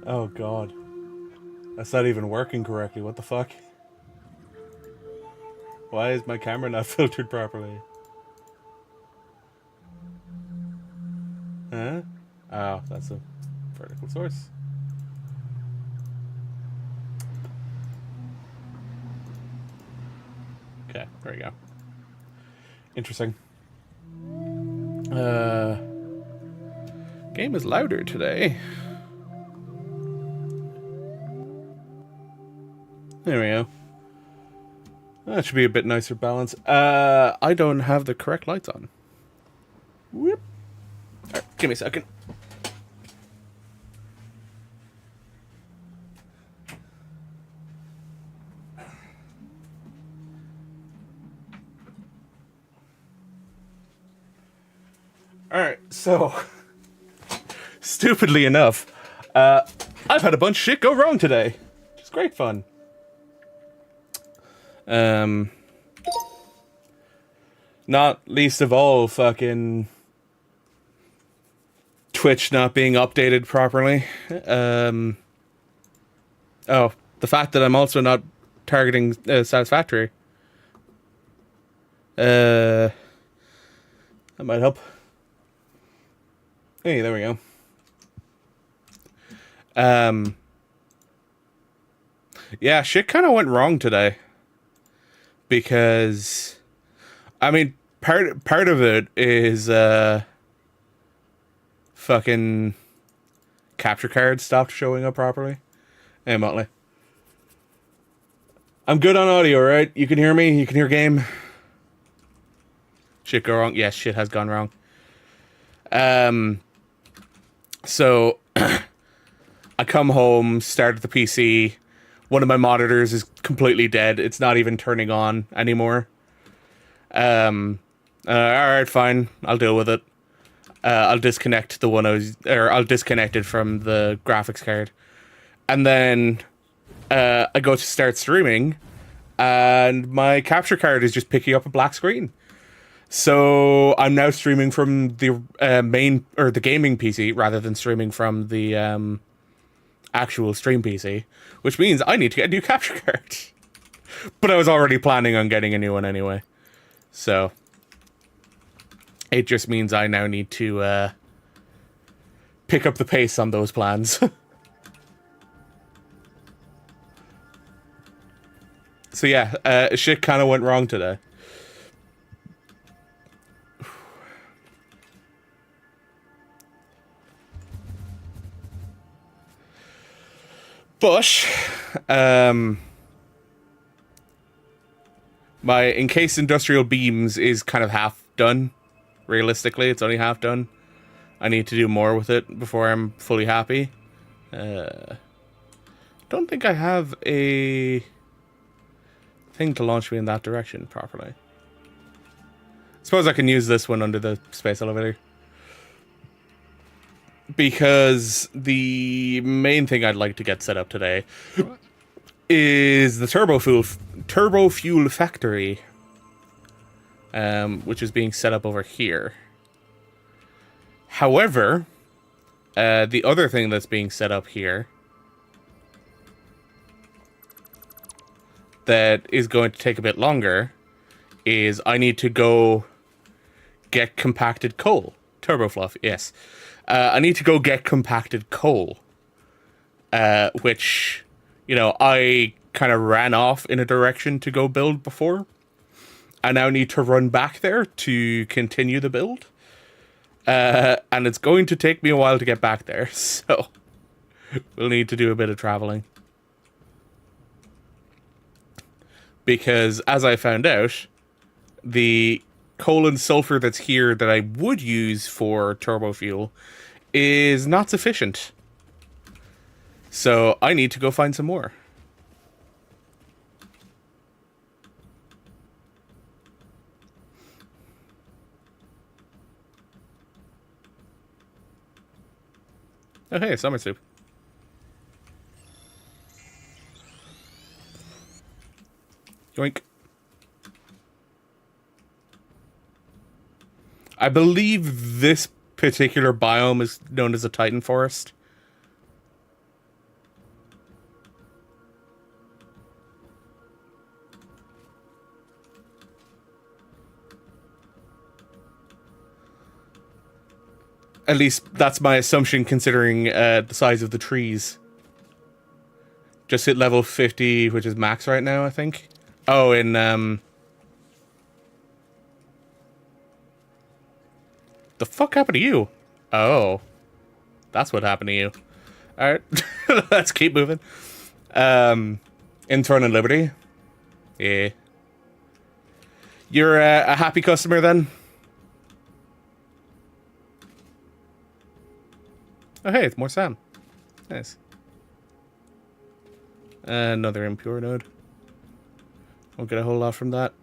Oh god. That's not even working correctly. What the fuck? Why is my camera not filtered properly? Huh? Oh, that's a vertical source. Okay, there we go. Interesting. Game is louder today. There we go. That should be a bit nicer balance. I don't have the correct lights on. Whoop. Alright, give me a second. Alright, so stupidly enough, I've had a bunch of shit go wrong today. It's great fun. Not least of all, fucking Twitch not being updated properly. Oh, the fact that I'm also not targeting Satisfactory. That might help. Hey, there we go. Yeah, shit kind of went wrong today. Because, I mean, part of it is, fucking capture cards stopped showing up properly. Hey, Motley. I'm good on audio, right? You can hear me? You can hear game? Shit go wrong? Yes, shit has gone wrong. So, I come home, started the PC. One of my monitors is completely dead. It's not even turning on anymore. Alright, fine. I'll deal with it. I'll disconnect the one I'll disconnect it from the graphics card. And then, I go to start streaming, and my capture card is just picking up a black screen. So I'm now streaming from the main, or the gaming PC, rather than streaming from the, actual stream PC, which means I need to get a new capture card. But I was already planning on getting a new one anyway. So it just means I now need to pick up the pace on those plans. So yeah, shit kind of went wrong today. But, my encased industrial beams is kind of half done. Realistically, it's only half done. I need to do more with it before I'm fully happy. Don't think I have a thing to launch me in that direction properly. Suppose I can use this one under the space elevator. Because the main thing I'd like to get set up today is the turbo fuel factory, which is being set up over here. However, the other thing that's being set up here that is going to take a bit longer is I need to go get compacted coal. Turbo fluff, yes. I need to go get compacted coal, which, you know, I kind of ran off in a direction to go build before. I now need to run back there to continue the build. And it's going to take me a while to get back there, so we'll need to do a bit of traveling. Because, as I found out, the coal and sulfur that's here that I would use for turbo fuel is not sufficient. So I need to go find some more. Oh hey, summer soup. Yoink. I believe this particular biome is known as a Titan Forest. At least that's my assumption considering the size of the trees. Just hit level 50, which is max right now, I think. Oh, in the fuck happened to you? Oh. That's what happened to you. Alright. Let's keep moving. In Throne and Liberty. Yeah. You're a happy customer then? Oh hey, it's more Sam. Nice. Another impure node. Won't get a whole lot from that.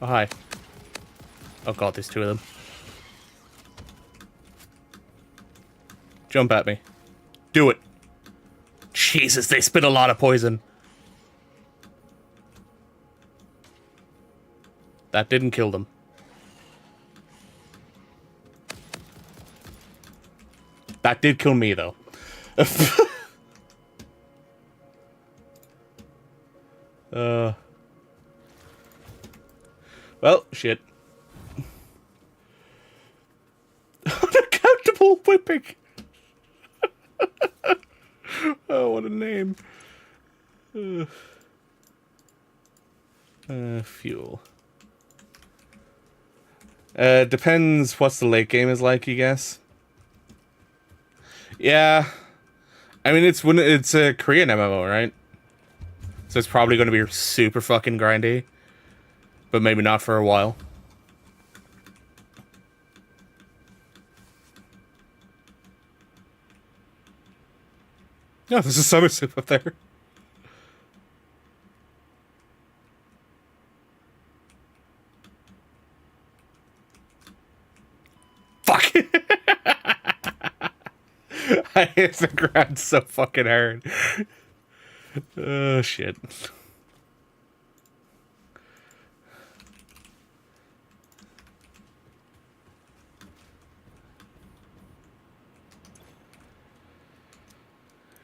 Oh, hi. Oh god, there's two of them. Jump at me. Do it. Jesus, they spit a lot of poison. That didn't kill them. That did kill me, though. Well, shit. Unaccountable whipping. Oh, what a name. Fuel. Depends what's the late game is like, I guess. Yeah. I mean, it's a Korean MMO, right? So it's probably going to be super fucking grindy. But maybe not for a while. No, there's a summer soup up there. Fuck! I hit the ground so fucking hard. Oh, shit.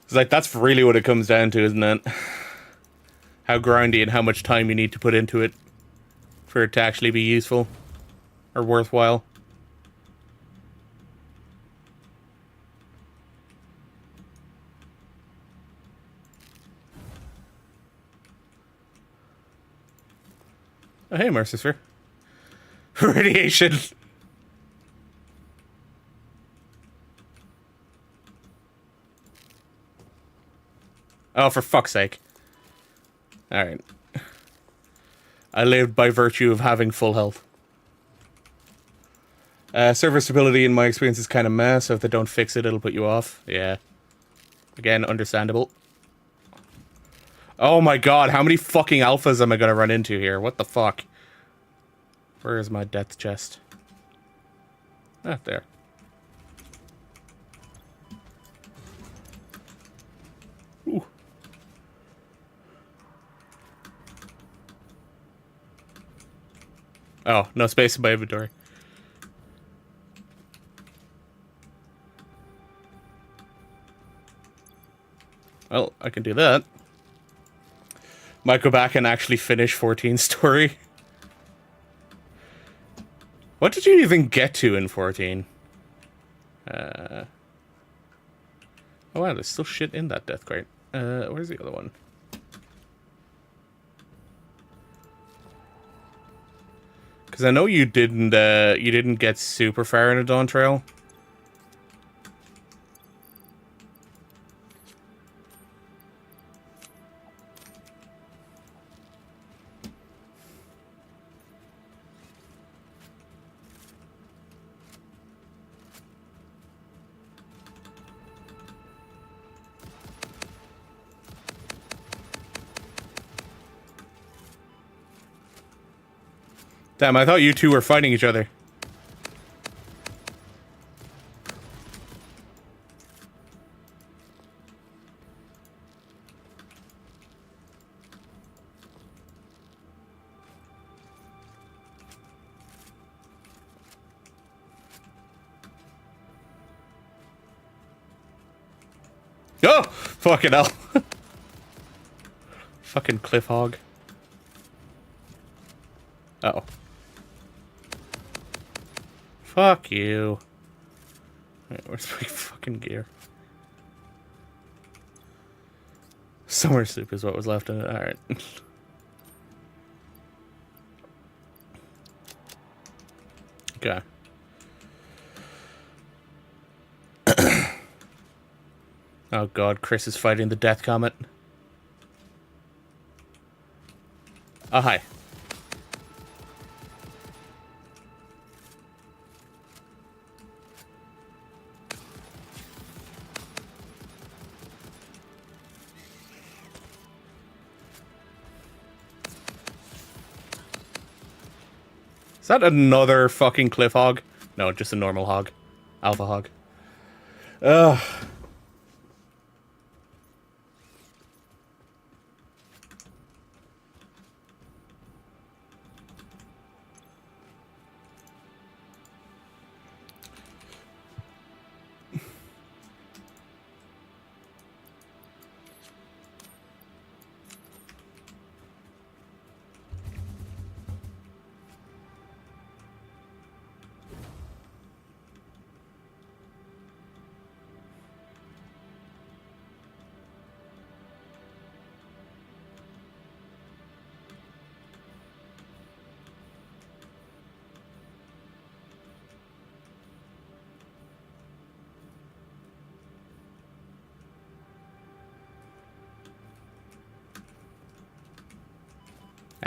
It's like, that's really what it comes down to, isn't it? How grindy and how much time you need to put into it for it to actually be useful or worthwhile. Oh, hey, Mercifer. Radiation. Oh, for fuck's sake. Alright. I lived by virtue of having full health. Server stability, in my experience, is kind of mess, so if they don't fix it, it'll put you off. Yeah. Again, understandable. Oh my god, how many fucking alphas am I gonna run into here? What the fuck? Where is my death chest? Ah, there. Ooh. Oh, no space in my inventory. Well, I can do that. Might go back and actually finish 14's story. What did you even get to in 14? Oh wow, there's still shit in that death crate. Where's the other one? Because I know you didn't get super far in a Dawn Trail. Damn, I thought you two were fighting each other. Oh! Fucking hell. Fucking cliff hog. Uh-oh. Fuck you. Right, where's my fucking gear? Summer soup is what was left in it. Alright. Okay. Oh god, Chris is fighting the death comet. Oh, hi. Is that another fucking cliff hog? No, just a normal hog. Alpha hog. Ugh.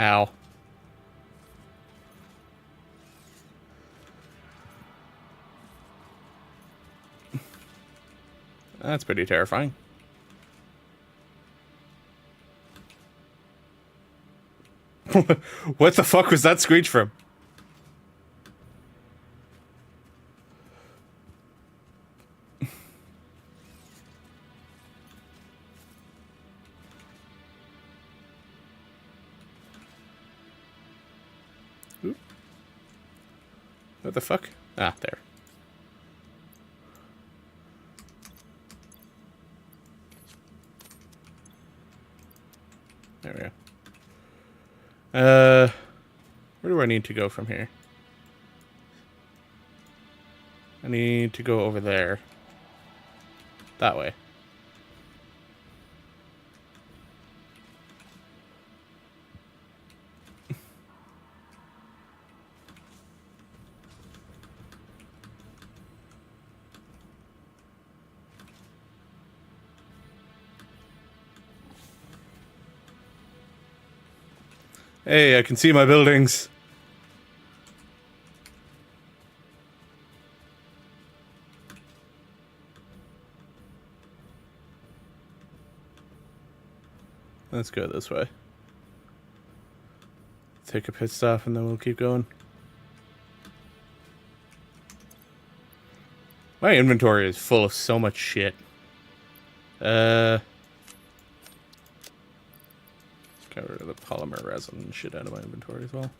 Ow. That's pretty terrifying. What the fuck was that screech from? Ooh. What the fuck? Ah, there. There we go. Where do I need to go from here? I need to go over there. That way. Hey, I can see my buildings. Let's go this way. Take a pit stop and then we'll keep going. My inventory is full of so much shit. Get rid of the polymer resin and shit out of my inventory as well.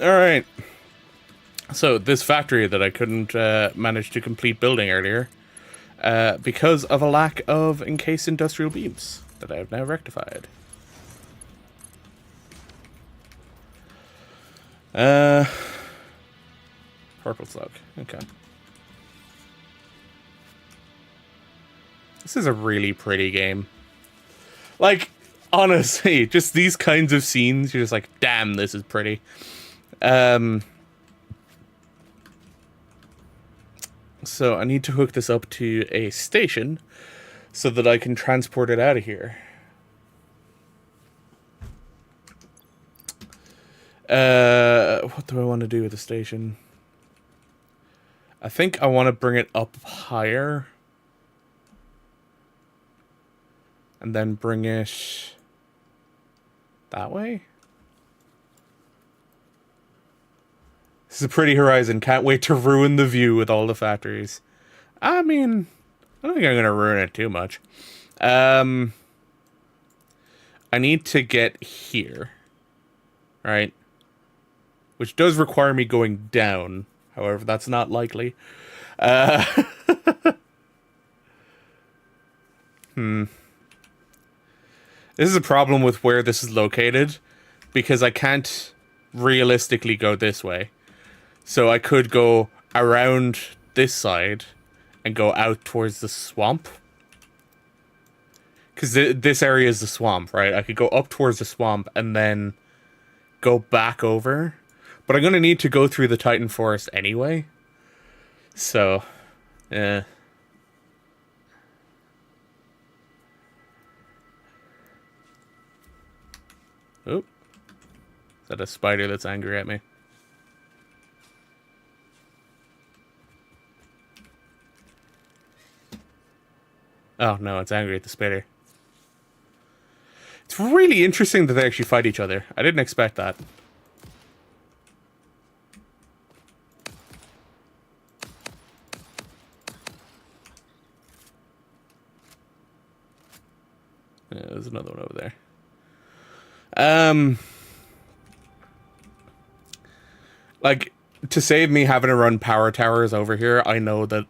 Alright. So, this factory that I couldn't manage to complete building earlier, because of a lack of encased industrial beams that I have now rectified. Purple slug. Okay. This is a really pretty game. Like, honestly, just these kinds of scenes, you're just like, damn, this is pretty. So I need to hook this up to a station so that I can transport it out of here. What do I want to do with the station? I think I want to bring it up higher. And then bring it that way. This is a pretty horizon. Can't wait to ruin the view with all the factories. I mean, I don't think I'm going to ruin it too much. I need to get here. Right? Which does require me going down. However, that's not likely. This is a problem with where this is located. Because I can't realistically go this way. So I could go around this side and go out towards the swamp. Because this area is the swamp, right? I could go up towards the swamp and then go back over. But I'm going to need to go through the Titan Forest anyway. So, yeah. Oop. Is that a spider that's angry at me? Oh, no, it's angry at the spider. It's really interesting that they actually fight each other. I didn't expect that. Yeah, there's another one over there. Like, to save me having to run power towers over here, I know that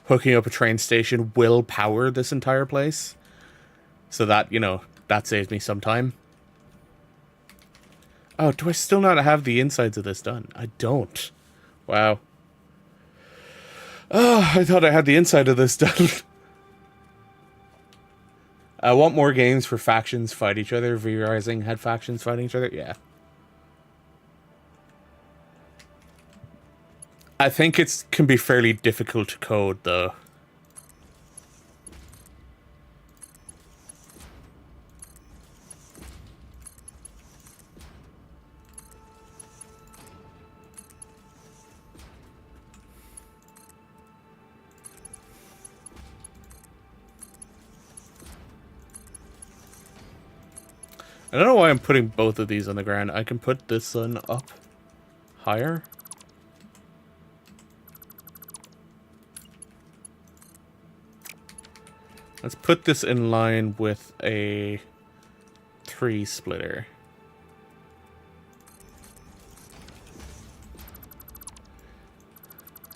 hooking up a train station will power this entire place. So that, you know, that saves me some time. Oh, do I still not have the insides of this done? I don't. Wow. Oh, I thought I had the inside of this done. I want more games for factions fight each other. V-Rising had factions fighting each other. Yeah. I think it can be fairly difficult to code, though. I don't know why I'm putting both of these on the ground. I can put this one up higher. Let's put this in line with a tree splitter.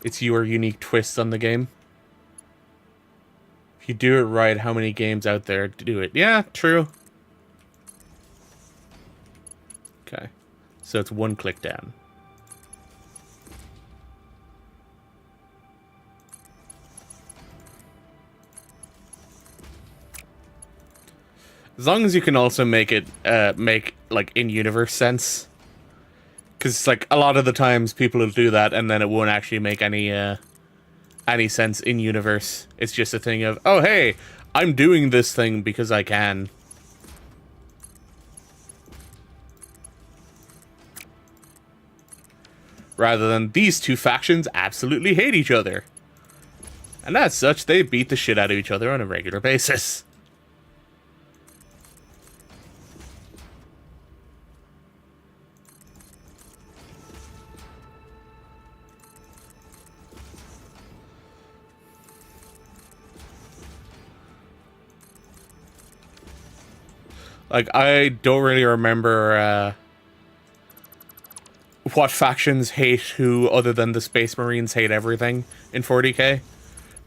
It's your unique twist on the game. If you do it right, how many games out there do it? Yeah, true. Okay. So it's one click down. As long as you can also make it, make, like, in-universe sense. Because, like, a lot of the times people will do that and then it won't actually make any sense in-universe. It's just a thing of, oh, hey, I'm doing this thing because I can. Rather than these two factions absolutely hate each other. And as such, they beat the shit out of each other on a regular basis. Like, I don't really remember what factions hate who other than the Space Marines hate everything in 40k.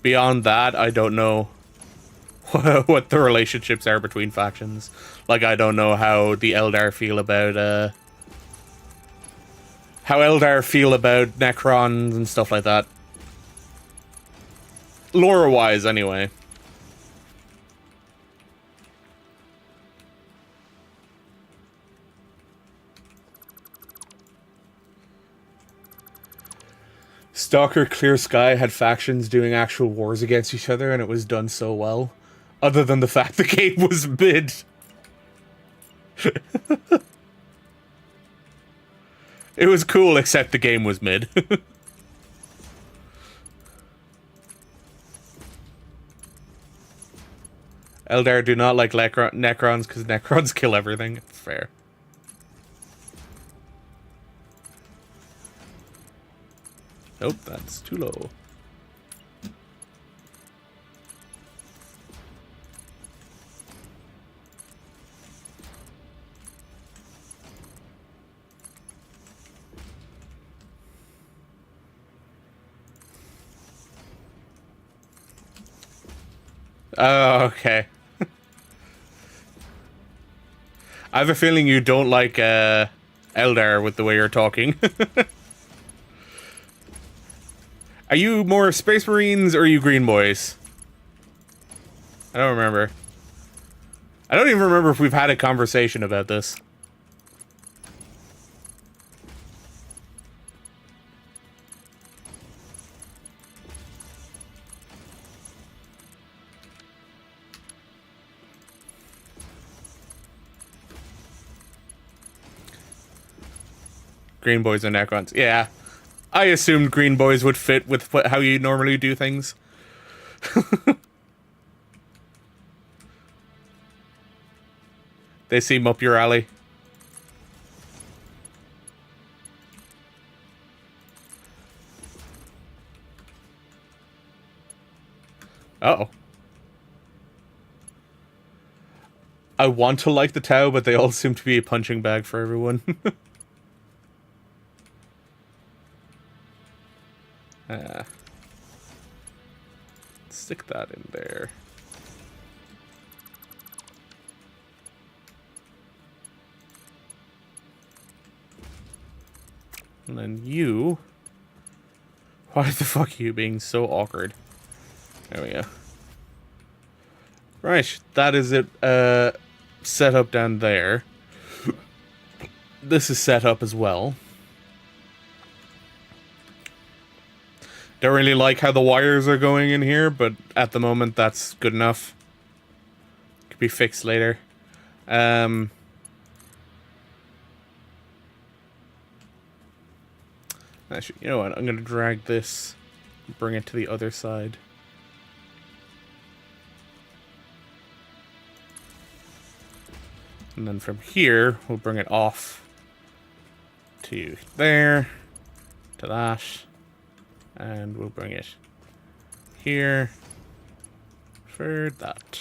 Beyond that, I don't know what the relationships are between factions. Like, I don't know how the Eldar feel about Necrons and stuff like that. Lore-wise, anyway. Stalker Clear Sky had factions doing actual wars against each other, and it was done so well. Other than the fact the game was mid. It was cool, except the game was mid. Eldar do not like Necrons because Necrons kill everything. Fair. Nope, that's too low. Oh, okay. I have a feeling you don't like Eldar with the way you're talking. Are you more Space Marines or are you Green Boys? I don't remember. I don't even remember if we've had a conversation about this. Green Boys and Necrons. Yeah. I assumed Green Boys would fit with how you normally do things. They seem up your alley. Uh-oh. I want to like the Tau, but they all seem to be a punching bag for everyone. Stick that in there. And then you... Why the fuck are you being so awkward? There we go. Right, that is it set up down there. This is set up as well. Don't really like how the wires are going in here, but at the moment that's good enough. Could be fixed later. Actually, you know what? I'm going to drag this, bring it to the other side. And then from here, we'll bring it off to there, to that. And we'll bring it here for that.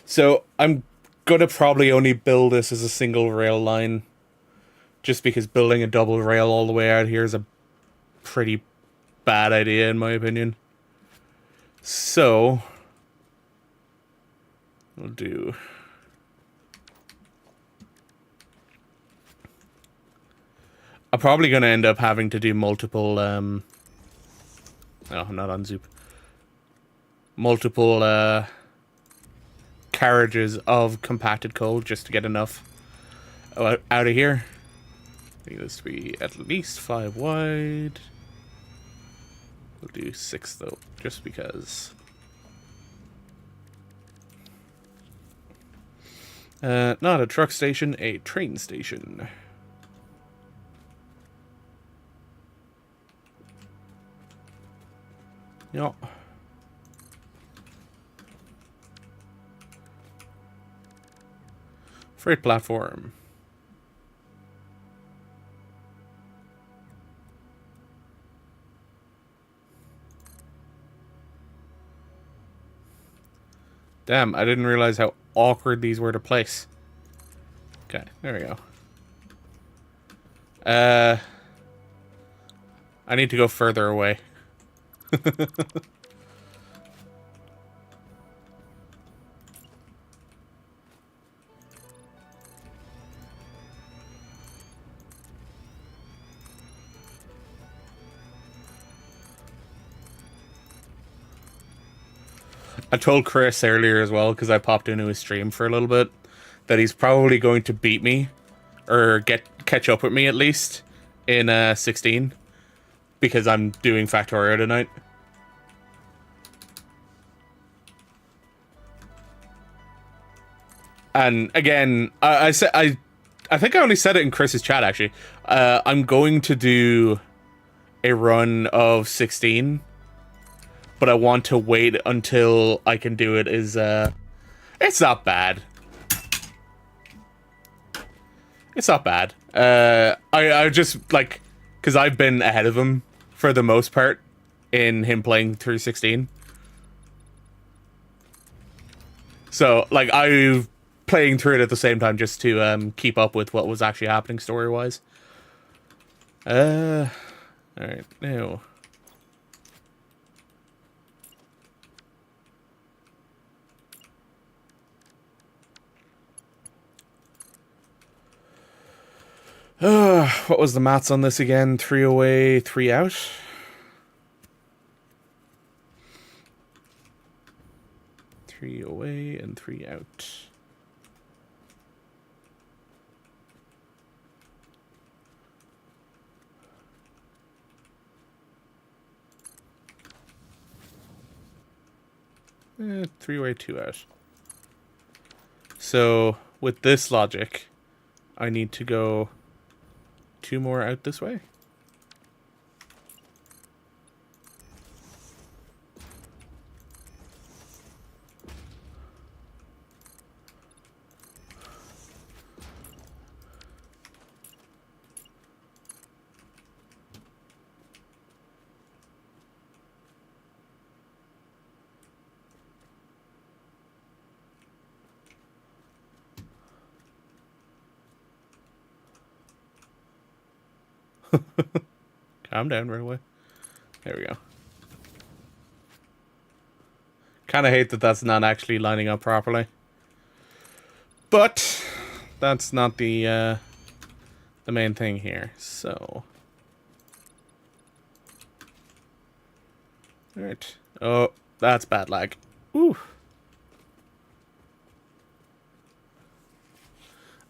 So I'm gonna probably only build this as a single rail line, just because building a double rail all the way out here is a pretty bad idea in my opinion. So we'll do. I'm probably gonna end up having to do multiple. Oh, not on Zoop. Multiple carriages of compacted coal just to get enough out of here. I need this to be at least 5 wide. We'll do 6 though, just because. Not a truck station, a train station. Yeah. Freight platform. Damn, I didn't realize how awkward these were to place. Okay, there we go. I need to go further away. I told Chris earlier as well, because I popped into his stream for a little bit, that he's probably going to beat me, or catch up with me at least, in 16, because I'm doing Factorio tonight. And again, I think I only said it in Chris's chat actually. I'm going to do a run of 16. But I want to wait until I can do it it's not bad. It's not bad. I just, like, because I've been ahead of him for the most part in him playing through 16. So, like, I'm playing through it at the same time just to keep up with what was actually happening story-wise. Alright, now... what was the maths on this again? 3 away, 3 out? Three away and 3 out. Three away, 2 out. So, with this logic, I need to go 2 more out this way. Calm down right away. There we go. Kind of hate that that's not actually lining up properly. But that's not the main thing here. So, all right. Oh, that's bad lag. Ooh.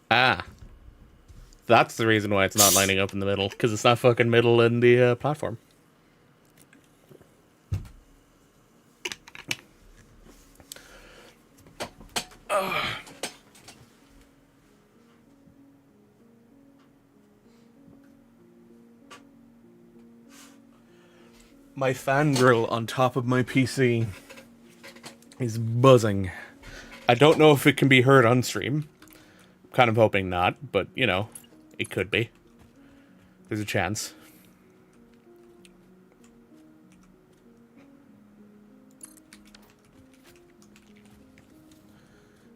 Ah. That's the reason why it's not lining up in the middle, because it's not fucking middle in the platform. My fan grill on top of my PC is buzzing. I don't know if it can be heard on stream. Kind of hoping not, but, you know, it could be. There's a chance.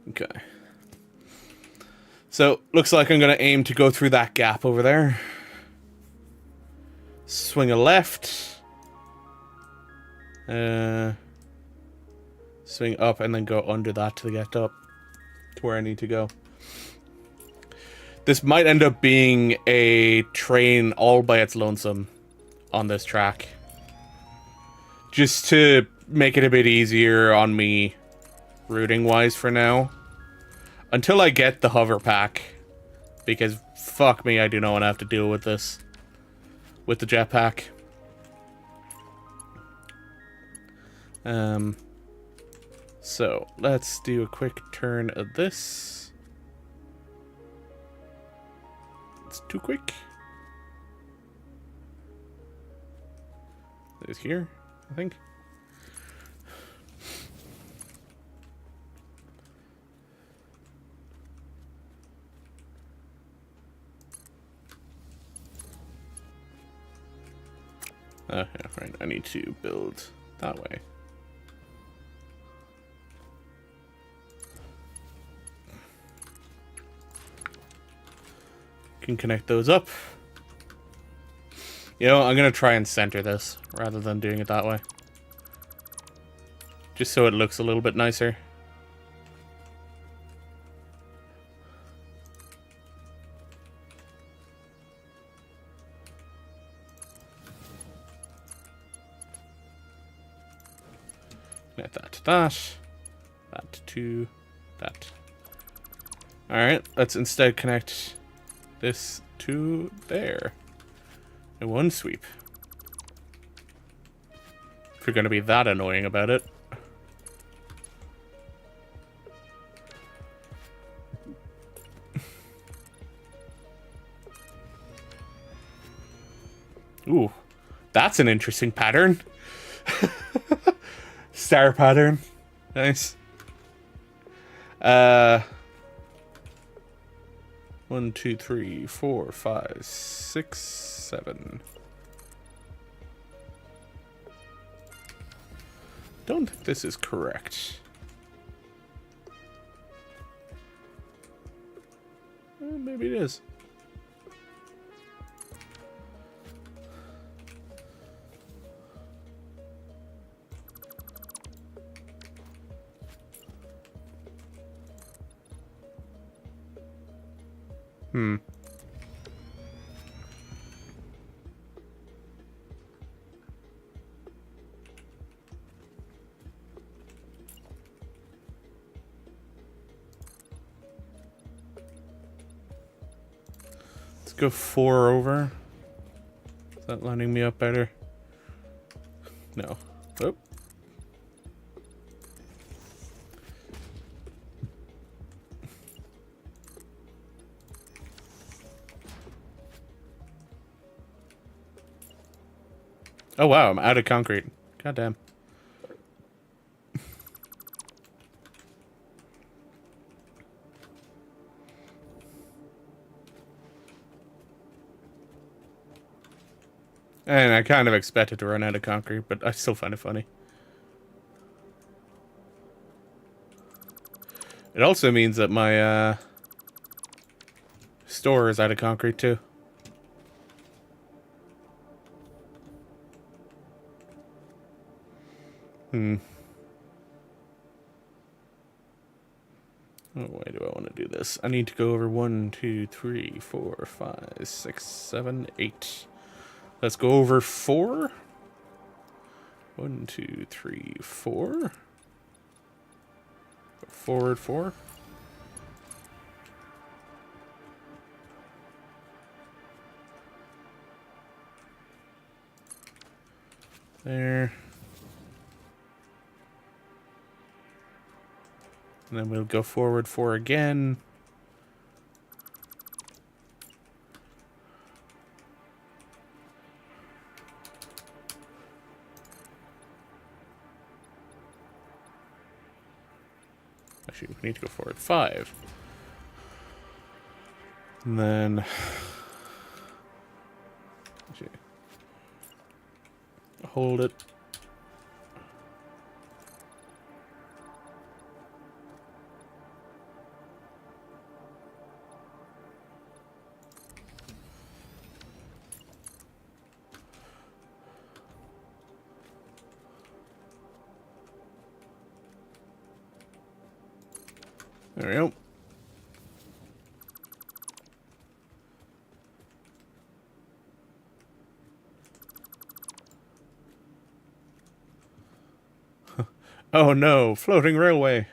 Okay. So, looks like I'm going to aim to go through that gap over there. Swing a left. Swing up and then go under that to get up to where I need to go. This might end up being a train all by its lonesome on this track. Just to make it a bit easier on me routing-wise for now. Until I get the hover pack. Because fuck me, I do not want to have to deal with this. With the jetpack. So, let's do a quick turn of this. It's too quick. It's here, I think. Yeah, right, I need to build that way. Can connect those up. You know, I'm gonna try and center this rather than doing it that way. Just so it looks a little bit nicer. Connect that to that. That to that. Alright, let's instead connect this to there. In one sweep. If you're gonna be that annoying about it. Ooh, that's an interesting pattern. Star pattern. Nice. 1, 2, 3, 4, 5, 6, 7. Don't think this is correct. Maybe it is. Let's go 4 over. Is that lining me up better? No. Oh. Oh wow, I'm out of concrete. God damn. And I kind of expected to run out of concrete, but I still find it funny. It also means that my store is out of concrete too. Oh, why do I want to do this? I need to go over 1, 2, 3, 4, 5, 6, 7, 8. Let's go over 4. 1, 2, 3, 4. Go forward 4. There. And then we'll go forward 4 again. Actually, we need to go forward 5. And then... actually, hold it. There we go. Oh no, floating railway.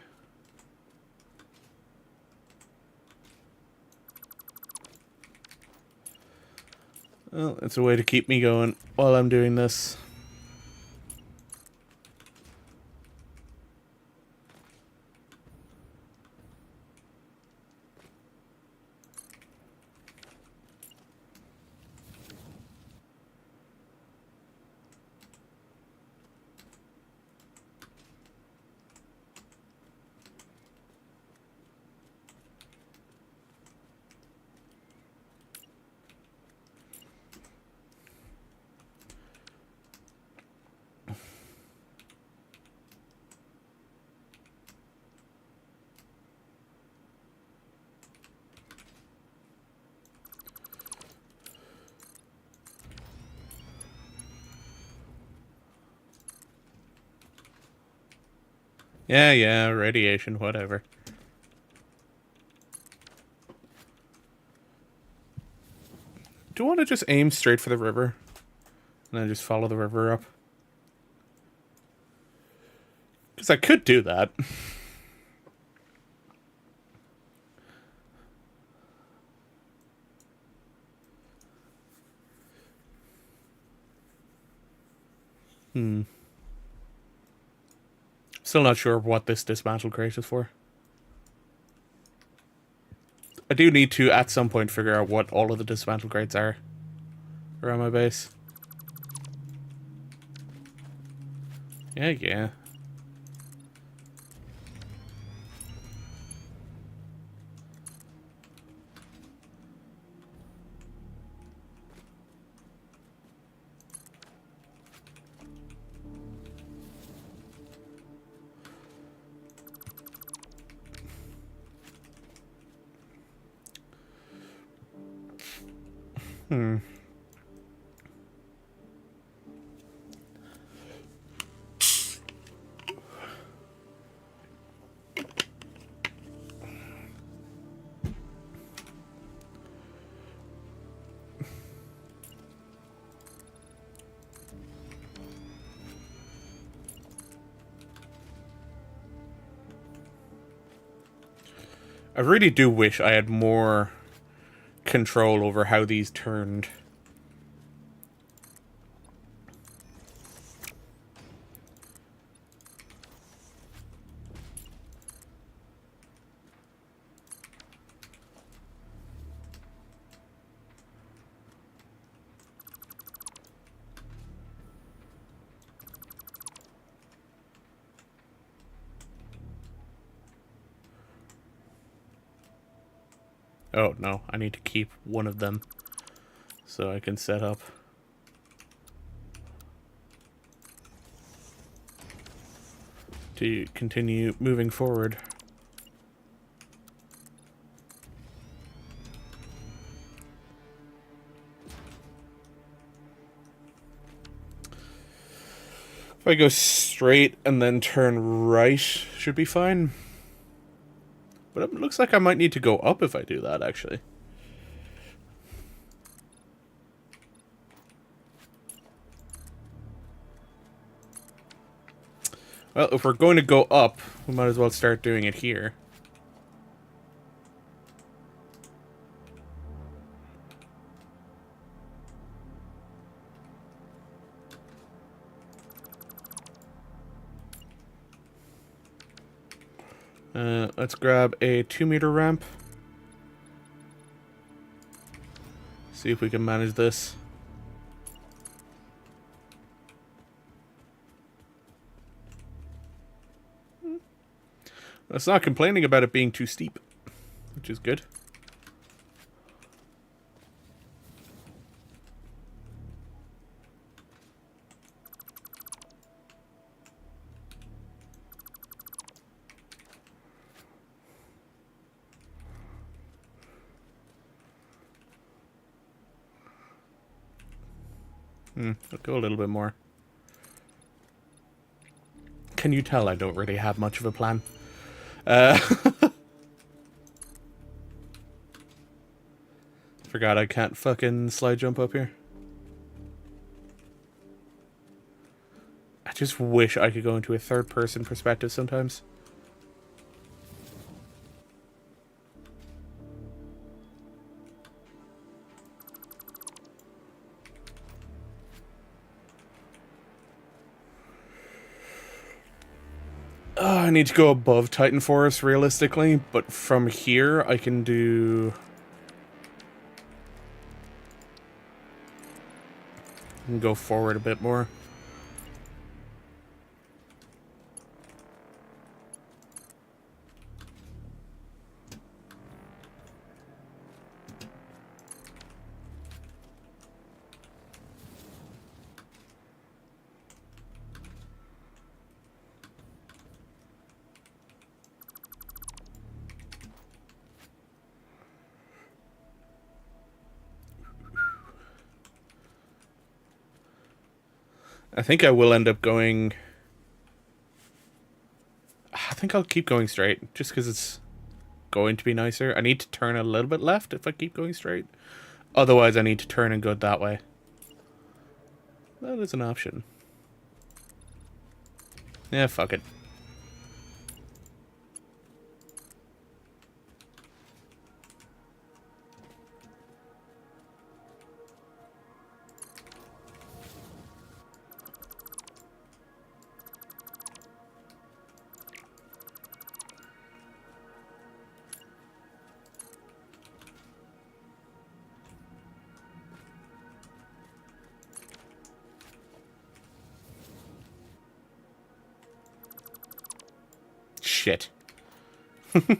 Well, it's a way to keep me going while I'm doing this. Yeah, radiation, whatever. Do you want to just aim straight for the river? And then just follow the river up? Because I could do that. Still not sure what this dismantle crate is for. I do need to, at some point, figure out what all of the dismantle crates are around my base. Yeah. I really do wish I had more control over how these turned. Oh, no. I need to keep one of them so I can set up. To continue moving forward. If I go straight and then turn right, should be fine. But it looks like I might need to go up if I do that, actually. Well, if we're going to go up, we might as well start doing it here. Let's grab a 2-meter ramp. See if we can manage this. It's not complaining about it being too steep, which is good. I'll go a little bit more. Can you tell I don't really have much of a plan? Forgot I can't fucking slide jump up here. I just wish I could go into a third-person perspective sometimes. I need to go above Titan Forest realistically, but from here I can do... and go forward a bit more. I think I will end up going... I think I'll keep going straight, just because it's going to be nicer. I need to turn a little bit left if I keep going straight. Otherwise, I need to turn and go that way. That is an option. Yeah, fuck it. Shit. Okay.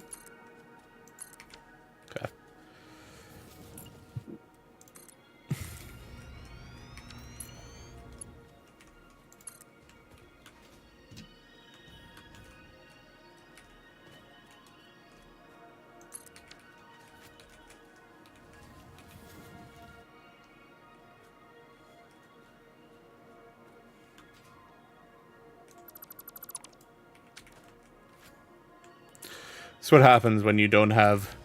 That's what happens when you don't have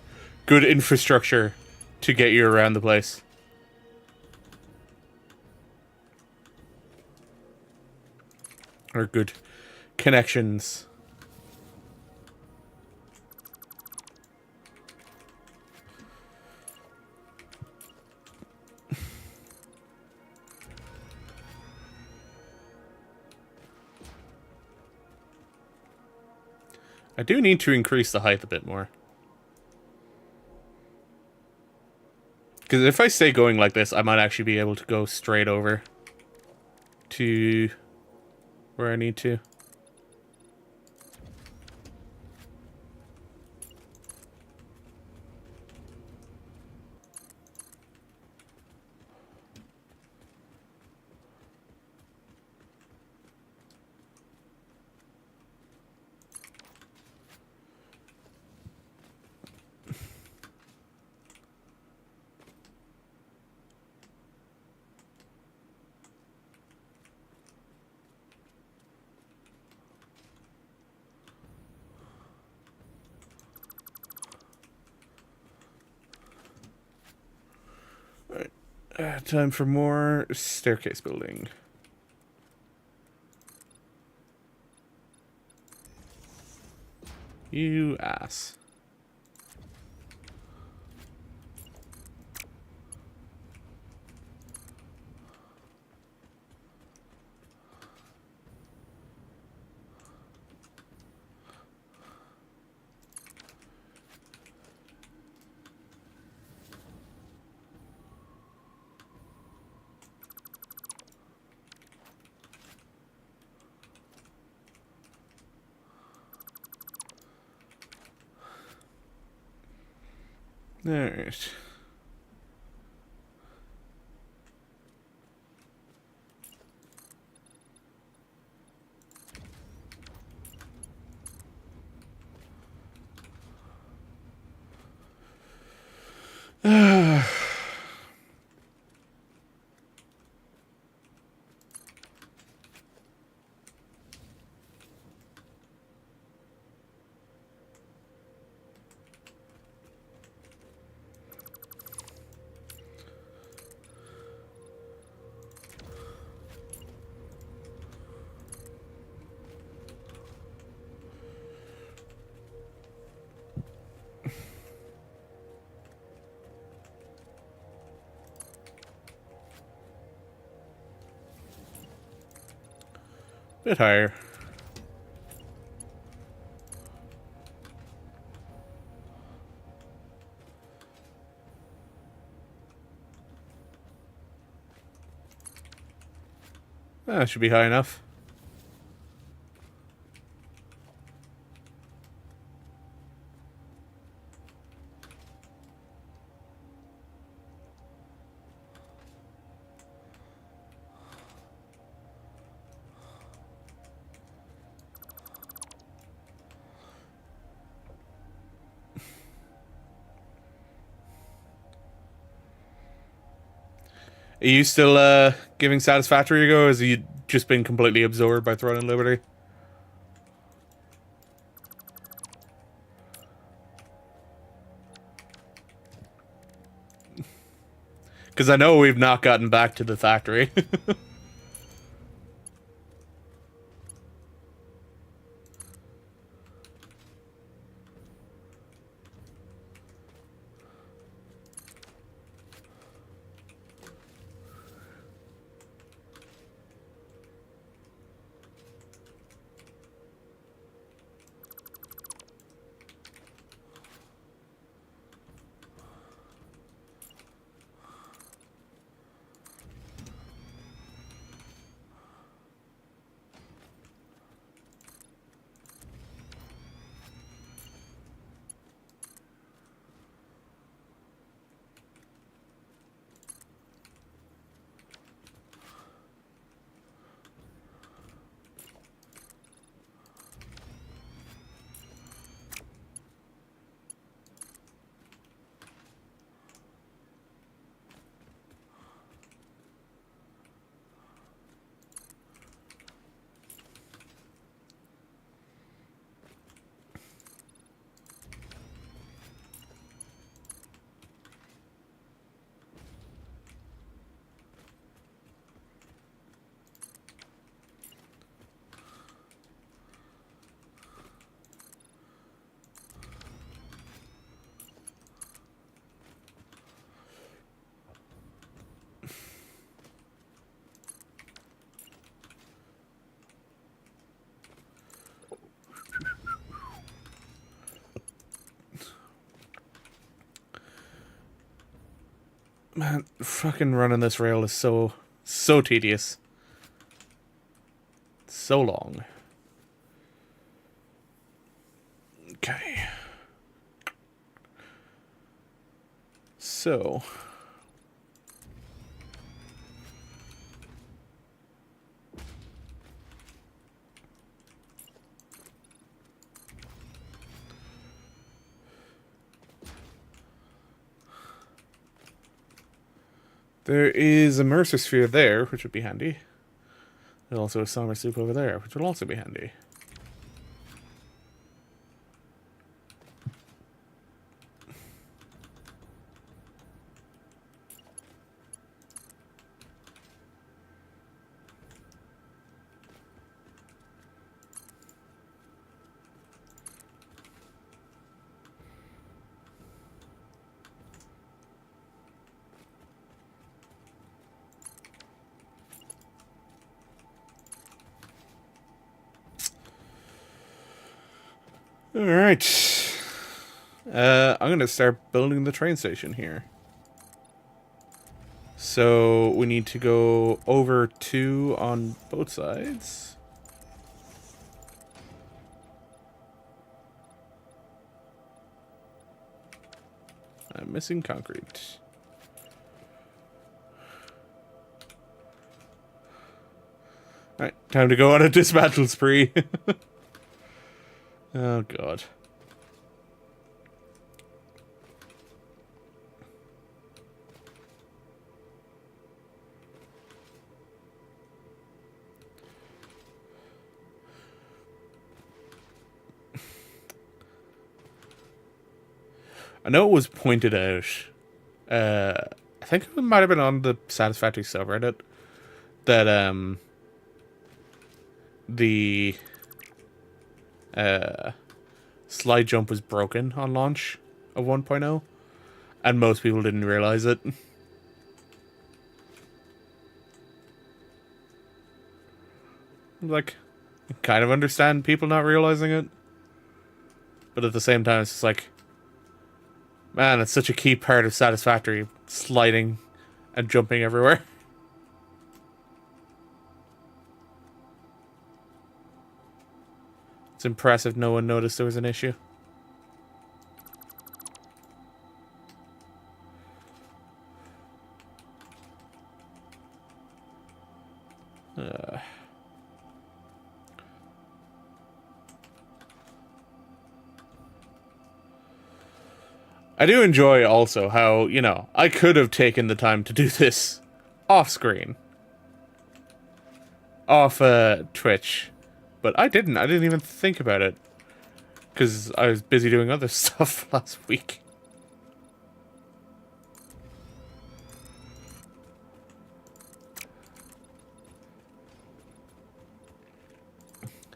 good infrastructure to get you around the place. Or good connections. I do need to increase the height a bit more. Because if I stay going like this, I might actually be able to go straight over to where I need to. Time for more staircase building. You ass. Alright. bit higher. That should be high enough. Are you still giving Satisfactory a go, or has you just been completely absorbed by Throne and Liberty? Because I know we've not gotten back to the factory. Man, fucking running this rail is so tedious. So long. Okay. So. There is a Mercer Sphere there, which would be handy. There's also a Summer Soup over there, which will also be handy. Alright. I'm going to start building the train station here. So we need to go over 2 on both sides. I'm missing concrete. Alright, time to go on a dismantle spree. Oh, God. I know it was pointed out. I think it might have been on the Satisfactory subreddit that the slide jump was broken on launch of 1.0, and most people didn't realize it. Like, Kind of understand people not realizing it. But at the same time, it's just like, man, it's such a key part of Satisfactory. Sliding and jumping everywhere. It's impressive no one noticed there was an issue. I do enjoy also how, you know, I could have taken the time to do this off screen. Off Twitch. But I didn't. I didn't even think about it. Because I was busy doing other stuff last week.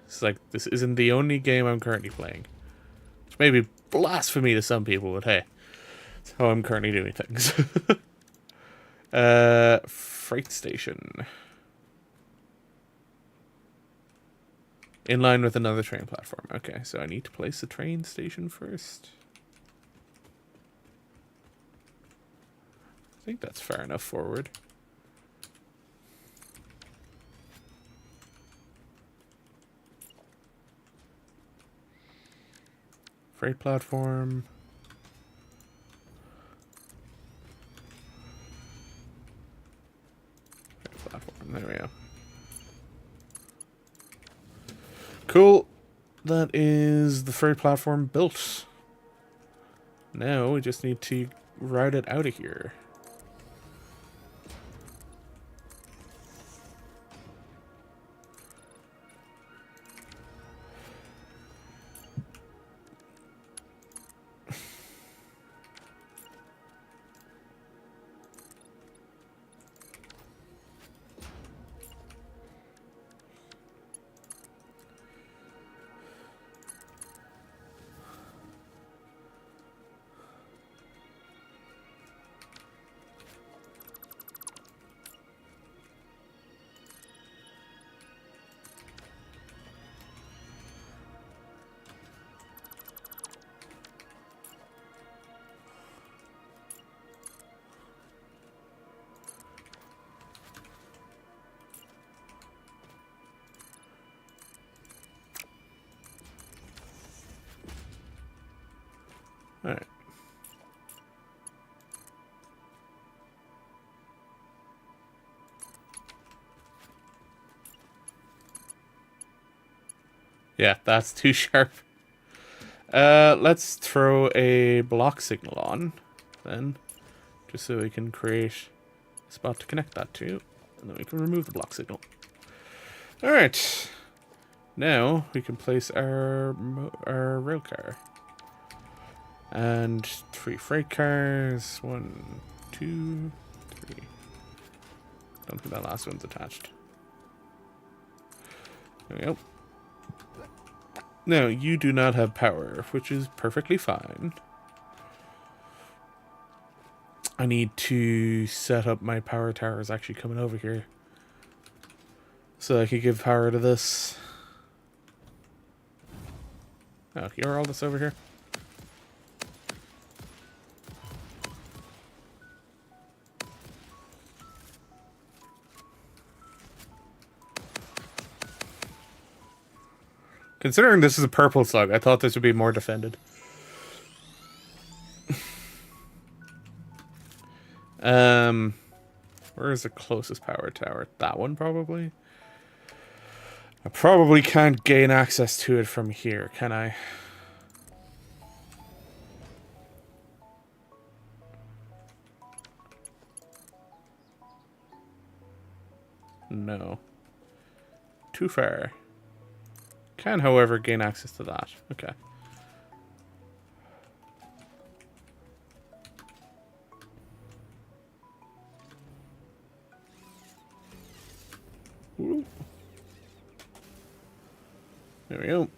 It's like, this isn't the only game I'm currently playing. Which may be blasphemy to some people, but hey. That's how I'm currently doing things. Freight station. In line with another train platform. Okay, so I need to place the train station first. I think that's far enough forward. Freight platform. Freight platform, there we go. Cool. That is the freight platform built. Now we just need to route it out of here. Alright. Yeah, that's too sharp. Let's throw a block signal on, then. Just so we can create a spot to connect that to. And then we can remove the block signal. Alright. Now, we can place our rail car. And 3 freight cars. 1, 2, 3. Don't think that last one's attached. There we go. Now, you do not have power, which is perfectly fine. I need to set up my power towers actually coming over here. So I could give power to this. Oh, you're all this over here? Considering this is a purple slug, I thought this would be more defended. Where is the closest power tower? That one, probably? I probably can't gain access to it from here, can I? No. Too far. Can, however, gain access to that. Okay. Ooh. There we go.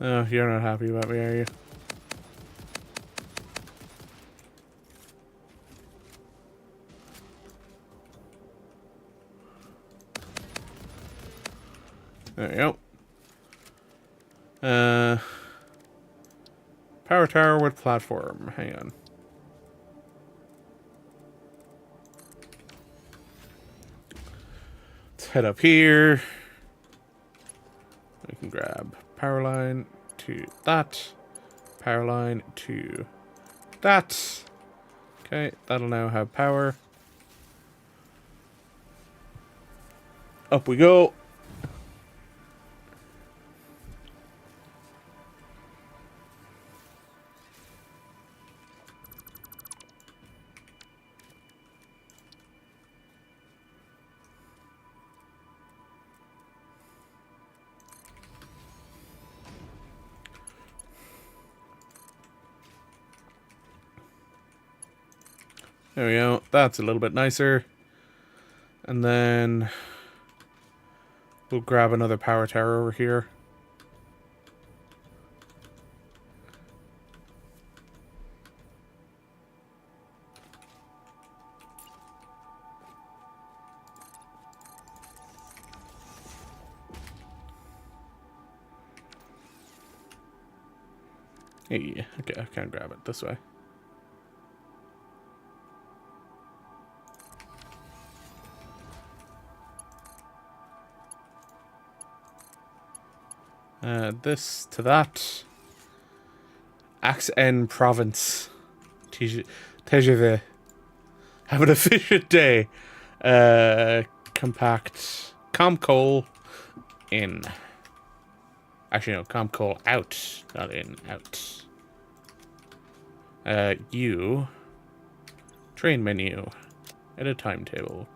Oh, you're not happy about me, are you? There we go. Power tower with platform. Hang on. Let's head up here. We can grab power line to that. Power line to that. Okay, that'll now have power. Up we go. There we go. That's a little bit nicer. And then we'll grab another power tower over here. Hey, okay, I can't grab it this way. This to that. Axe N province. TGV. Have an efficient day. Compact. Comcoal in. Actually, no. Comcoal out. Not in. Out. You. Train menu. Edit timetable.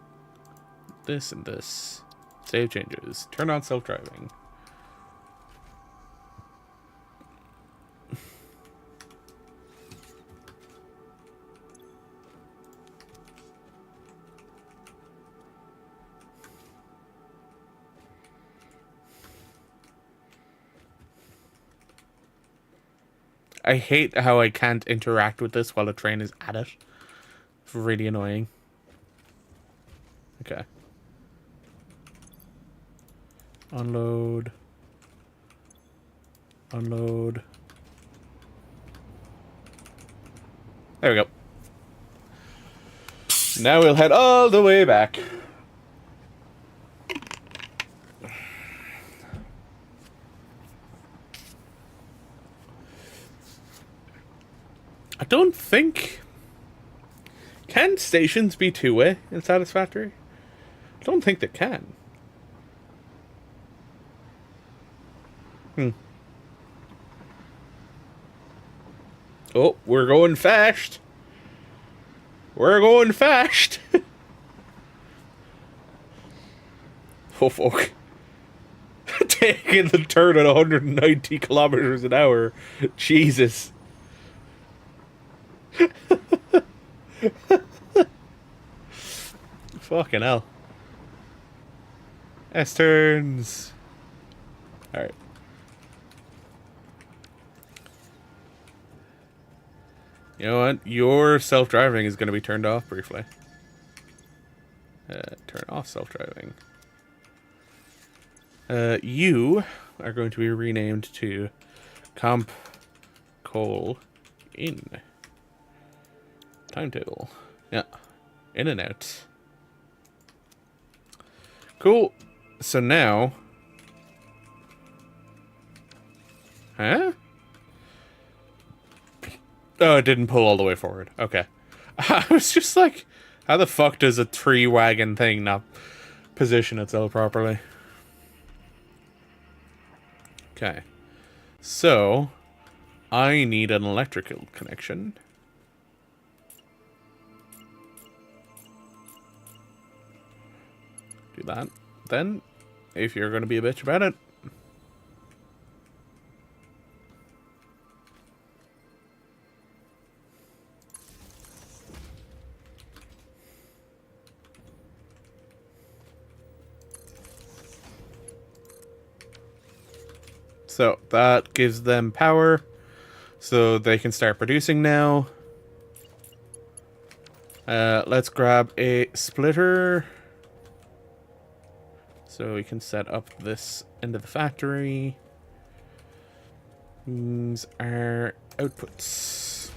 This and this. Save changes. Turn on self-driving. I hate how I can't interact with this while the train is at it. It's really annoying. Okay. Unload. Unload. There we go. Now we'll head all the way back. I don't think... Can stations be two-way in Satisfactory? I don't think they can. Oh, we're going fast. We're going fast. Oh, fuck. Taking the turn at 190 kilometers an hour. Jesus. Fucking hell. S-turns. Alright. You know what? Your self-driving is going to be turned off briefly. Turn off self-driving. You are going to be renamed to Comp Coal In. Timetable. Yeah. In and out. Cool. So now... Huh? Oh, it didn't pull all the way forward. Okay. I was just like, how the fuck does a tree wagon thing not position itself properly? Okay. So, I need an electrical connection. Do that. Then, if you're going to be a bitch about it. So, that gives them power. So, they can start producing now. Let's grab a splitter. So we can set up this end of the factory. These are outputs.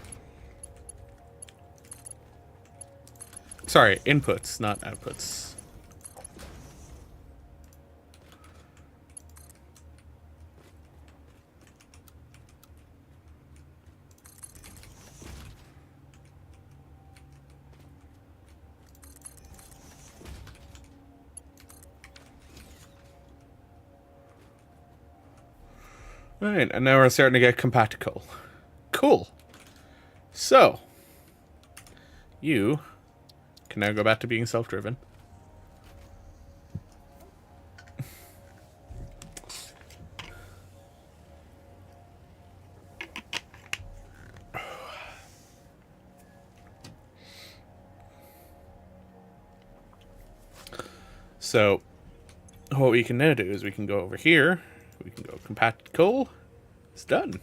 Sorry, inputs, not outputs. Alright, and now we're starting to get compacted coal. Cool. So, you can now go back to being self-driven. So, what we can now do is we can go over here. We can go compacted coal. It's done.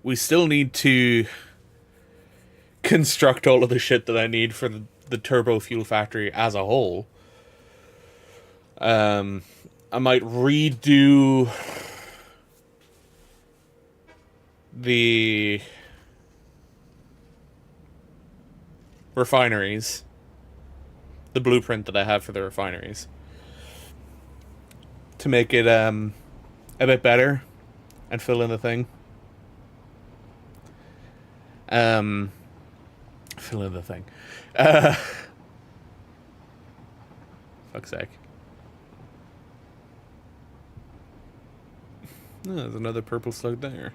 We still need to construct all of the shit that I need for the turbo fuel factory as a whole. I might redo the refineries. The blueprint that I have for the refineries. To make it a bit better and fill in the thing. Fill in the thing. Fuck's sake. Oh, there's another purple slug there.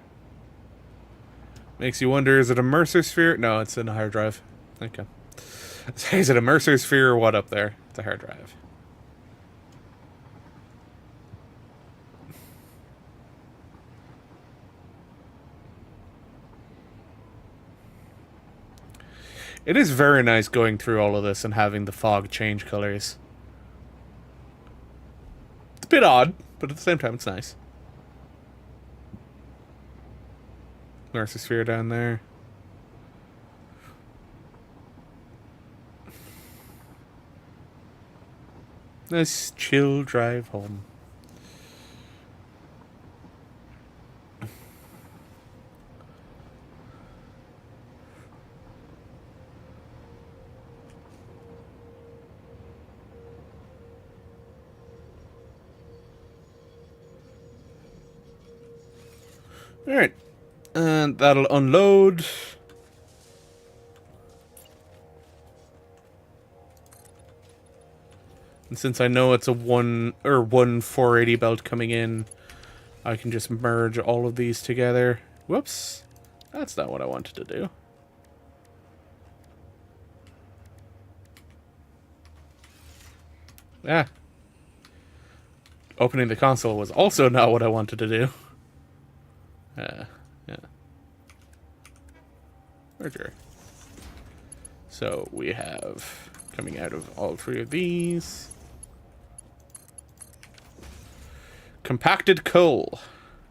Makes you wonder, is it a Mercer sphere? No, it's in a hard drive. Okay. Is it a Mercer sphere or what up there? It's a hard drive. It is very nice going through all of this and having the fog change colors. It's a bit odd, but at the same time it's nice. Mercer sphere down there. Nice chill drive home. Alright. And that'll unload. And since I know it's a one 480 belt coming in, I can just merge all of these together. Whoops. That's not what I wanted to do. Ah. Opening the console was also not what I wanted to do. Yeah. Merger. So we have coming out of all three of these. Compacted coal.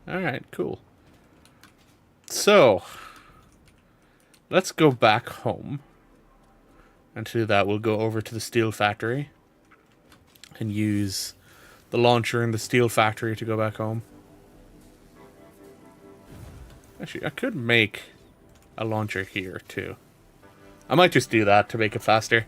Alright, cool. So, let's go back home. And to do that, we'll go over to the steel factory. And use the launcher in the steel factory to go back home. Actually, I could make a launcher here, too. I might just do that to make it faster.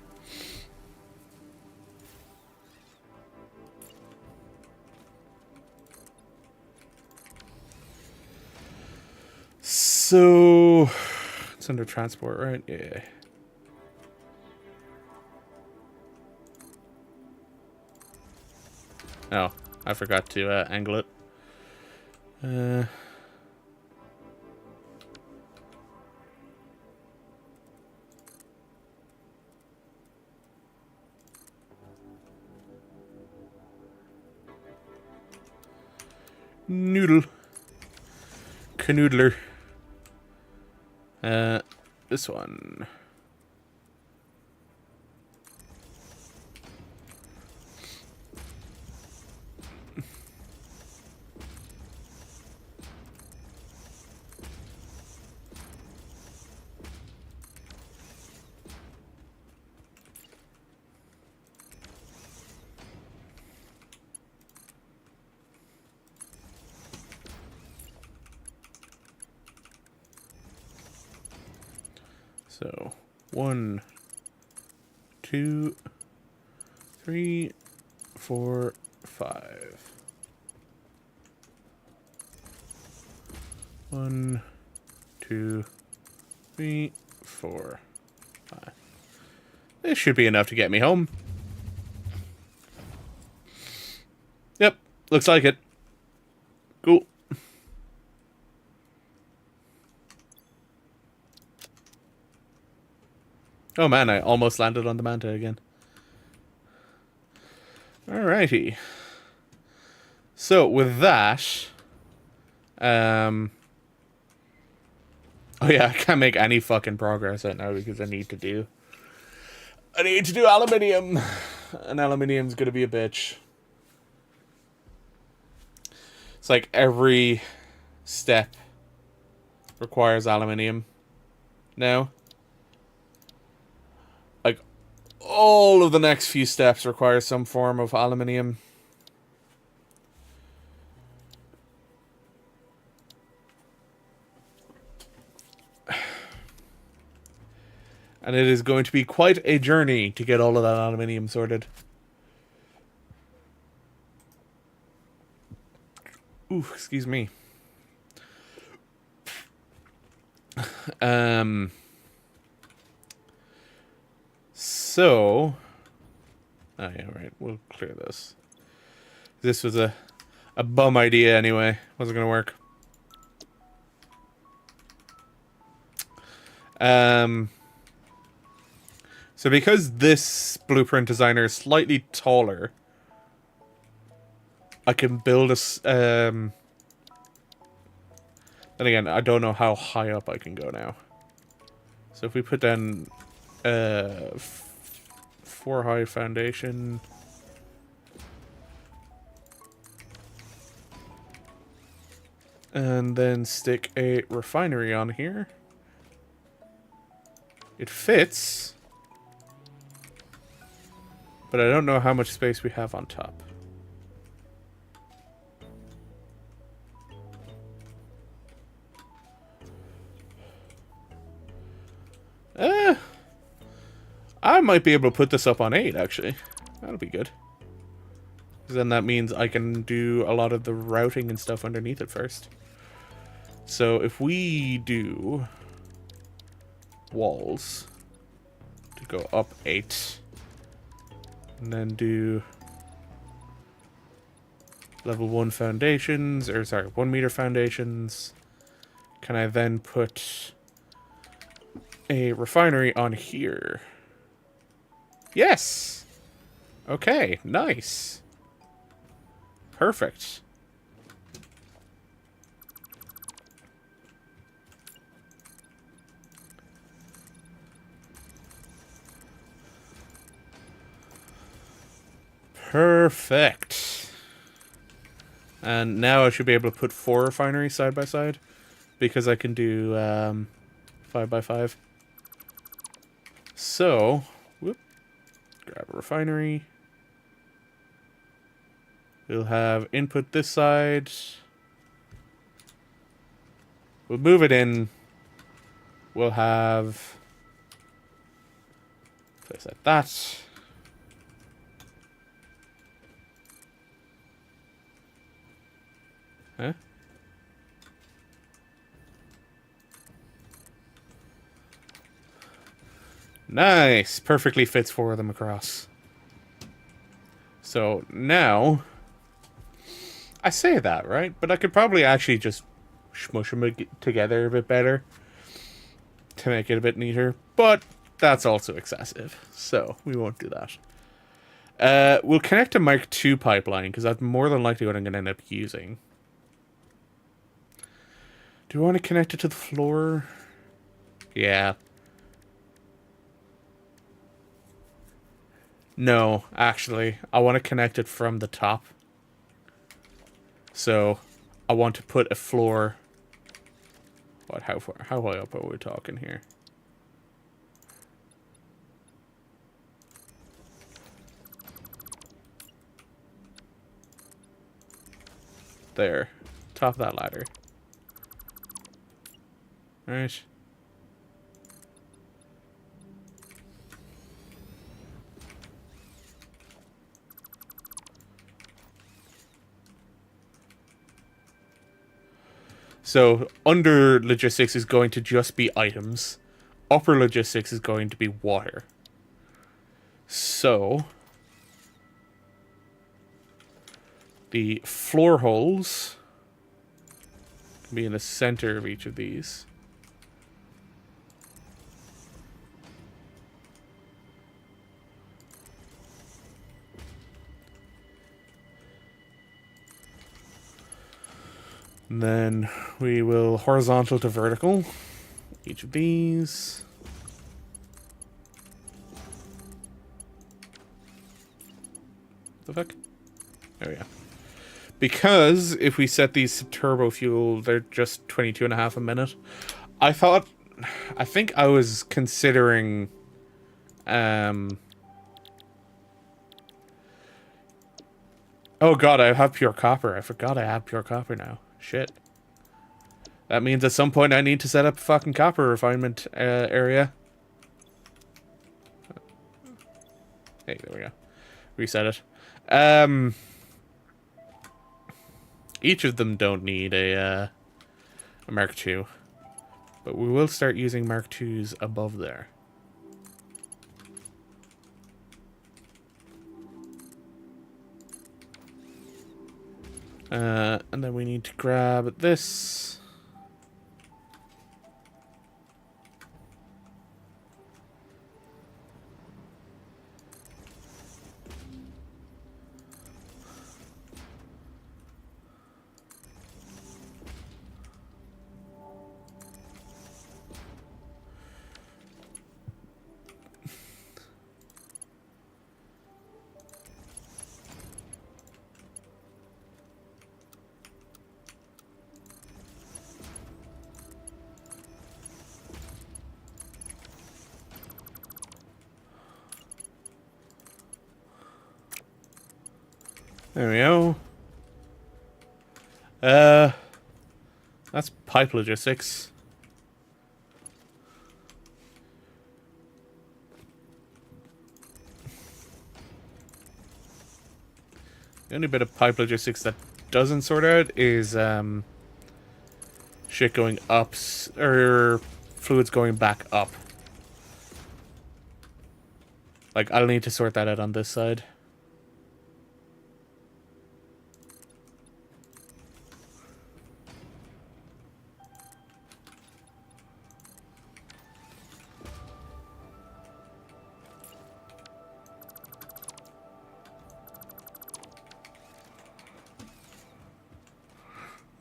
So, it's under transport, right? Yeah. Oh, I forgot to angle it. Noodle. Canoodler. This one. So 1, 2, 3, 4, 5. 1, 2, 3, 4, 5. This should be enough to get me home. Yep, looks like it. Cool. Oh man, I almost landed on the manta again. Alrighty. So with that, oh yeah, I can't make any fucking progress right now because I need to do aluminium, and aluminium's gonna be a bitch. It's like every step requires aluminium now. Like all of the next few steps require some form of aluminium. And it is going to be quite a journey to get all of that aluminium sorted. Ooh, excuse me. So, oh yeah, right. We'll clear this. This was a bum idea anyway. Wasn't gonna work. So because this blueprint designer is slightly taller, I can build a. Then again, I don't know how high up I can go now. So if we put down 4 high foundation. And then stick a refinery on here. It fits. But I don't know how much space we have on top. I might be able to put this up on 8, actually. That'll be good. Because then that means I can do a lot of the routing and stuff underneath it first. So if we do walls to go up 8, and then do level 1 foundations, or sorry, 1 meter foundations, can I then put a refinery on here? Yes! Okay, nice. Perfect. Perfect. And now I should be able to put 4 refineries side by side, because I can do 5 by 5. So, whoop, grab a refinery. We'll have input this side. We'll move it in. We'll have place like that. Huh? Nice. Perfectly fits 4 of them across. So now, I say that, right? But I could probably actually just smush them together a bit better to make it a bit neater. But that's also excessive, so we won't do that. We'll connect a Mark II pipeline, because that's more than likely what I'm going to end up using. Do we want to connect it to the floor? Yeah. No, actually, I want to connect it from the top. So, I want to put a floor. What? How far? How high up are we talking here? There, top of that ladder. All right. So under logistics is going to just be items. Upper logistics is going to be water. So the floor holes can be in the center of each of these. And then we will horizontal to vertical each of these. The fuck? There we go. Because if we set these to turbo fuel, they're just 22.5 a minute. I think I was considering, oh god, I have pure copper. I forgot I have pure copper now. Shit. That means at some point I need to set up a fucking copper refinement area. Hey, there we go. Reset it. Each of them don't need a Mark II. But we will start using Mark IIs above there. And then we need to grab this. There we go. That's pipe logistics. The only bit of pipe logistics that doesn't sort out is shit going up, or fluids going back up. Like, I'll need to sort that out on this side.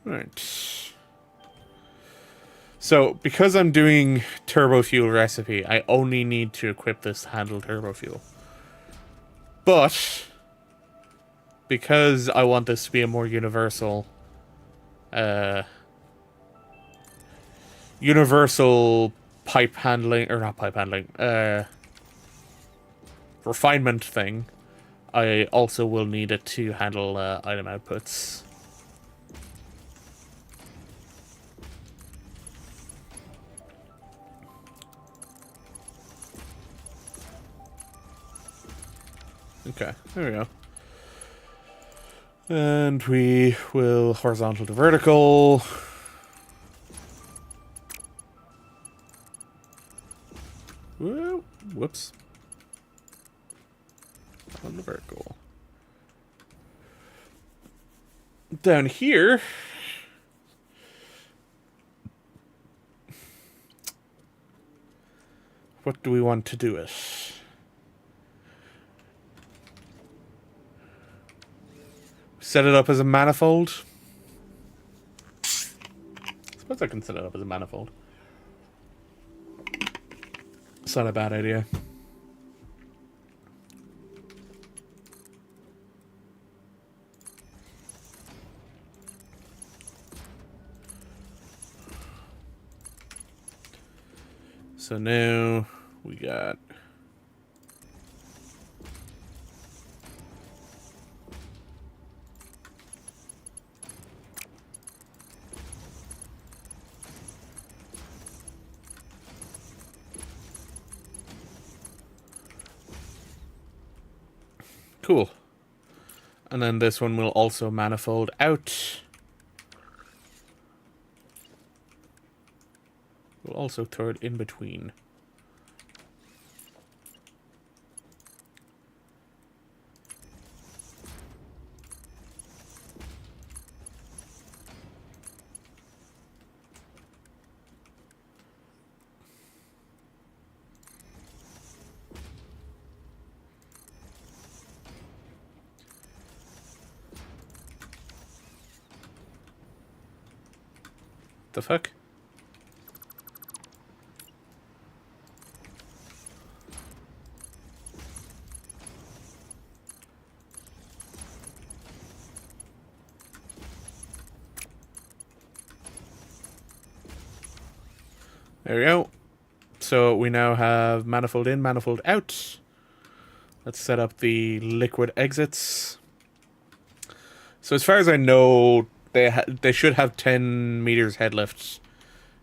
Right. So, because I'm doing turbo fuel recipe, I only need to equip this to handle turbo fuel. But, because I want this to be a more universal, universal pipe handling, or not pipe handling, refinement thing, I also will need it to handle item outputs. Okay, there we go. And we will horizontal to vertical. Whoops. On the vertical. Down here. What do we want to do it? Set it up as a manifold. I suppose I can set it up as a manifold. It's not a bad idea. So now we got cool. And then this one will also manifold out. We'll also throw it in between. The fuck? There we go. So we now have manifold in, manifold out. Let's set up the liquid exits. So as far as I know, they should have 10 meters head lifts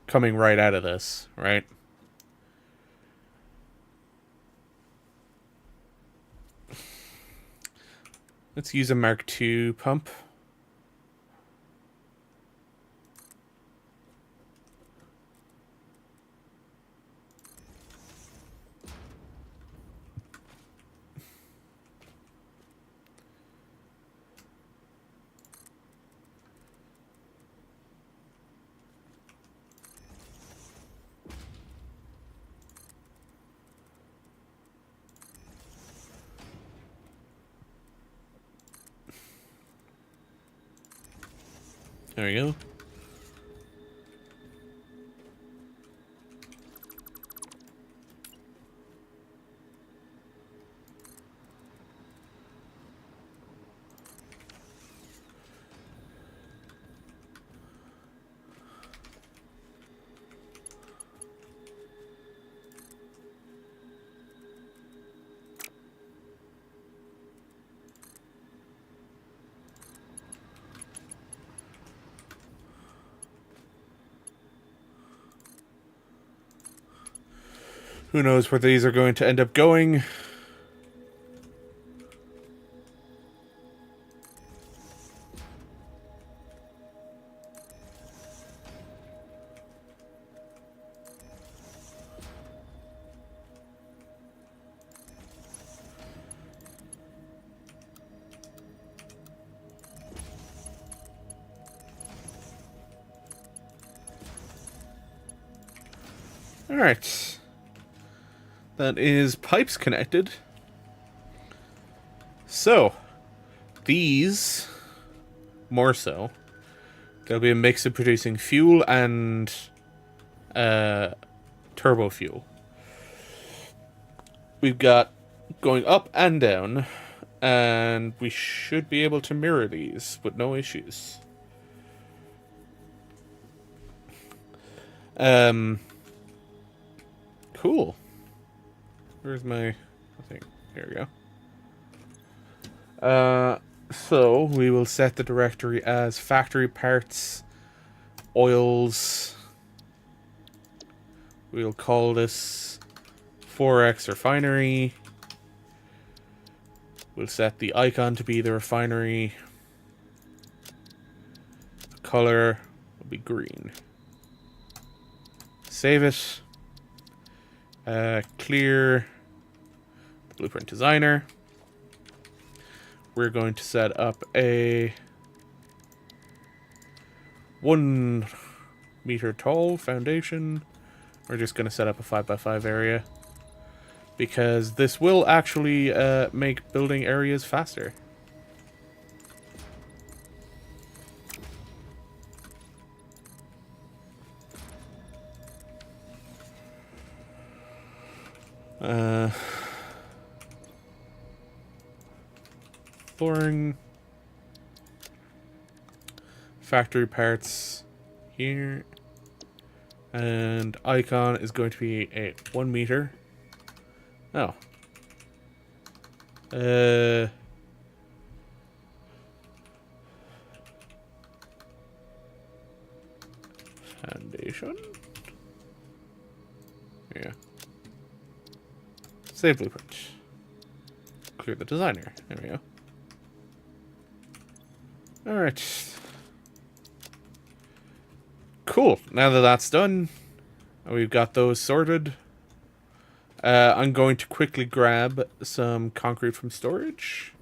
coming right out of this, right? Let's use a Mark II pump. There we go. Who knows where these are going to end up going. All right. That is pipes connected. So, these, more so, there'll be a mix of producing fuel and turbo fuel. We've got going up and down, and we should be able to mirror these with no issues. Cool. Where's my thing? Here we go. So we will set the directory as factory parts, oils. We'll call this 4X refinery. We'll set the icon to be the refinery. The color will be green. Save it. Clear the blueprint designer. We're going to set up a 1 meter tall foundation. We're just going to set up a 5x5 area because this will actually make building areas faster. Flooring, factory parts here, and icon is going to be a 1 meter. Oh. Foundation. Yeah. Save blueprint. Clear the designer. There we go. Alright. Cool. Now that that's done, We've got those sorted. I'm going to quickly grab some concrete from storage.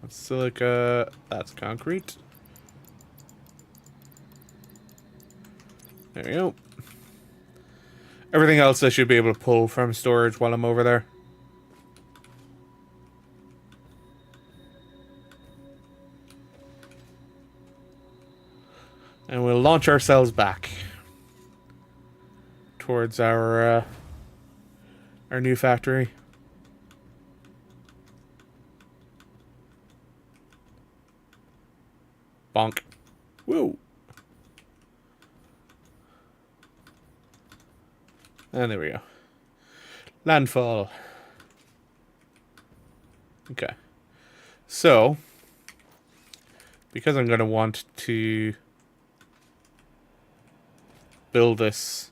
That's silica. That's concrete. There we go. Everything else I should be able to pull from storage while I'm over there. And we'll launch ourselves back towards our new factory. Bonk. Woo. And there we go. Landfall. Okay. So, because I'm going to want to build this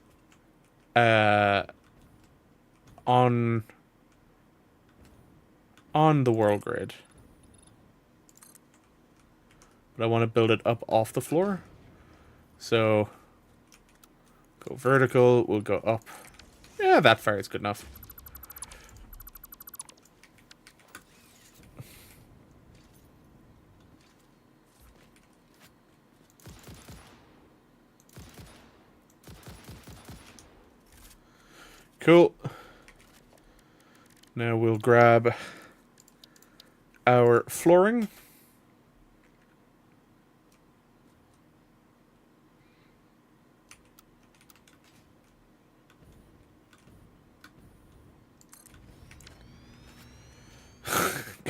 on the world grid, but I want to build it up off the floor. So go vertical, we'll go up. Yeah, that far is good enough. Cool. Now we'll grab our flooring.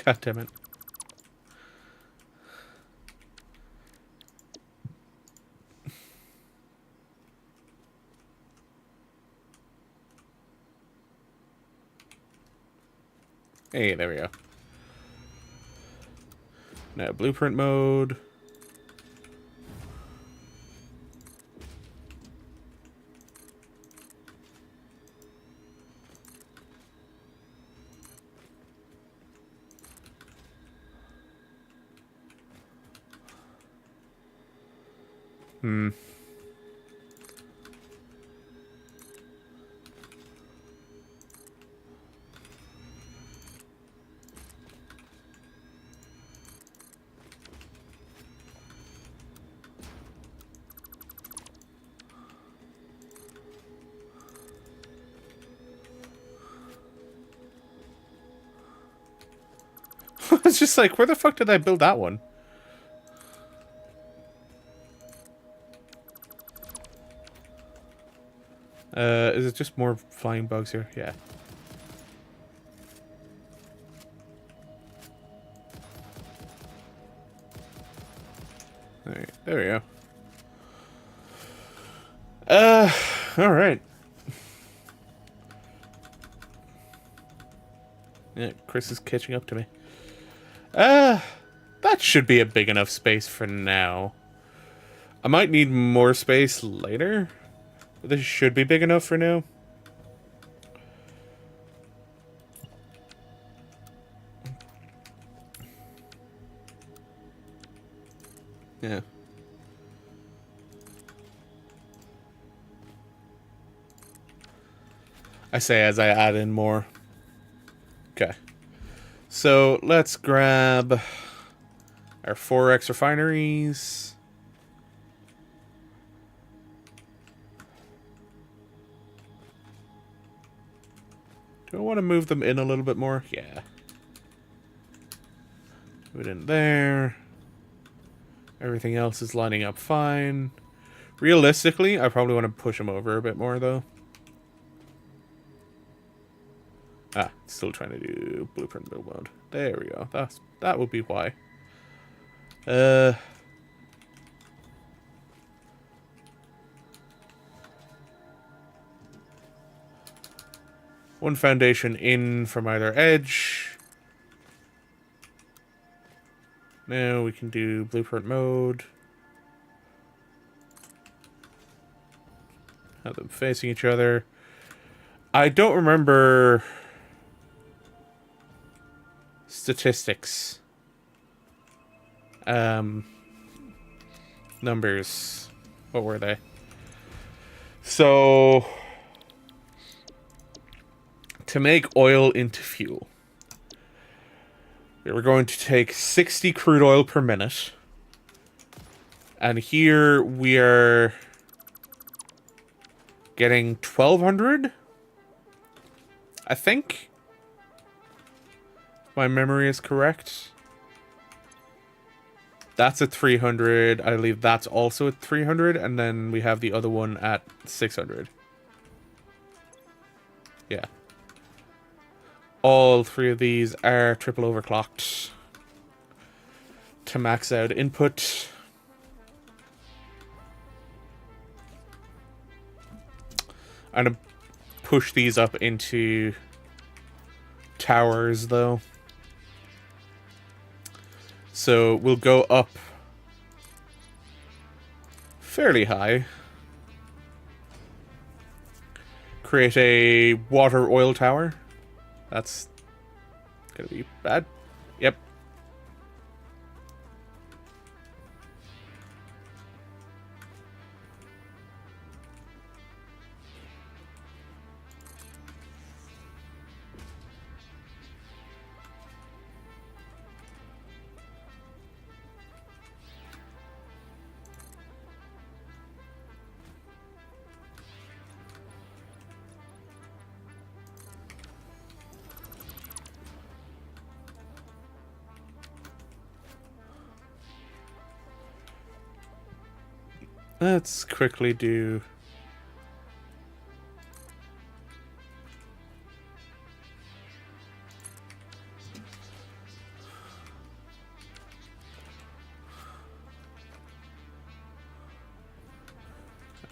God damn it. Hey, there we go. Now blueprint mode. It's just like, where the fuck did I build that one? Is it just more flying bugs here? Yeah. Alright, there we go. Alright. Yeah, Chris is catching up to me. That should be a big enough space for now. I might need more space later, but this should be big enough for now. Yeah. I say as I add in more. Okay. So let's grab our 4x refineries. Do I want to move them in a little bit more? Yeah. Move it in there. Everything else is lining up fine. Realistically, I probably want to push them over a bit more, though. Ah, still trying to do blueprint build mode. There we go. That would be why. One foundation in from either edge. Now we can do blueprint mode. Have them facing each other. I don't remember statistics numbers. What were they? So, to make oil into fuel, we're going to take 60 crude oil per minute. And here we are getting 1,200, I think. If my memory is correct. That's at 300. I believe that's also at 300. And then we have the other one at 600. Yeah. All three of these are triple overclocked to max out input. I'm going to push these up into towers, though. So we'll go up fairly high. Create a water oil tower. That's gonna be bad. Yep. Let's quickly do...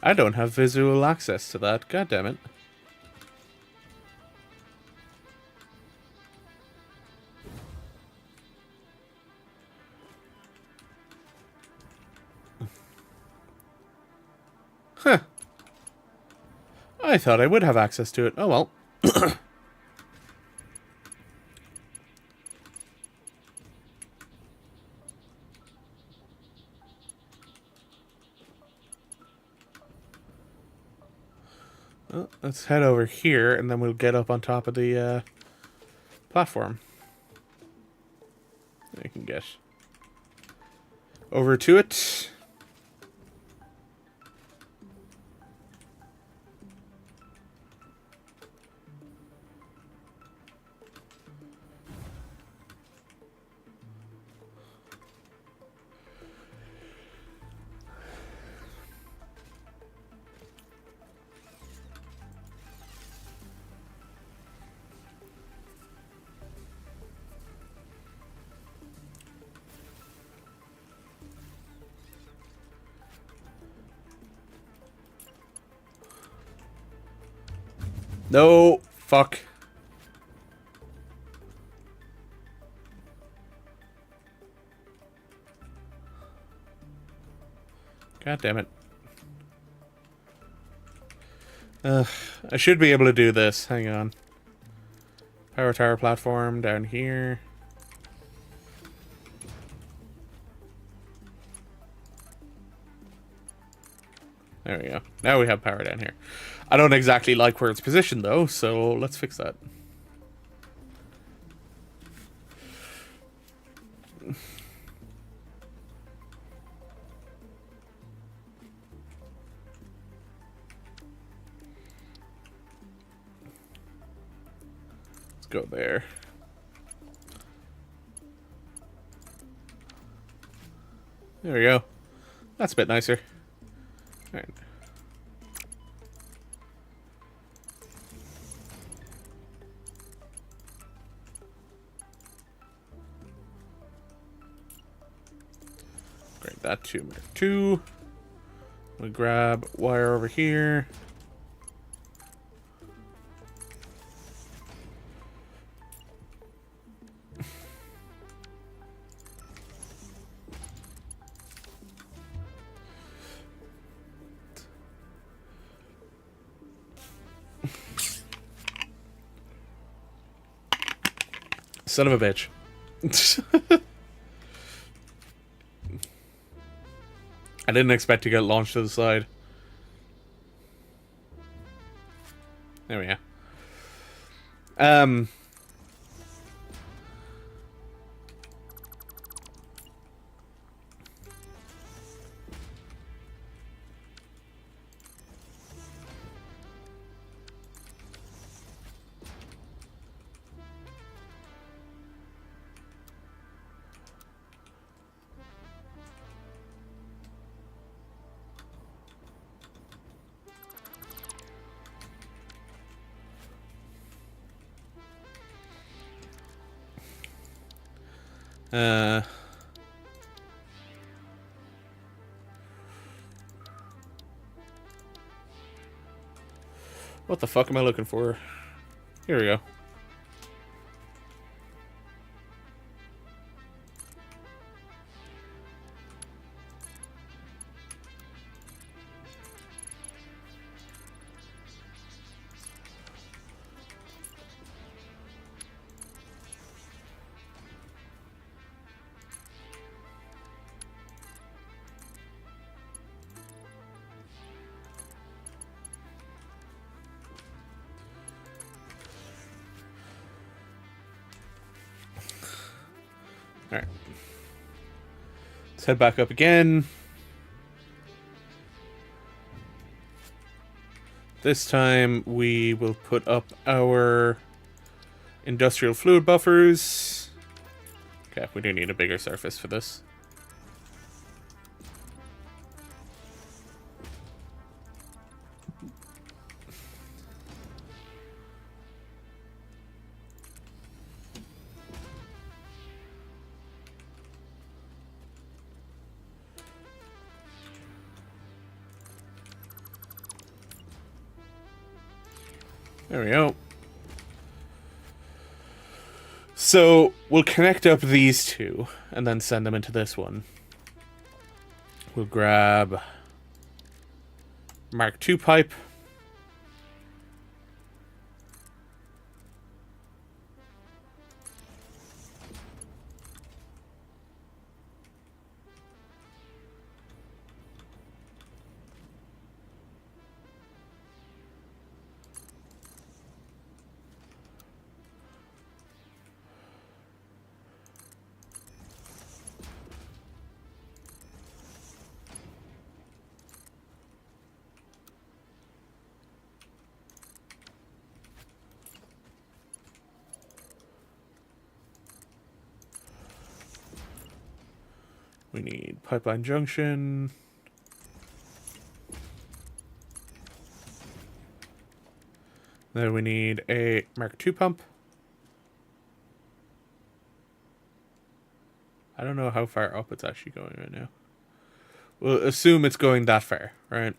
I don't have visual access to that. God damn it. Huh. I thought I would have access to it. Oh well. Well, let's head over here, and then we'll get up on top of the platform. I can get over to it. No, fuck. God damn it. I should be able to do this. Hang on. Power tower platform down here. There we go. Now we have power down here. I don't exactly like where it's positioned, though, so let's fix that. Let's go there. There we go. That's a bit nicer. All right. Bring that to Mark 2. We grab wire over here. Son of a bitch. I didn't expect to get launched to the side. There we are. What the fuck am I looking for? Here we go. Alright. Let's head back up again. This time we will put up our industrial fluid buffers. Okay, we do need a bigger surface for this. There we go. So we'll connect up these two and then send them into this one. We'll grab Mark II pipe. We need pipeline junction. Then we need a Mark II pump. I don't know how far up it's actually going right now. We'll assume it's going that far, right?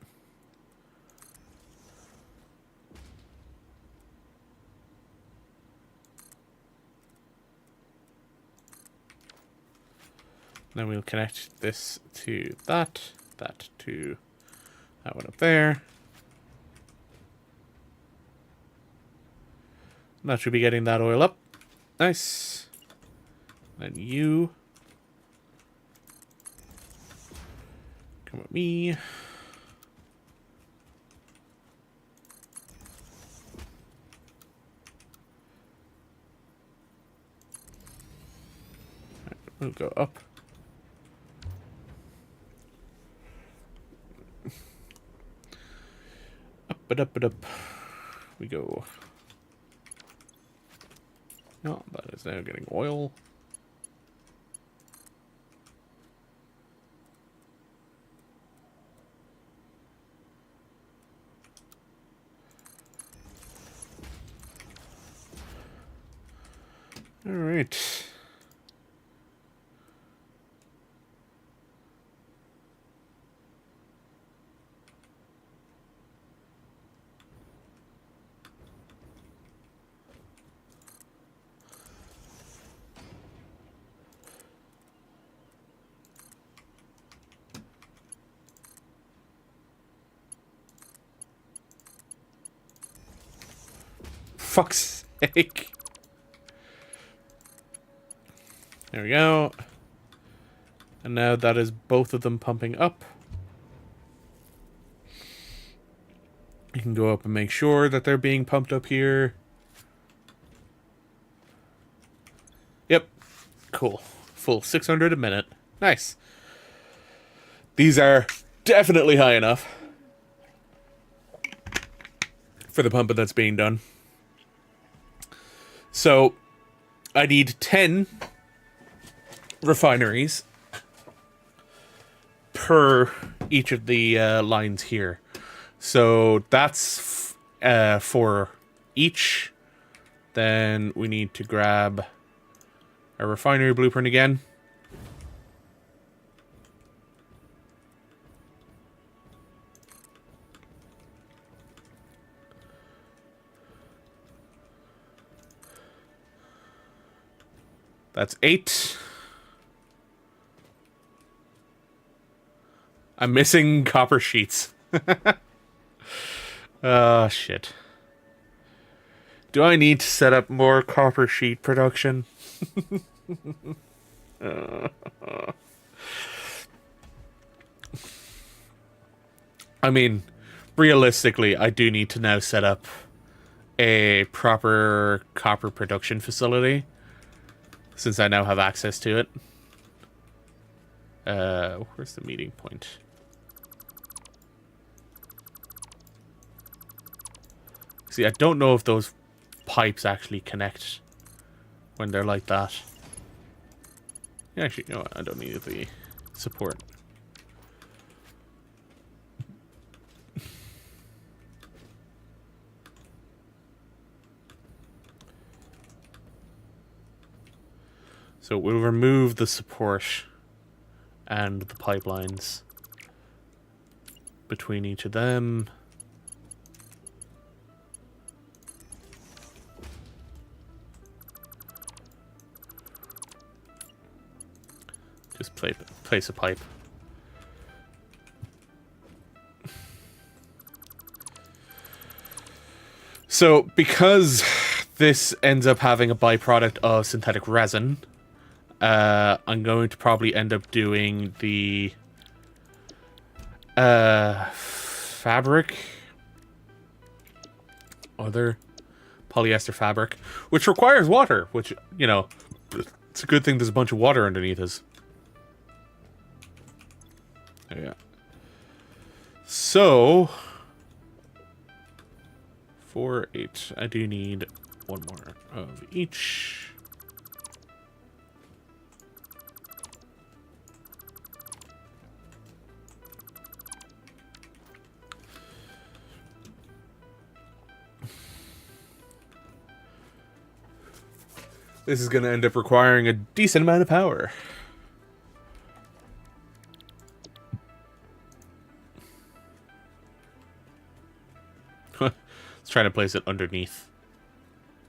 Then we'll connect this to that, that to that one up there. That should be getting that oil up. Nice. Then you come with me. Right, we'll go up. Up. We go. No, that is now getting oil. All right. Fuck's sake. There we go. And now that is both of them pumping up. can go up and make sure that they're being pumped up here. Yep. Cool. Full 600 a minute. Nice. These are definitely high enough for the pumping that's being done. So, I need 10 refineries per each of the lines here. So, that's for each. Then we need to grab a refinery blueprint again. That's 8. I'm missing copper sheets. Oh, shit. Do I need to set up more copper sheet production? I mean, realistically, I do need to now set up a proper copper production facility, since I now have access to it. Where's the meeting point? See, I don't know if those pipes actually connect when they're like that. Yeah, actually, you know what? I don't need the support. So we'll remove the support and the pipelines between each of them. Just place a pipe. So because this ends up having a byproduct of synthetic resin, I'm going to probably end up doing the fabric, other polyester fabric, which requires water, which, you know, it's a good thing there's a bunch of water underneath us. Yeah. So 4, 8. I do need one more of each. This is going to end up requiring a decent amount of power. Let's try to place it underneath.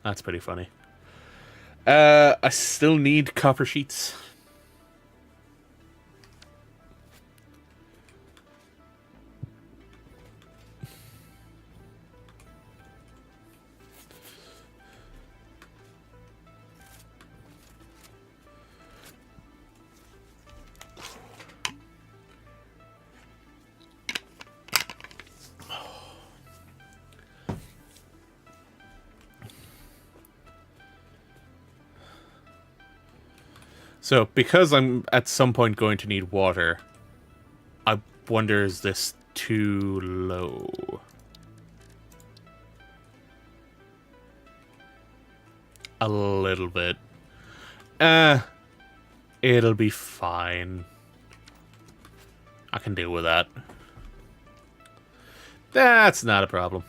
That's pretty funny. I still need copper sheets. So, because I'm at some point going to need water, I wonder, is this too low? A little bit. It'll be fine. I can deal with that. That's not a problem.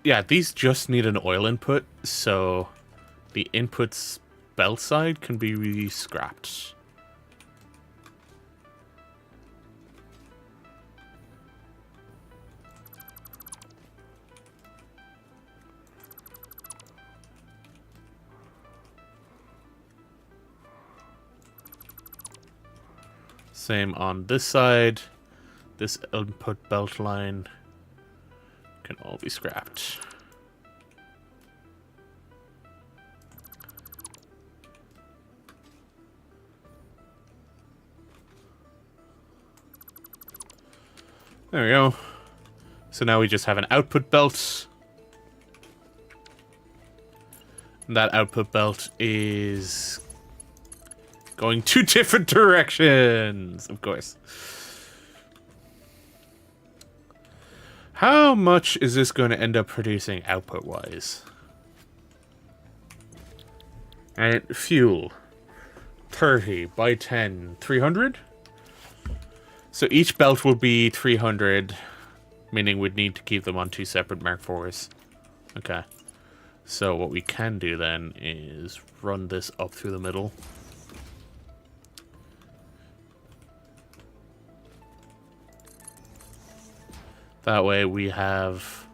Yeah, these just need an oil input, so the input's belt side can be scrapped. Same on this side. This input belt line can all be scrapped. There we go. So now we just have an output belt. And that output belt is going two different directions, of course. How much is this going to end up producing output-wise? Alright, fuel. 30 by 10. 300? So each belt will be 300, meaning we'd need to keep them on 2 separate Mark IVs. Okay. So what we can do then is run this up through the middle. That way we have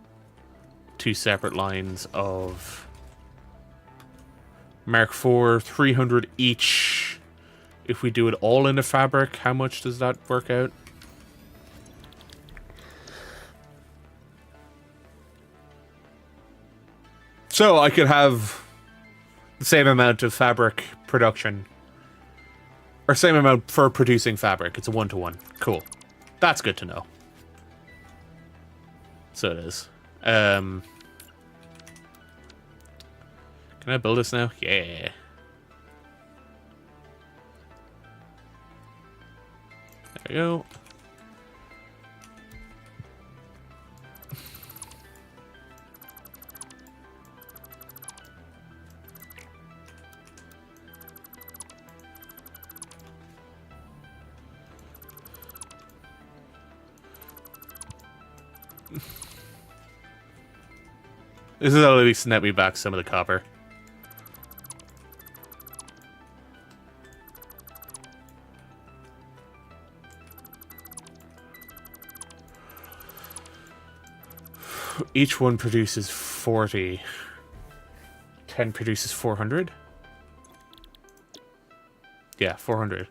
2 separate lines of Mark IV, 300 each. If we do it all in the fabric, how much does that work out? So I could have the same amount of fabric production. Or same amount for producing fabric. It's a 1-to-1. Cool. That's good to know. So it is. Can I build this now? Yeah. There we go. This is at least net me back some of the copper. Each one produces 40. 10 produces 400? Yeah, 400.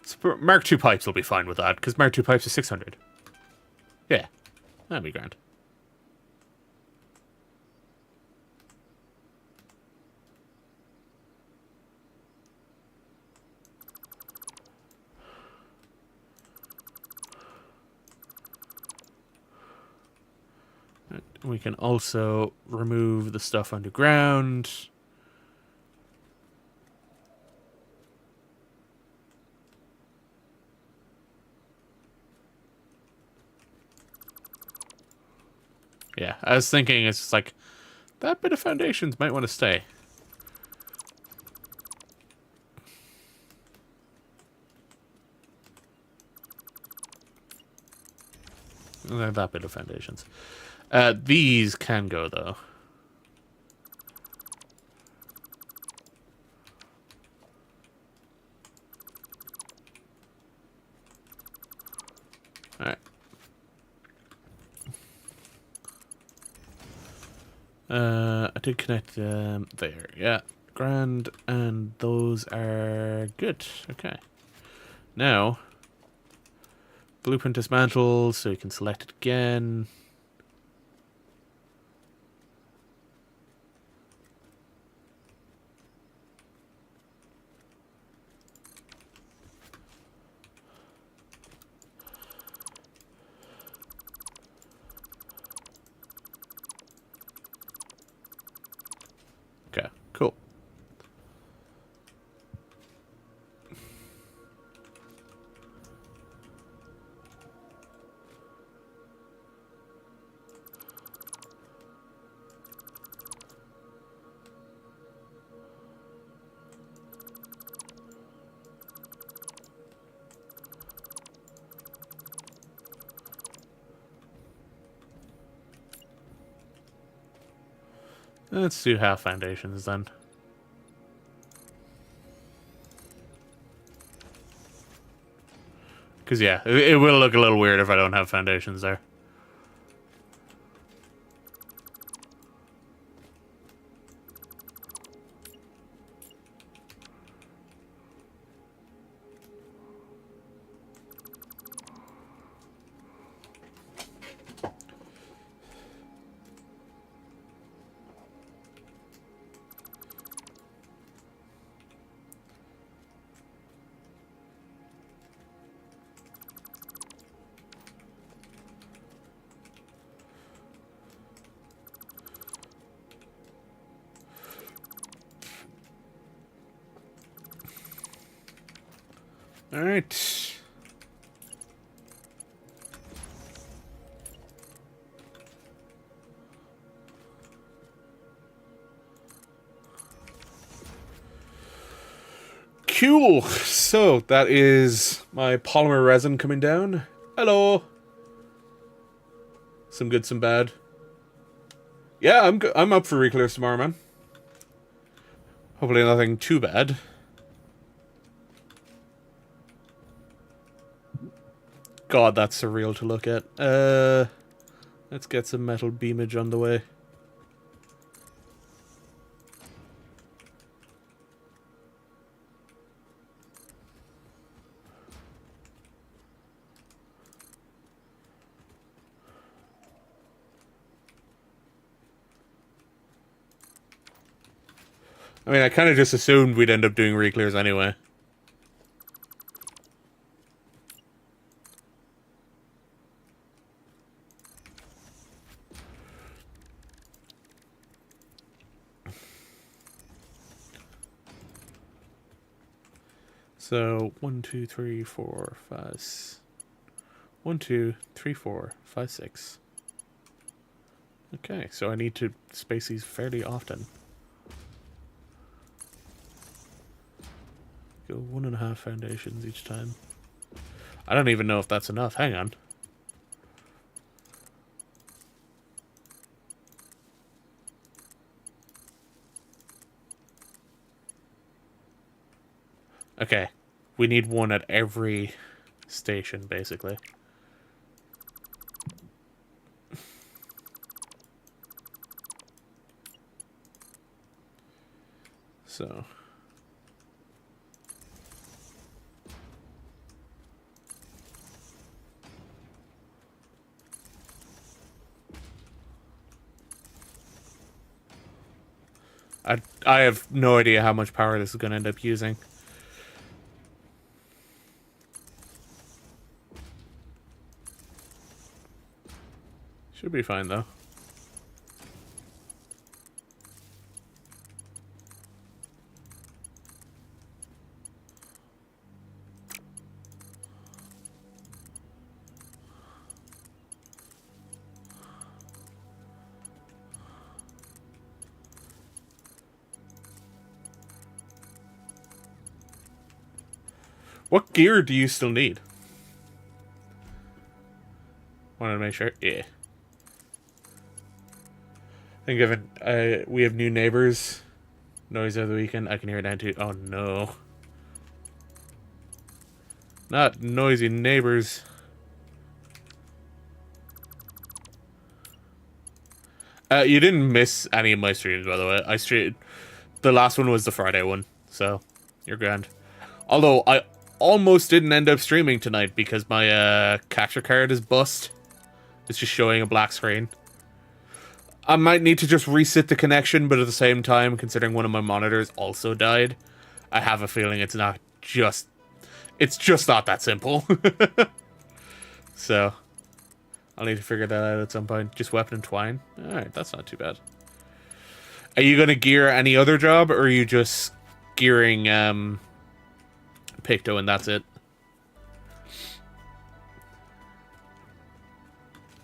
So Mark II pipes will be fine with that, because Mark II pipes are 600. Yeah, that'd be grand. We can also remove the stuff underground. Yeah, I was thinking it's just like, that bit of foundations might want to stay. That bit of foundations. These can go, though. Alright. I did connect them there. Yeah, grand. And those are good. Okay. Now, blueprint dismantled, so you can select it again. Okay, cool. Let's do half foundations then. Because, yeah, it will look a little weird if I don't have foundations there. Alright. Cool. So that is my polymer resin coming down. Hello. Some good, some bad. Yeah, I'm up for reclears tomorrow, man. Hopefully nothing too bad. God, that's surreal to look at. Let's get some metal beamage on the way. I mean, I kind of just assumed we'd end up doing reclears anyway. So 1, 2, 3, 4, 5. 1, 2, 3, 4, 5, 6. Okay, so I need to space these fairly often. Go 1.5 foundations each time. I don't even know if that's enough. Hang on. Okay, we need one at every station, basically. So... I have no idea how much power this is going to end up using. Should be fine, though. What gear do you still need? Wanted to make sure. Yeah. I think if we have new neighbors. Noise of the weekend. I can hear it down too. Oh no. Not noisy neighbors. You didn't miss any of my streams, by the way. I streamed. The last one was the Friday one, so you're grand. Although I almost didn't end up streaming tonight because my capture card is bust. It's just showing a black screen. I might need to just reset the connection, but at the same time, considering one of my monitors also died, I have a feeling it's just not that simple. So, I'll need to figure that out at some point. Just weapon and twine. Alright, that's not too bad. Are you going to gear any other job, or are you just gearing Picto and that's it?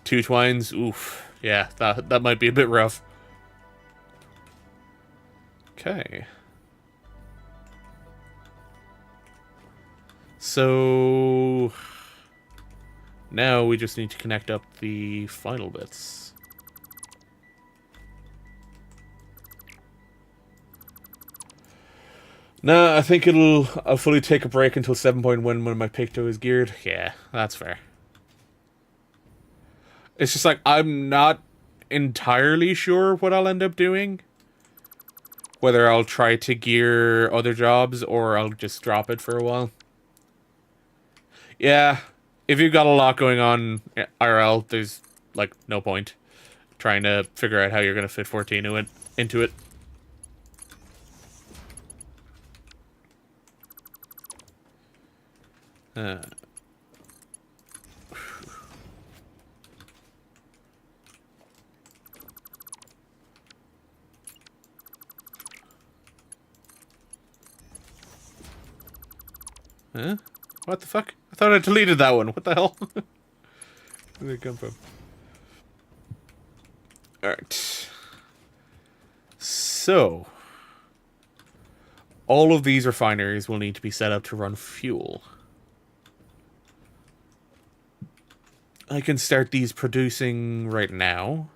2 twines? Oof. Yeah, that might be a bit rough. Okay. So... now we just need to connect up the final bits. No, I think I'll fully take a break until 7.1 when my Picto is geared. Yeah, that's fair. It's just like, I'm not entirely sure what I'll end up doing. Whether I'll try to gear other jobs or I'll just drop it for a while. Yeah, if you've got a lot going on IRL, there's, like, no point trying to figure out how you're going to fit 14 into it. Huh? What the fuck? I thought I deleted that one. What the hell? Where did it come from? Alright. So, all of these refineries will need to be set up to run fuel. I can start these producing right now.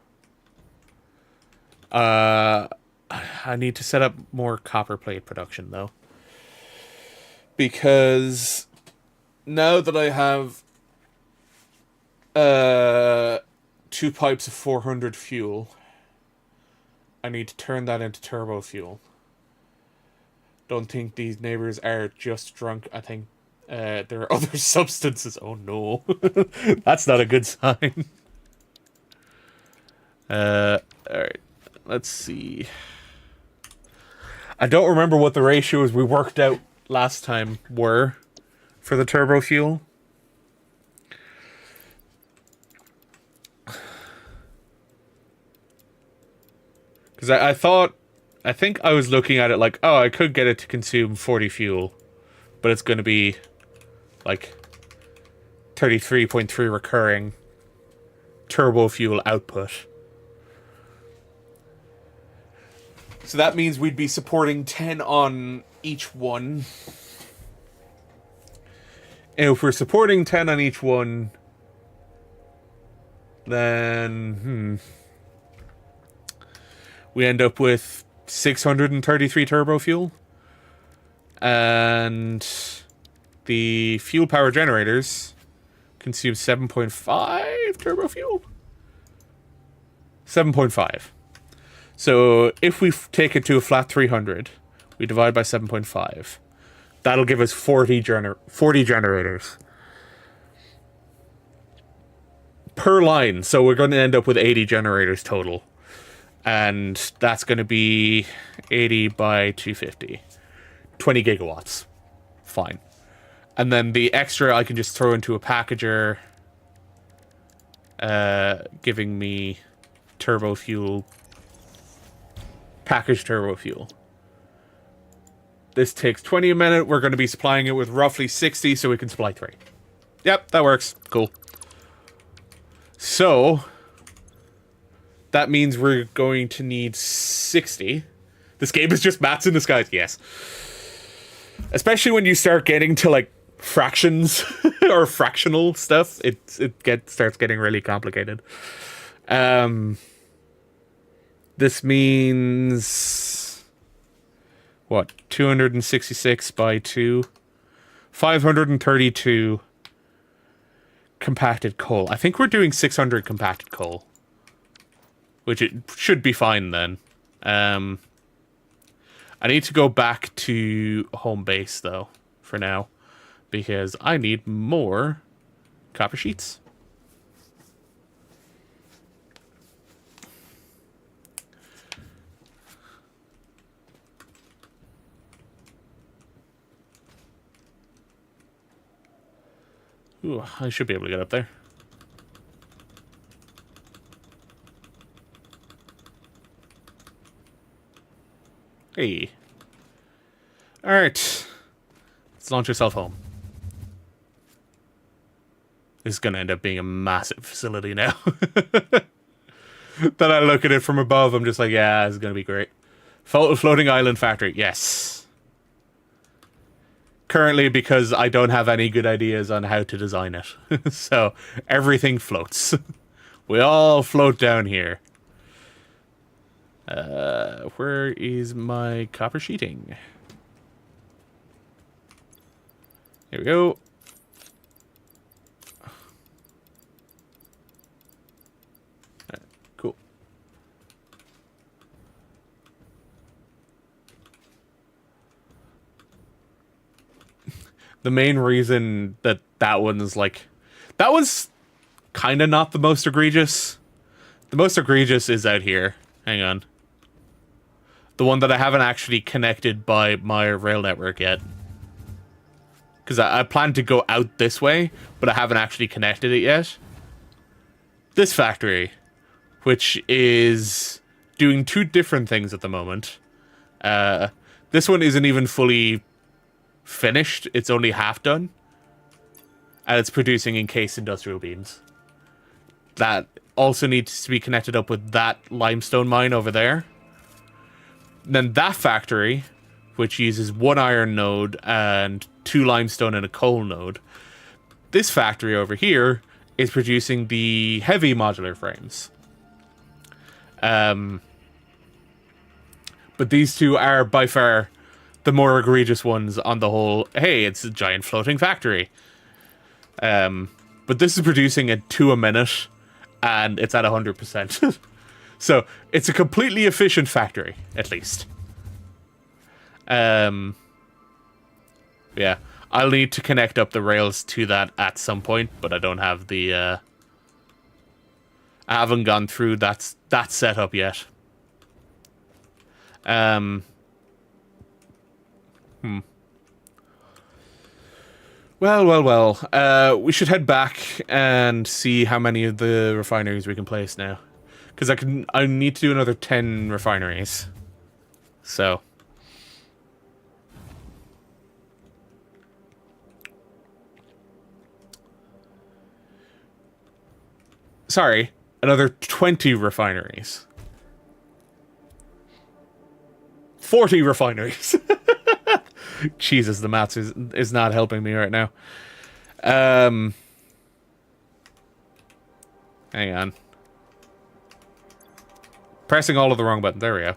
I need to set up more copper plate production, though. Because now that I have 2 pipes of 400 fuel, I need to turn that into turbo fuel. Don't think these neighbors are just drunk. I think there are other substances. Oh no. That's not a good sign. Alright. Let's see. I don't remember what the ratios we worked out last time were for the turbo fuel. Because I think I was looking at it like, oh, I could get it to consume 40 fuel, but it's going to be like 33.3 recurring turbo fuel output. So that means we'd be supporting 10 on each one. And if we're supporting 10 on each one, then we end up with 633 turbo fuel. And the fuel power generators consume 7.5 turbo fuel? 7.5. So if we take it to a flat 300, we divide by 7.5. That'll give us 40 generators per line. So we're going to end up with 80 generators total. And that's going to be 80 by 250. 20 gigawatts. Fine. And then the extra I can just throw into a packager, giving me turbo fuel. Packaged turbo fuel. This takes 20 a minute. We're going to be supplying it with roughly 60, so we can supply 3. Yep, that works. Cool. So, that means we're going to need 60. This game is just maths in the skies. Yes. Especially when you start getting to, like, fractions or fractional stuff, it starts getting really complicated. This means what? 266 by 2. 532 compacted coal. I think we're doing 600 compacted coal, which it should be fine then. I need to go back to home base though for now, because I need more copper sheets. Ooh, I should be able to get up there. Hey. Alright. Let's launch yourself home. This is going to end up being a massive facility now. Then I look at it from above, I'm just like, yeah, this is going to be great. Floating island factory, yes. Currently, because I don't have any good ideas on how to design it. So, everything floats. We all float down here. Where is my copper sheeting? Here we go. Cool. The main reason that one's like... That one's kind of not the most egregious. The most egregious is out here. Hang on. The one that I haven't actually connected by my rail network yet. Because I plan to go out this way, but I haven't actually connected it yet. This factory, which is doing 2 different things at the moment. This one isn't even fully finished. It's only half done. and it's producing encased industrial beams. That also needs to be connected up with that limestone mine over there. Then that factory, which uses 1 iron node and 2 limestone and a coal node. This factory over here is producing the heavy modular frames. But these two are by far the more egregious ones on the whole. Hey, it's a giant floating factory. But this is producing at 2 a minute, and it's at 100%. So it's a completely efficient factory, at least. Yeah, I'll need to connect up the rails to that at some point, but I don't have the. I haven't gone through that setup yet. Well. We should head back and see how many of the refineries we can place now, because I need to do another 10 refineries. So. Sorry, another 20 refineries. 40 refineries. Jesus, the maths is not helping me right now. Hang on. Pressing all of the wrong buttons. There we go.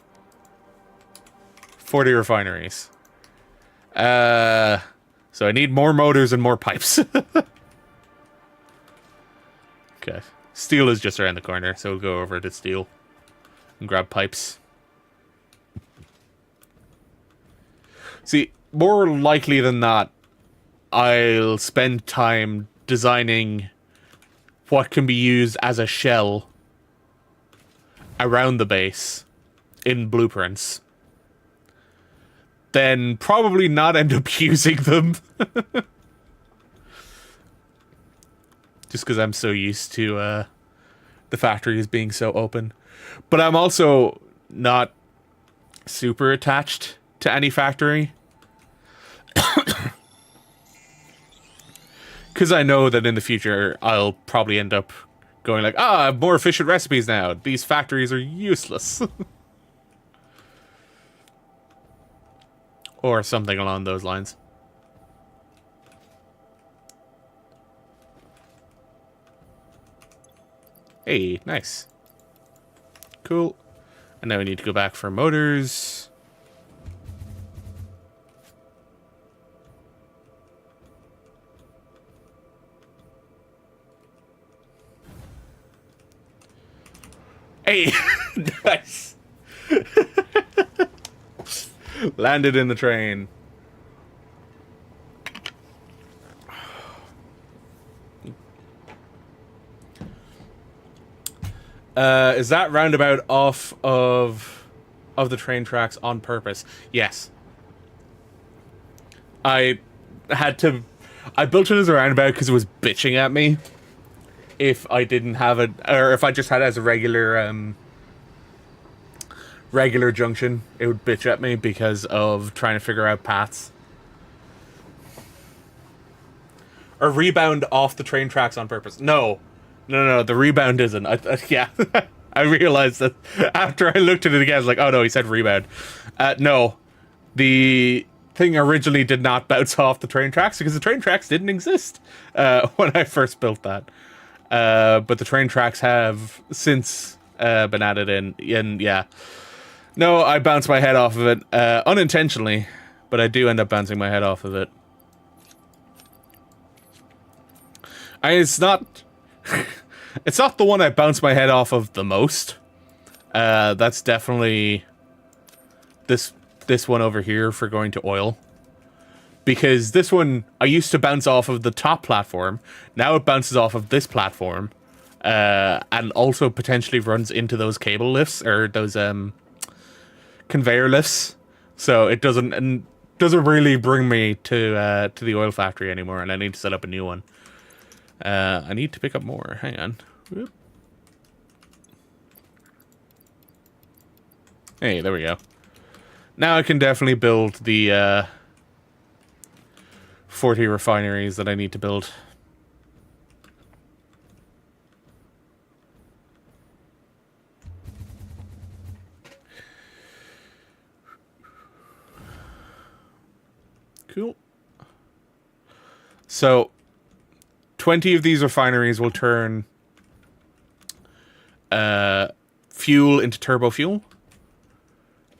40 refineries. So I need more motors and more pipes. Okay. Steel is just around the corner, so we'll go over to steel and grab pipes. See, more likely than not, I'll spend time designing what can be used as a shell around the base in blueprints. Then probably not end up using them. Just because I'm so used to the factories being so open. But I'm also not super attached to any factory. Because I know that in the future, I'll probably end up going like, I have more efficient recipes now. These factories are useless. Or something along those lines. Hey, nice. Cool. And now we need to go back for motors. Hey, nice. Landed in the train. Is that roundabout off of the train tracks on purpose? Yes. I built it as a roundabout because it was bitching at me. If I didn't have it, or if I just had it as a regular junction, it would bitch at me because of trying to figure out paths. Or rebound off the train tracks on purpose. No, the rebound isn't. Yeah, I realized that after I looked at it again, I was like, oh no, he said rebound. No, the thing originally did not bounce off the train tracks because the train tracks didn't exist when I first built that. But the train tracks have since been added in, and yeah. No, I bounced my head off of it unintentionally, but I do end up bouncing my head off of it. It's not it's not the one I bounce my head off of the most. That's definitely this one over here for going to oil. Because this one, I used to bounce off of the top platform. Now it bounces off of this platform. And also potentially runs into those cable lifts, or those conveyor lifts. So it doesn't really bring me to the oil factory anymore, and I need to set up a new one. I need to pick up more. Hang on. Whoop. Hey, there we go. Now I can definitely build the 40 refineries that I need to build. Cool. So, 20 of these refineries will turn fuel into turbo fuel.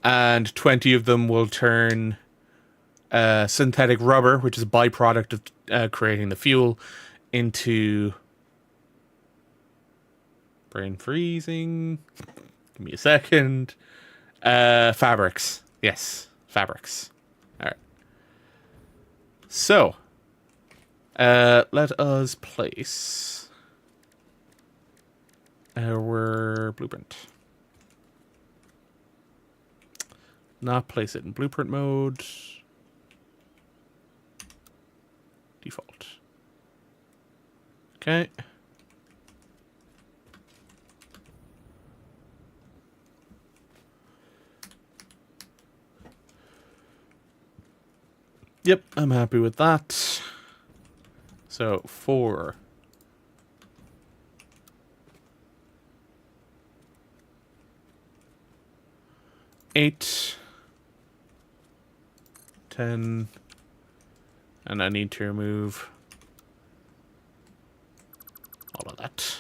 And 20 of them will turn synthetic rubber, which is a byproduct of creating the fuel, into... Brain freezing. Give me a second. Fabrics. Yes, fabrics. All right. So, let us place our blueprint. Not place it in blueprint mode. Default. Okay. Yep, I'm happy with that. So, 4. 8. 10. And I need to remove all of that.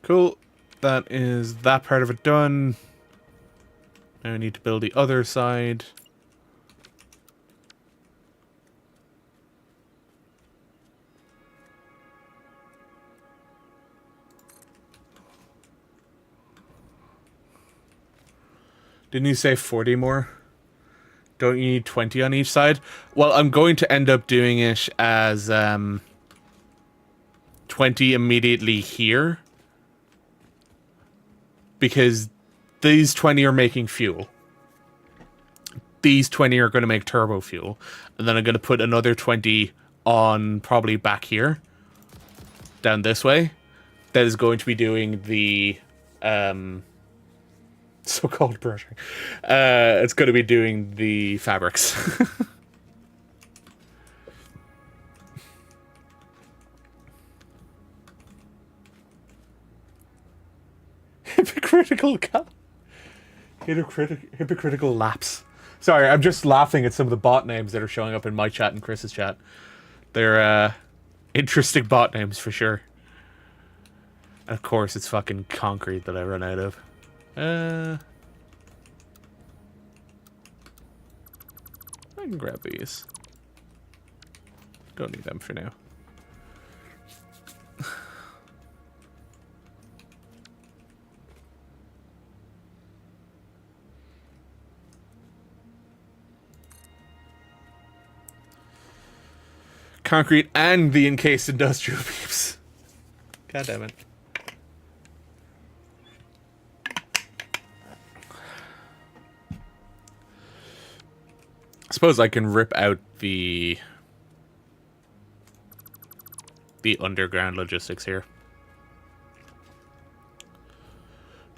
Cool. That is that part of it done. Now I need to build the other side. Didn't you say 40 more? Don't you need 20 on each side? Well, I'm going to end up doing it as 20 immediately here. Because these 20 are making fuel. These 20 are going to make turbo fuel. And then I'm going to put another 20 on probably back here. Down this way. That is going to be doing the so-called brushing. It's going to be doing the fabrics. Hypocritical lapse. Sorry, I'm just laughing at some of the bot names that are showing up in my chat and Chris's chat. They're interesting bot names for sure. And of course, it's fucking concrete that I run out of. I can grab these. Don't need them for now. Concrete and the encased industrial beams. God damn it. I suppose I can rip out the underground logistics here.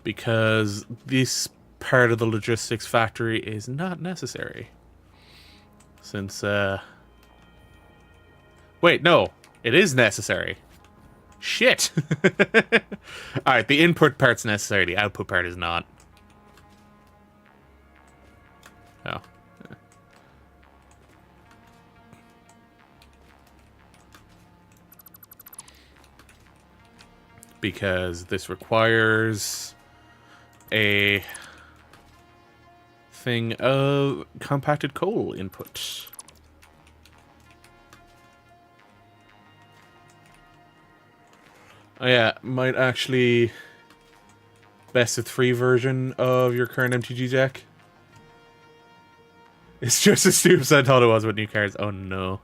Because this part of the logistics factory is not necessary. Since, wait, no. It is necessary. Shit! Alright, the input part's necessary. The output part is not. Oh. Because this requires a thing of compacted coal input. Oh yeah, might actually best of 3 version of your current MTG deck. It's just as stupid as I thought it was with new cards. Oh no.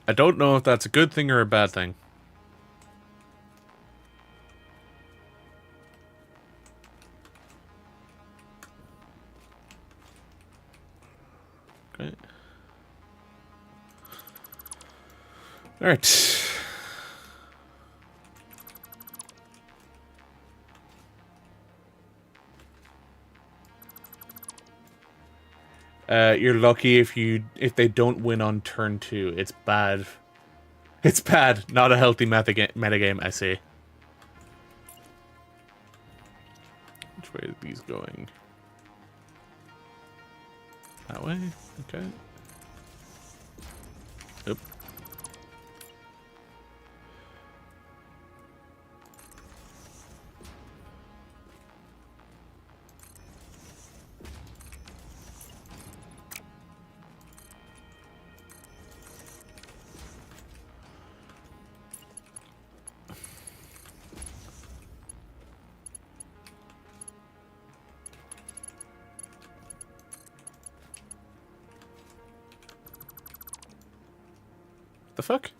I don't know if that's a good thing or a bad thing. Okay. Alright. You're lucky if they don't win on turn 2. It's bad. It's bad. Not a healthy metagame, I say. Which way are these going? That way? Okay. Oop. The fuck?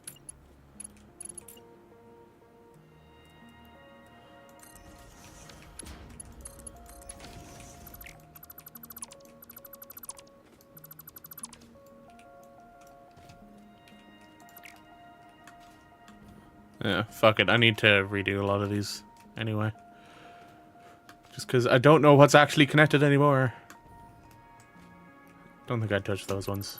Yeah, fuck it. I need to redo a lot of these anyway. Just because I don't know what's actually connected anymore. Don't think I'd touch those ones.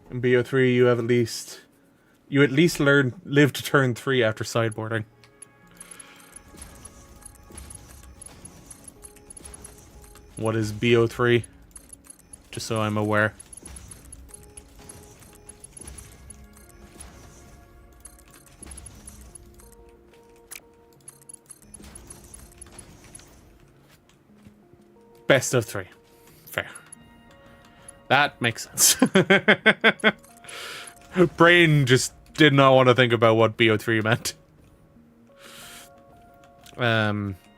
In BO3, you at least live to turn 3 after sideboarding. What is BO3? Just so I'm aware. Best of 3. Fair. That makes sense. Brain just did not want to think about what BO3 meant.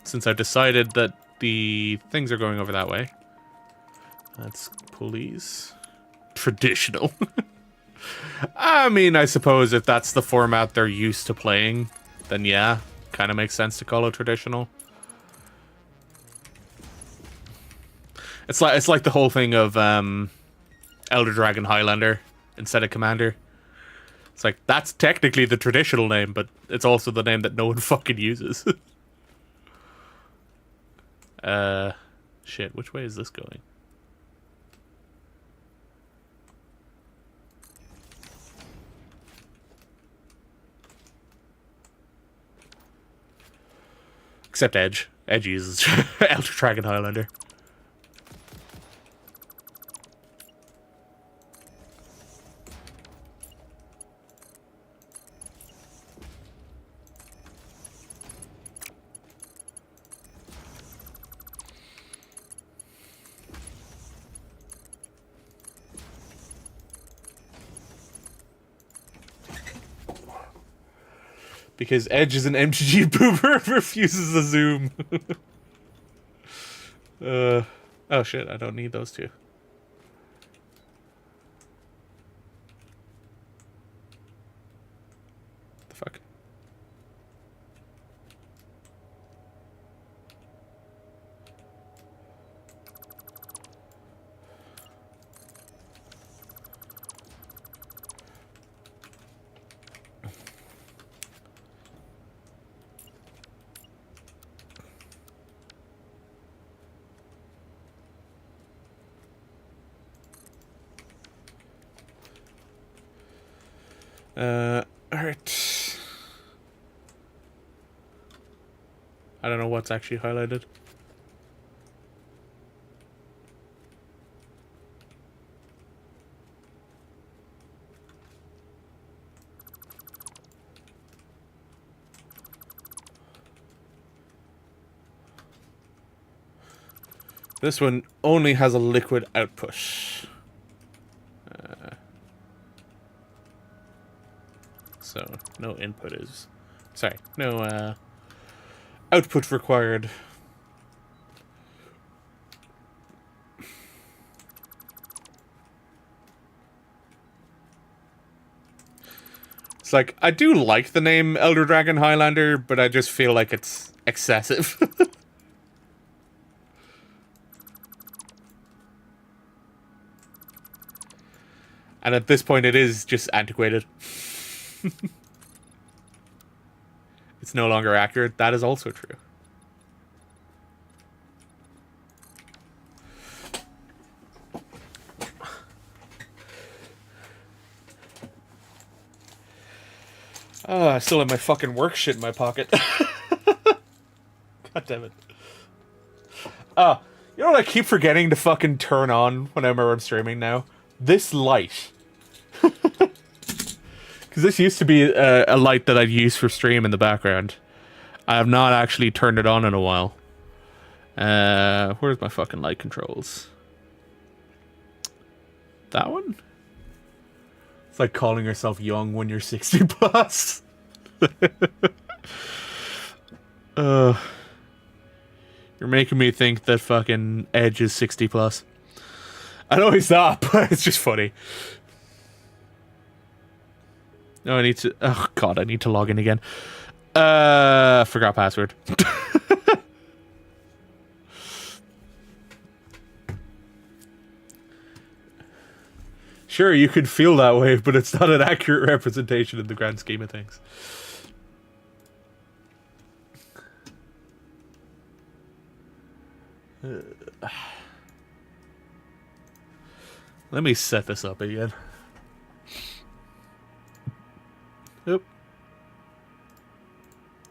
Since I've decided that the things are going over that way. Let's pull these. Traditional. I mean, I suppose if that's the format they're used to playing, then yeah, kind of makes sense to call it traditional. It's like the whole thing of Elder Dragon Highlander instead of Commander. It's like, that's technically the traditional name, but it's also the name that no one fucking uses. Shit, which way is this going? Except Edge. Edge uses Elder Dragon Highlander. Because Edge is an MTG boomer and refuses the zoom. Oh shit, I don't need those two. The fuck? Alright. I don't know what's actually highlighted. This one only has a liquid output. So, no input is... Sorry, no output required. It's like, I do like the name Elder Dragon Highlander, but I just feel like it's excessive. And at this point it is just antiquated. It's no longer accurate. That is also true. Oh, I still have my fucking work shit in my pocket. God damn it. Oh, you know what I keep forgetting to fucking turn on whenever I'm streaming now? This light. Because this used to be a light that I'd use for stream in the background. I have not actually turned it on in a while. Where's my fucking light controls? That one? It's like calling yourself young when you're 60 plus. You're making me think that fucking Edge is 60 plus. I know he's not, but it's just funny. No, I need to... Oh, God, I need to log in again. Forgot password. Sure, you could feel that way, but it's not an accurate representation in the grand scheme of things. Let me set this up again. Oop.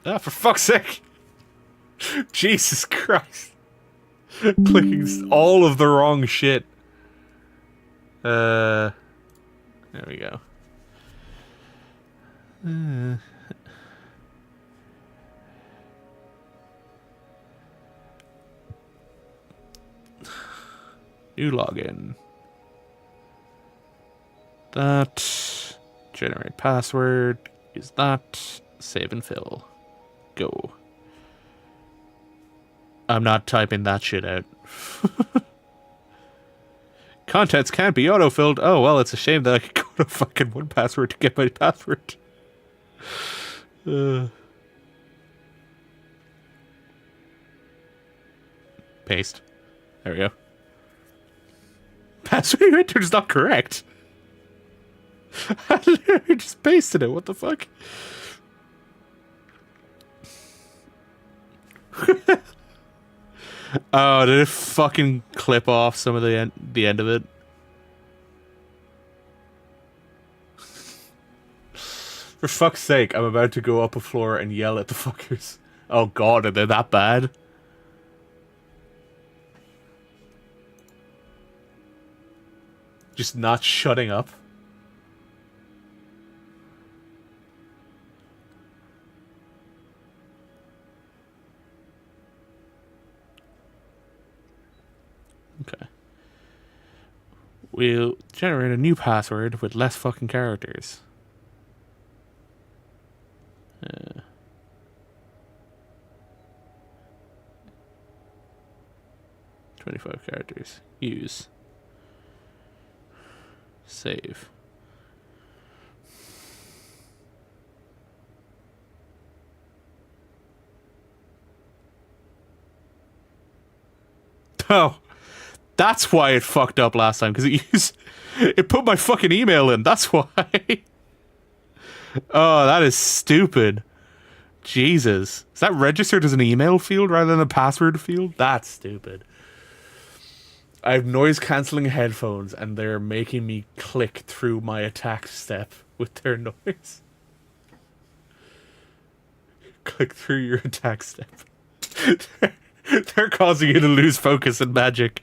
Ah, for fuck's sake! Jesus Christ! Clicking all of the wrong shit. There we go. New login. That. Generate password. Use that. Save and fill. Go. I'm not typing that shit out. Contents can't be auto-filled. Oh, well, it's a shame that I could go to fucking 1Password to get my password. Paste. There we go. Password you entered is not correct. I literally just pasted it. What the fuck? Oh, did it fucking clip off some of the end of it? For fuck's sake, I'm about to go up a floor and yell at the fuckers. Oh god, are they that bad? Just not shutting up. Okay. We'll generate a new password with less fucking characters. 25 characters. Use. Save. Oh, that's why it fucked up last time, because it put my fucking email in. That's why. Oh, that is stupid. Jesus. Is that registered as an email field rather than a password field? That's stupid. I have noise cancelling headphones and they're making me click through my attack step with their noise. Click through your attack step. They're causing you to lose focus and magic.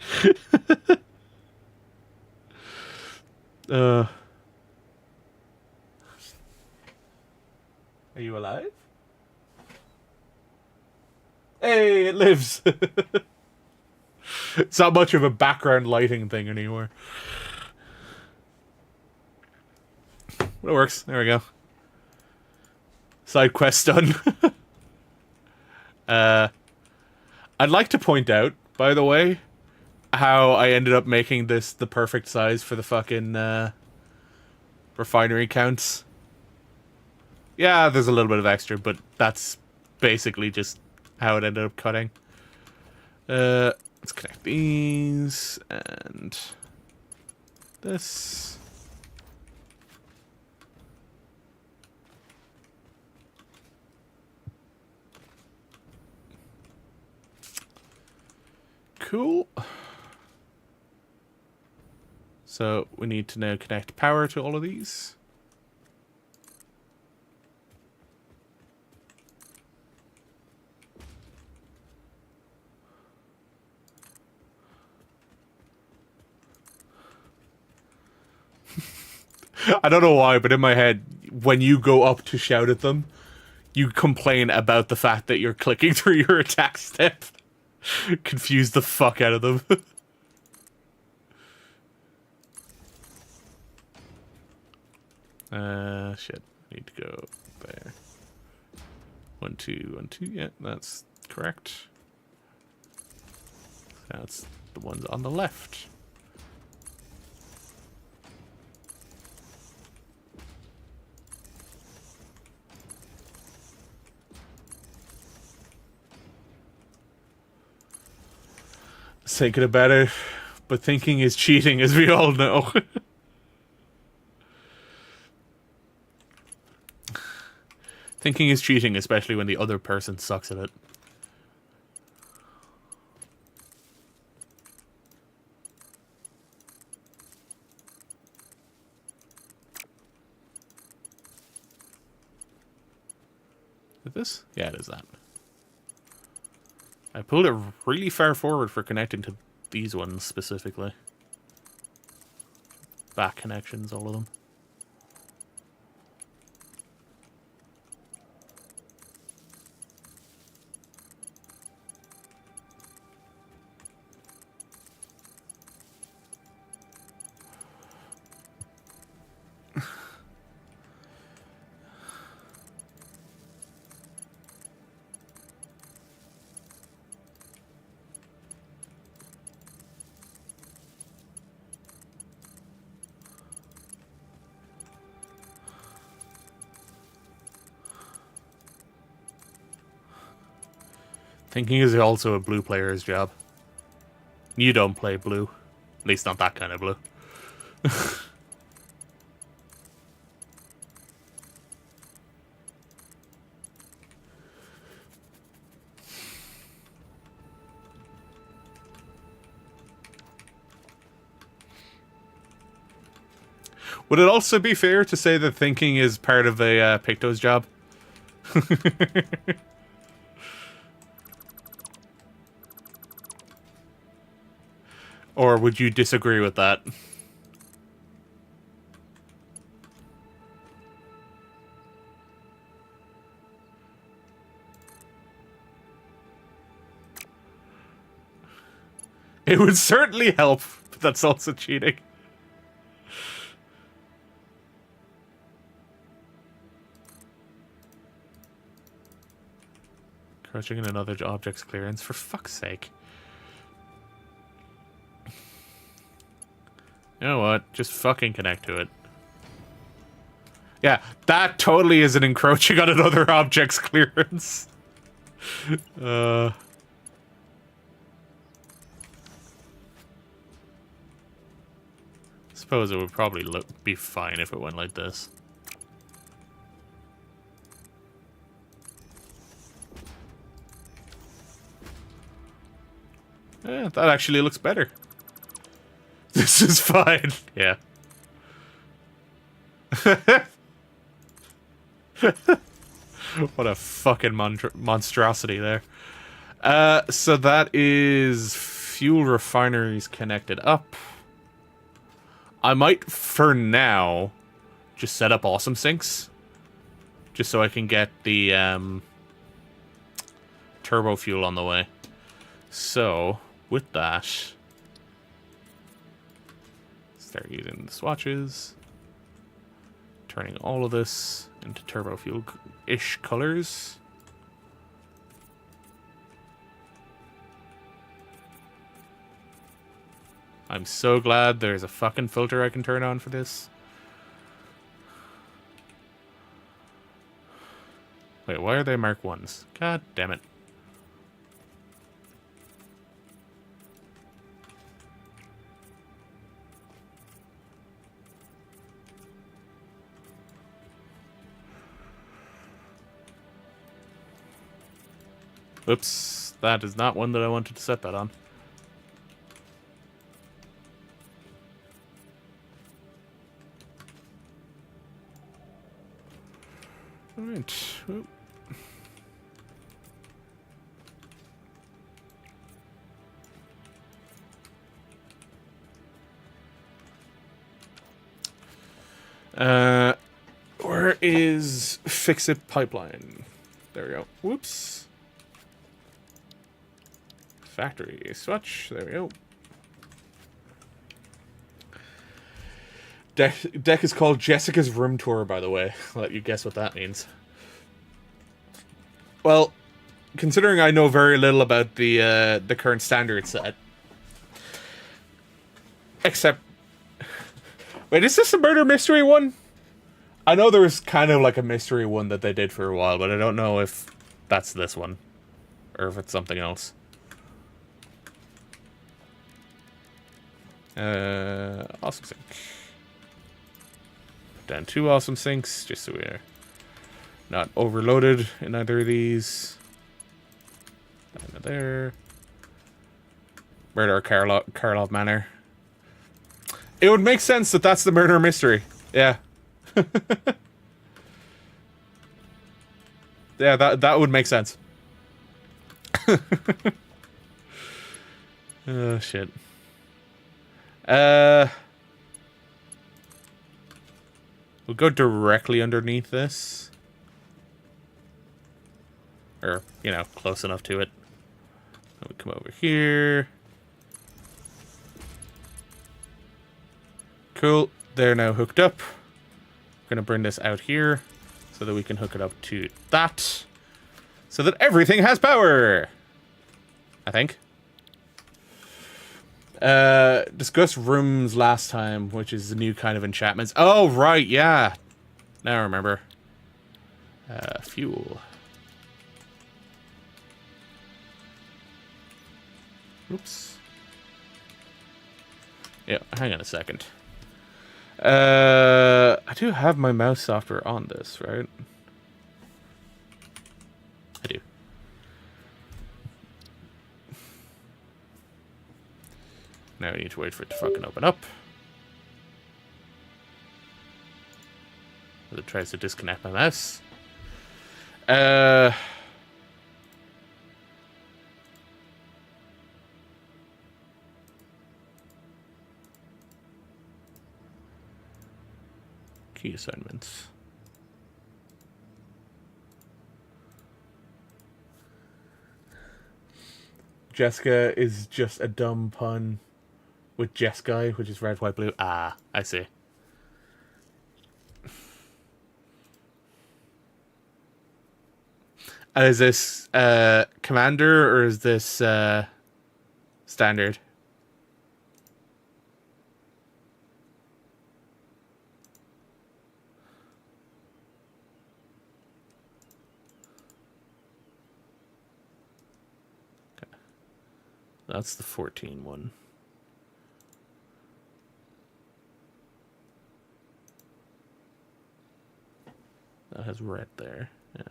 Are you alive? Hey, it lives. It's not much of a background lighting thing anymore. But it works. There we go. Side quest done. I'd like to point out, by the way, how I ended up making this the perfect size for the fucking refinery counts. Yeah, there's a little bit of extra, but that's basically just how it ended up cutting. Let's connect these and this. Cool. So we need to now connect power to all of these. I don't know why, but in my head, when you go up to shout at them, you complain about the fact that you're clicking through your attack step. Confuse the fuck out of them. Shit. Need to go there. 1, 2, 1, 2. Yeah, that's correct. That's the ones on the left. Thinking about it, but thinking is cheating, as we all know. Thinking is cheating, especially when the other person sucks at it. Is this? Yeah, it is that. I pulled it really far forward for connecting to these ones specifically. Back connections, all of them. Thinking is also a blue player's job. You don't play blue. At least not that kind of blue. Would it also be fair to say that thinking is part of a Picto's job? Or would you disagree with that? It would certainly help, but that's also cheating. Crouching in another object's clearance, for fuck's sake. You know what? Just fucking connect to it. Yeah, that totally isn't encroaching on another object's clearance. Suppose it would probably be fine if it went like this. Yeah, that actually looks better. This is fine. Yeah. What a fucking monstrosity there. So that is fuel refineries connected up. I might, for now, just set up awesome sinks. Just so I can get the turbo fuel on the way. So, with that, start using the swatches. Turning all of this into turbo fuel-ish colors. I'm so glad there's a fucking filter I can turn on for this. Wait, why are they Mark 1s? God damn it. Oops, that is not one that I wanted to set that on. Alright. Where is Fix-It Pipeline? There we go. Whoops. Factory switch. There we go. Deck is called Jessica's Room Tour, by the way. I'll let you guess what that means. Well, considering I know very little about the current standard set, except, wait, is this a murder mystery one? I know there was kind of like a mystery one that they did for a while, but I don't know if that's this one or if it's something else. Awesome sink. Put down 2 awesome sinks just so we're not overloaded in either of these. Down to there. Murder Karlov Manor. It would make sense that that's the murder mystery. Yeah. Yeah, that would make sense. Oh shit. We'll go directly underneath this. Or, you know, close enough to it. And we come over here. Cool. They're now hooked up. We're going to bring this out here so that we can hook it up to that. So that everything has power. I think. Discussed rooms last time, which is the new kind of enchantments. Oh, right, yeah. Now I remember. Fuel. Oops. Yeah, hang on a second. I do have my mouse software on this, right? I do. Now I need to wait for it to fucking open up. As it tries to disconnect my mouse. Key assignments. Jessica is just a dumb pun with Jeskai, which is red, white, blue. Ah, I see. And is this Commander or is this Standard? Okay. That's the 14 one. That has red there. Yeah.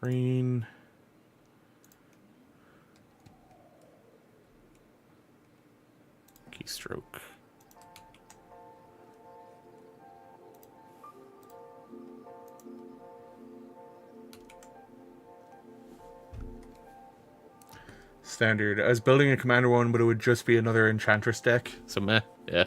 Green. Keystroke. Standard. I was building a commander one, but it would just be another enchantress deck. So meh, yeah.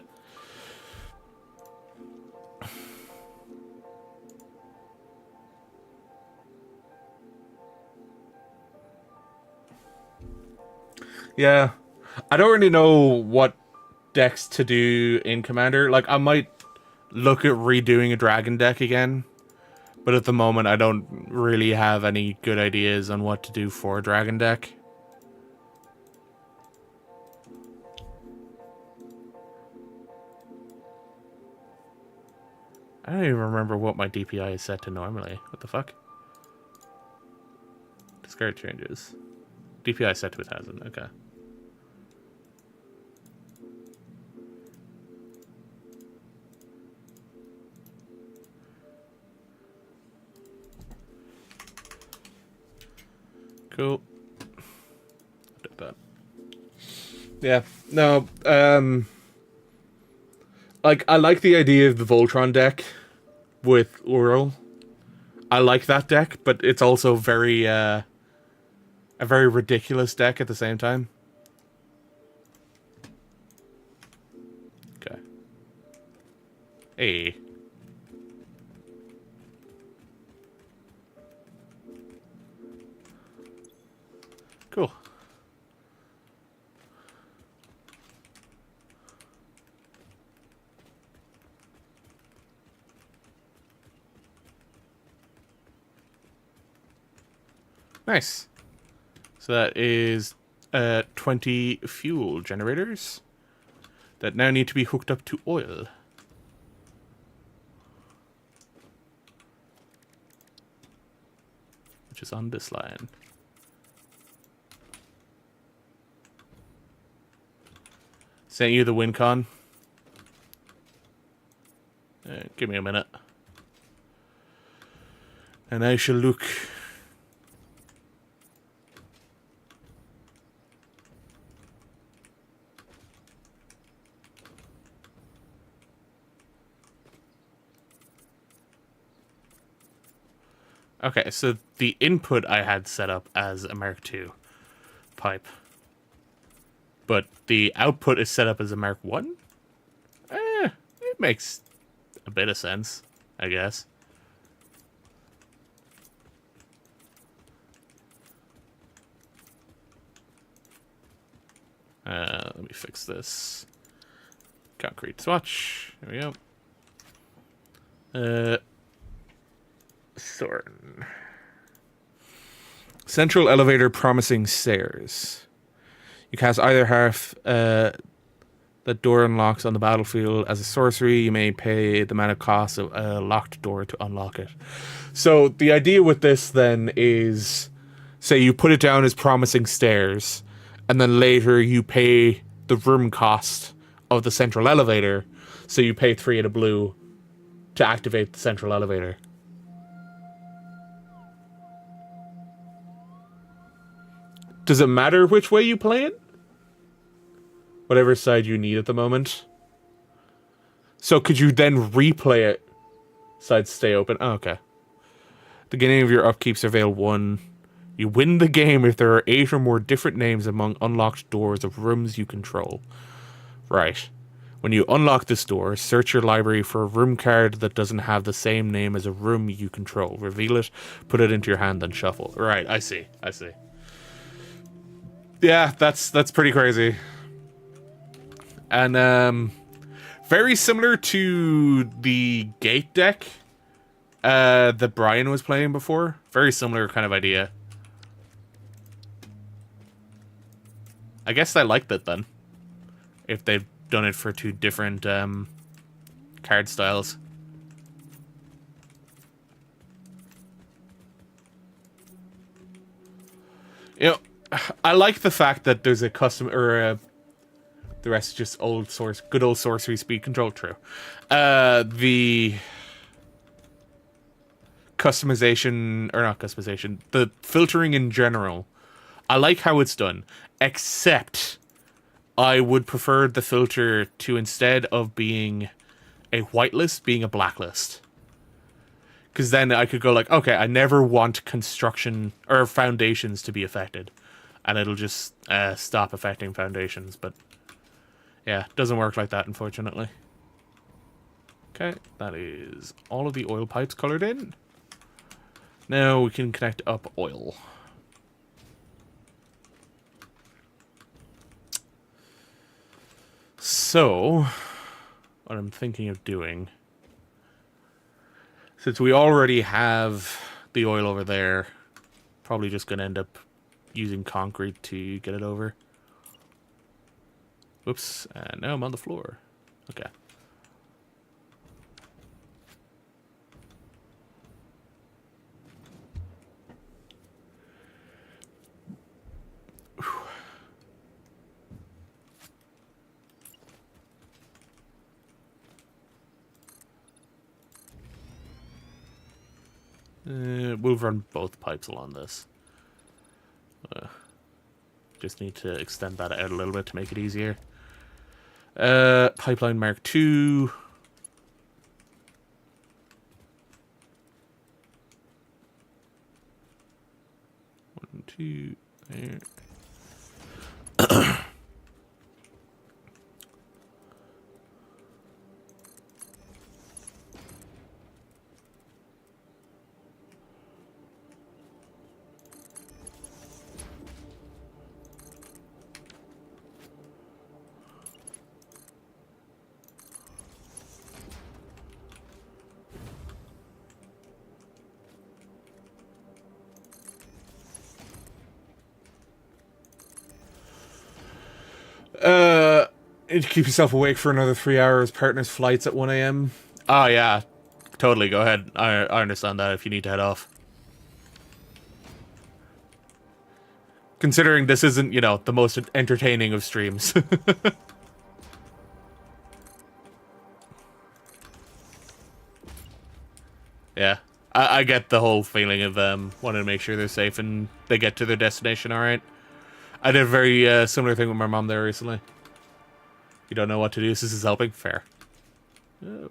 Yeah. I don't really know what decks to do in Commander. Like, I might look at redoing a dragon deck again. But at the moment, I don't really have any good ideas on what to do for a dragon deck. I don't even remember what my DPI is set to normally. What the fuck? Discard changes. DPI set to 1000. Okay. Cool. Did that. Yeah. No. Like, I like the idea of the Voltron deck with Ural. I like that deck, but it's also very a very ridiculous deck at the same time. Okay. Hey. Cool. Nice. So that is 20 fuel generators that now need to be hooked up to oil. Which is on this line. Sent you the WinCon. Give me a minute. And I shall look. Okay, so the input I had set up as a Mark II pipe. But the output is set up as a Mark I? It makes a bit of sense, I guess. Let me fix this. Concrete swatch. There we go. Sorting. Central elevator promising stairs. You cast either half that door unlocks on the battlefield as a sorcery. You may pay the mana cost of a locked door to unlock it. So the idea with this then is, say you put it down as promising stairs, and then later you pay the room cost of the central elevator. So you pay 3 of the blue to activate the central elevator. Does it matter which way you play it? Whatever side you need at the moment. So could you then replay it? Sides stay open. Oh, okay. The beginning of your upkeep, surveil 1. You win the game if there are 8 or more different names among unlocked doors of rooms you control. Right. When you unlock this door, search your library for a room card that doesn't have the same name as a room you control. Reveal it, put it into your hand, then shuffle. Right, I see. Yeah, that's pretty crazy. And very similar to the gate deck that Brian was playing before. Very similar kind of idea. I guess I liked it then. If they've done it for 2 different card styles. You know, I like the fact that there's a custom, or the rest is just good old sorcery speed control. True. The customization, or not customization, the filtering in general. I like how it's done, except I would prefer the filter to, instead of being a whitelist, being a blacklist. Because then I could go like, okay, I never want construction or foundations to be affected. And it'll just stop affecting foundations. But yeah, it doesn't work like that, unfortunately. Okay, that is all of the oil pipes colored in. Now we can connect up oil. So, what I'm thinking of doing, since we already have the oil over there, probably just going to end up using concrete to get it over. Whoops, and now I'm on the floor. Okay. We'll run both pipes along this. Just need to extend that out a little bit to make it easier. Pipeline Mark II. 2, there. To keep yourself awake for another 3 hours. Partner's flight's at 1 a.m. Oh, yeah. Totally, go ahead. I understand that if you need to head off. Considering this isn't, you know, the most entertaining of streams. Yeah. I get the whole feeling of wanting to make sure they're safe and they get to their destination alright. I did a very similar thing with my mom there recently. You don't know what to do, so this is helping? Fair. Oh.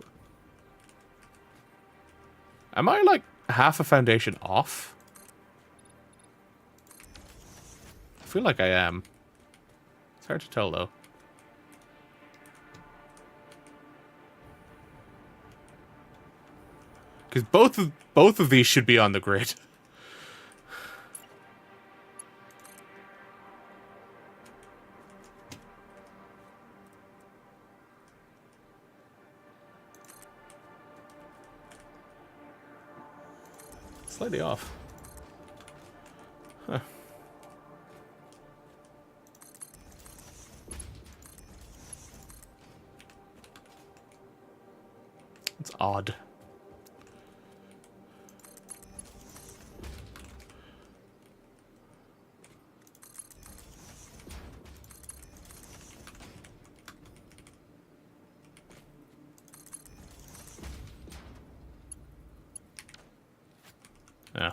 Am I, like, half a foundation off? I feel like I am. It's hard to tell, though. Because both of these should be on the grid. Slightly off. Huh. It's odd. Yeah.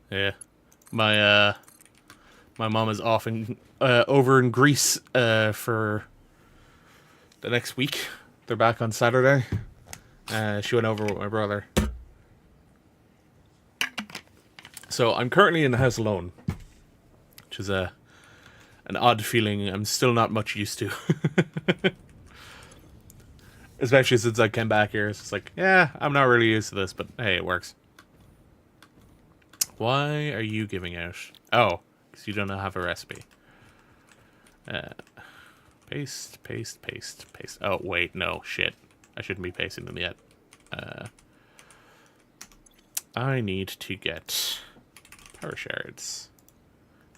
Yeah. My mom is off in over in Greece for the next week. They're back on Saturday. She went over with my brother. So I'm currently in the house alone, which is an odd feeling I'm still not much used to. Especially since I came back here. It's just like, yeah, I'm not really used to this, but hey, it works. Why are you giving out? Oh, because you don't have a recipe. Paste, paste, paste, paste. Oh, wait, no, shit. I shouldn't be pasting them yet. I need to get power shards.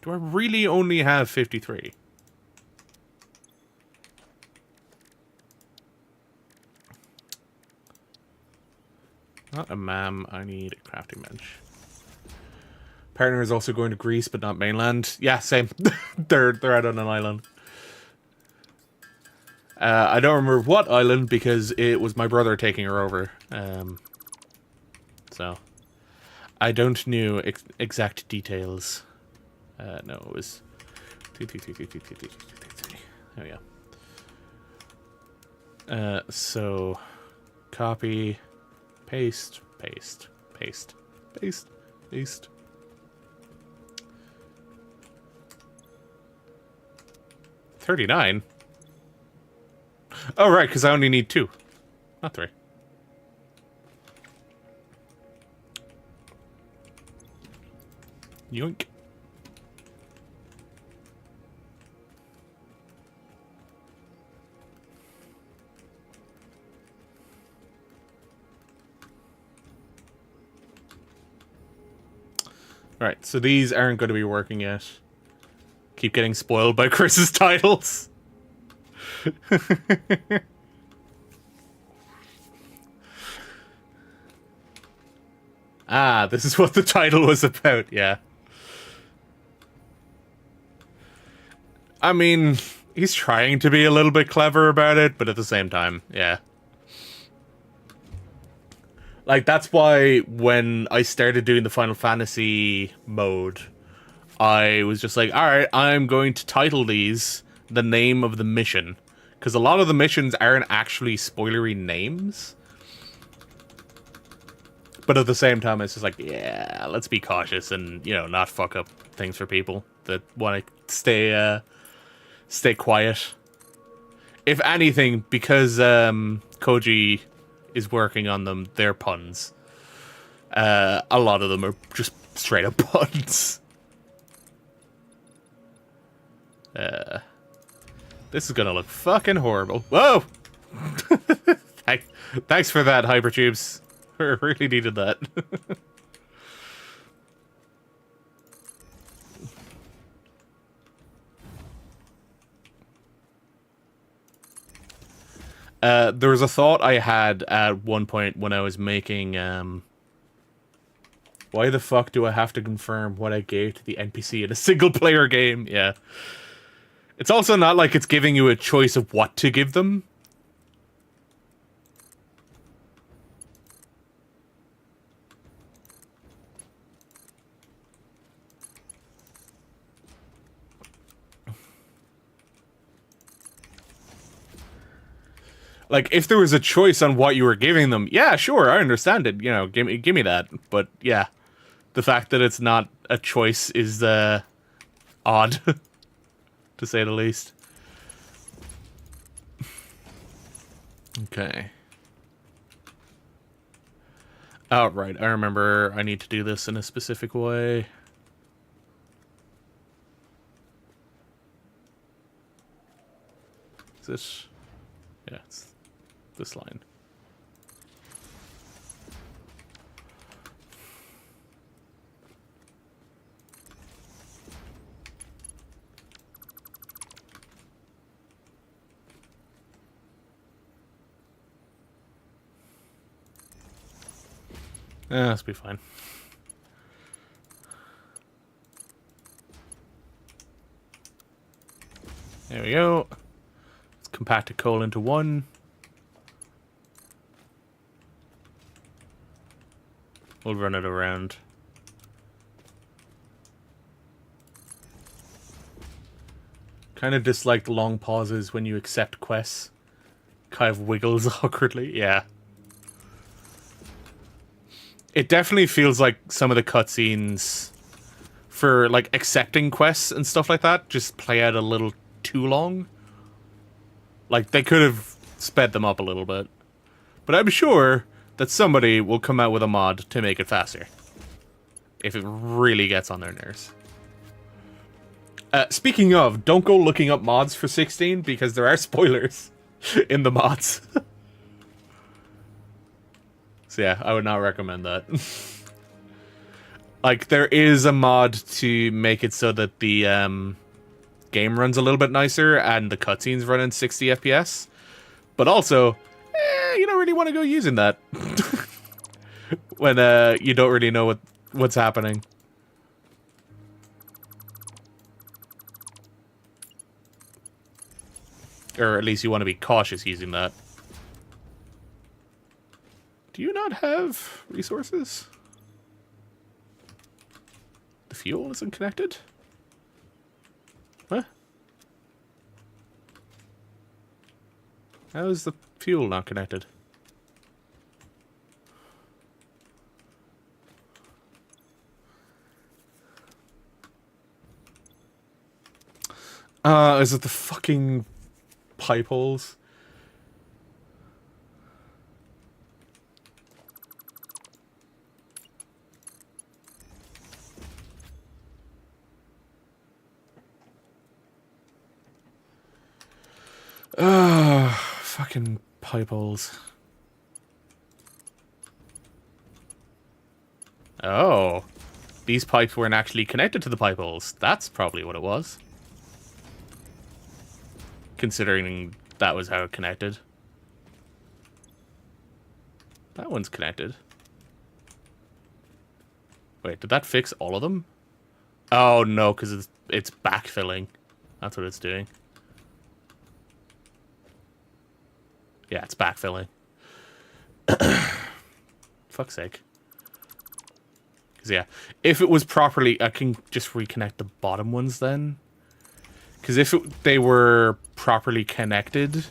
Do I really only have 53? Not a mam, I need a crafting bench. Partner is also going to Greece, but not mainland. Yeah, same. they're out on an island. I don't remember what island because it was my brother taking her over. So I don't know exact details. No, it was 2, 3, 3, 3, 3, 3, 3, 3, 3, 3. There we go. So copy, paste, paste, paste, paste, paste. 39? Oh, right, because I only need 2. Not 3. Yoink. Right, so these aren't going to be working yet. Keep getting spoiled by Chris's titles. Ah, this is what the title was about, yeah. I mean, he's trying to be a little bit clever about it, but at the same time, yeah. Like, that's why when I started doing the Final Fantasy mode, I was just like, alright, I'm going to title these the name of the mission. Because a lot of the missions aren't actually spoilery names. But at the same time, it's just like, yeah, let's be cautious and, you know, not fuck up things for people that want to stay quiet. If anything, because Koji is working on them, they're puns. A lot of them are just straight up puns. This is gonna look fucking horrible. Whoa! Thanks for that, Hypertubes. I really needed that. There was a thought I had at one point when I was making, why the fuck do I have to confirm what I gave to the NPC in a single-player game? Yeah. It's also not like it's giving you a choice of what to give them. Like, if there was a choice on what you were giving them, yeah, sure, I understand it. You know, give me that. But yeah, the fact that it's not a choice is odd, to say the least. Okay. Oh, right. I remember I need to do this in a specific way. Is this? Yeah, it's this line. This will be fine. There we go. Let's compact a coal into one. We'll run it around. Kind of dislike long pauses when you accept quests. Kind of wiggles awkwardly. Yeah. It definitely feels like some of the cutscenes for, like, accepting quests and stuff like that just play out a little too long. Like, they could have sped them up a little bit. But I'm sure that somebody will come out with a mod to make it faster. If it really gets on their nerves. Speaking of, don't go looking up mods for 16 because there are spoilers in the mods. So yeah, I would not recommend that. Like, there is a mod to make it so that the game runs a little bit nicer and the cutscenes run in 60 FPS. But also, you don't really want to go using that. When you don't really know what's happening. Or at least you want to be cautious using that. Do you not have resources? The fuel isn't connected? Huh? How is the fuel not connected? Is it the fucking pipe holes? Fucking pipe holes. Oh. These pipes weren't actually connected to the pipe holes. That's probably what it was. Considering that was how it connected. That one's connected. Wait, did that fix all of them? Oh no, because it's backfilling. That's what it's doing. Yeah, it's backfilling. fuck's sake. Because, yeah, if it was properly... I can just reconnect the bottom ones then. Because if they were properly connected,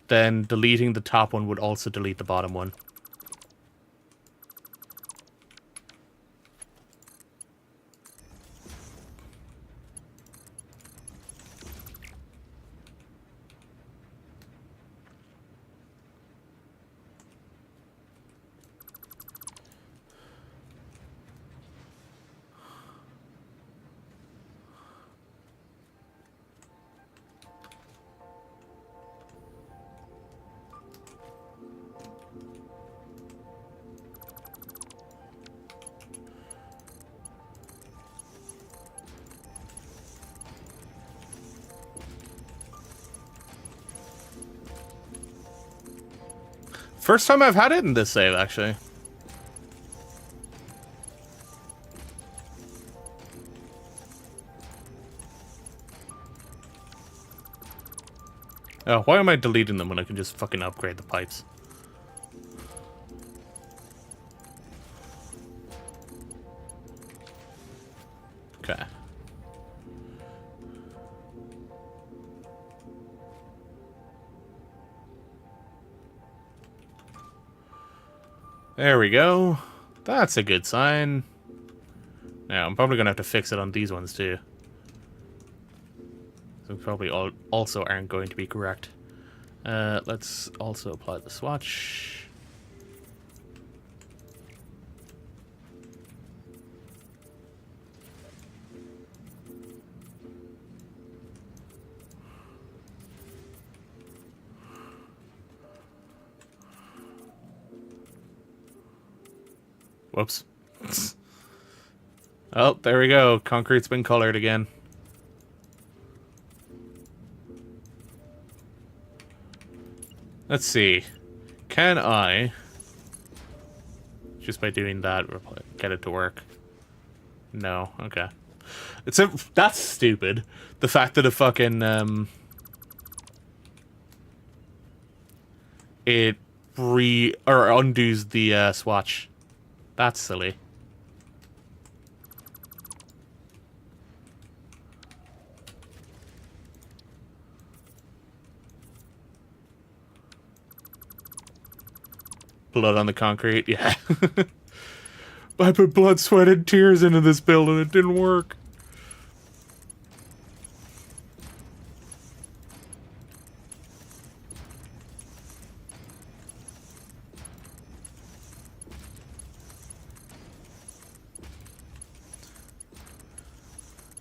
then deleting the top one would also delete the bottom one. First time I've had it in this save, actually. Oh, why am I deleting them when I can just fucking upgrade the pipes? Okay. There we go. That's a good sign. Now, I'm probably going to have to fix it on these ones, too. So probably also aren't going to be correct. Let's also apply the swatch. Whoops. Oh, there we go. Concrete's been colored again. Let's see. Can I, just by doing that, get it to work? No. Okay. That's stupid. The fact that it fucking it undoes the swatch. That's silly. Blood on the concrete, yeah. I put blood, sweat, and tears into this build and it didn't work.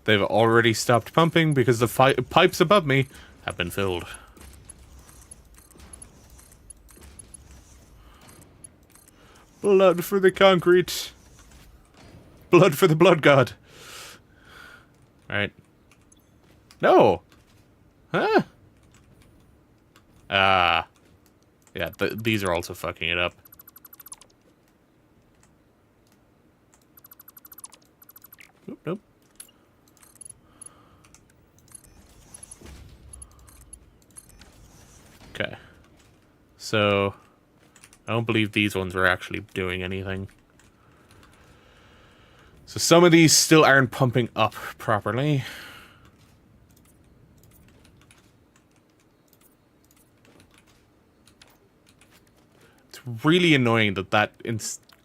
They've already stopped pumping because the pipes above me have been filled. Blood for the concrete. Blood for the blood god. Alright. No! Huh? Ah. Yeah, these are also fucking it up. Nope, nope. Okay. So, I don't believe these ones were actually doing anything. So some of these still aren't pumping up properly. It's really annoying that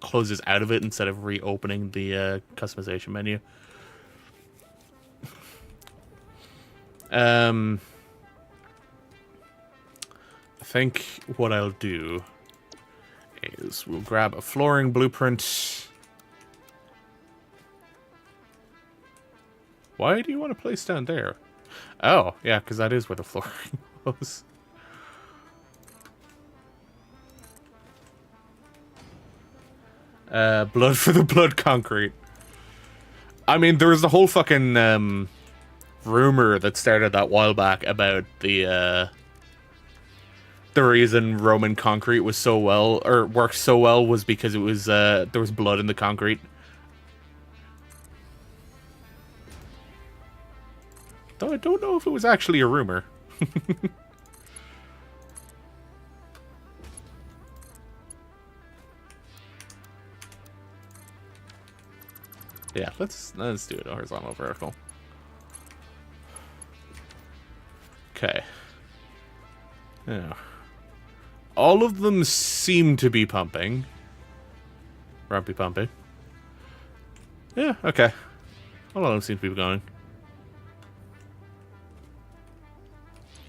closes out of it instead of reopening the customization menu. I think what I'll do is we'll grab a flooring blueprint. Why do you want to place down there? Oh, yeah, because that is where the flooring was. Blood for the blood concrete. I mean, there was the whole fucking rumor that started that while back about the reason Roman concrete was so well, or worked so well, was because it was there was blood in the concrete. Though I don't know if it was actually a rumor. Yeah, let's do it horizontal, vertical. Okay. Yeah. All of them seem to be pumping. Rumpy pumping. Yeah, okay. All of them seem to be going.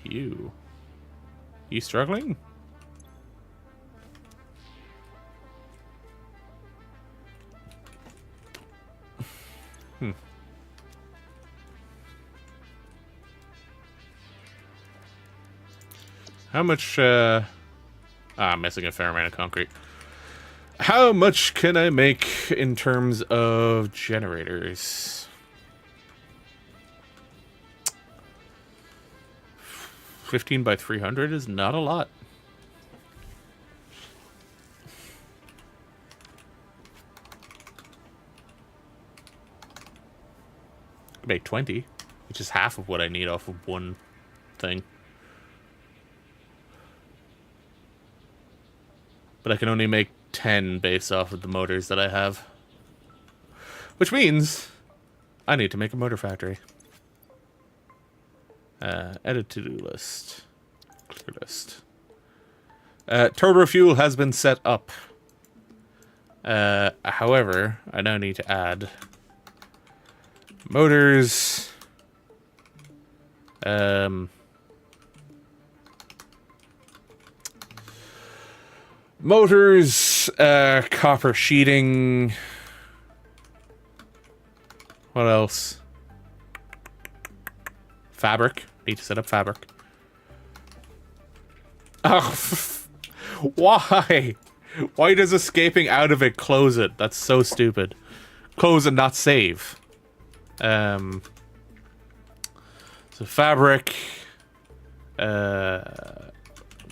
You struggling? How much, I'm missing a fair amount of concrete. How much can I make in terms of generators? 15 by 300 is not a lot. I make 20, which is half of what I need off of one thing. But I can only make 10 based off of the motors that I have. Which means I need to make a motor factory. Edit to-do list. Clear list. Turbo fuel has been set up. However, I now need to add motors. Motors, copper sheeting. What else? Fabric. Need to set up fabric. Oh, why? Why does escaping out of it close it? That's so stupid. Close and not save. So fabric.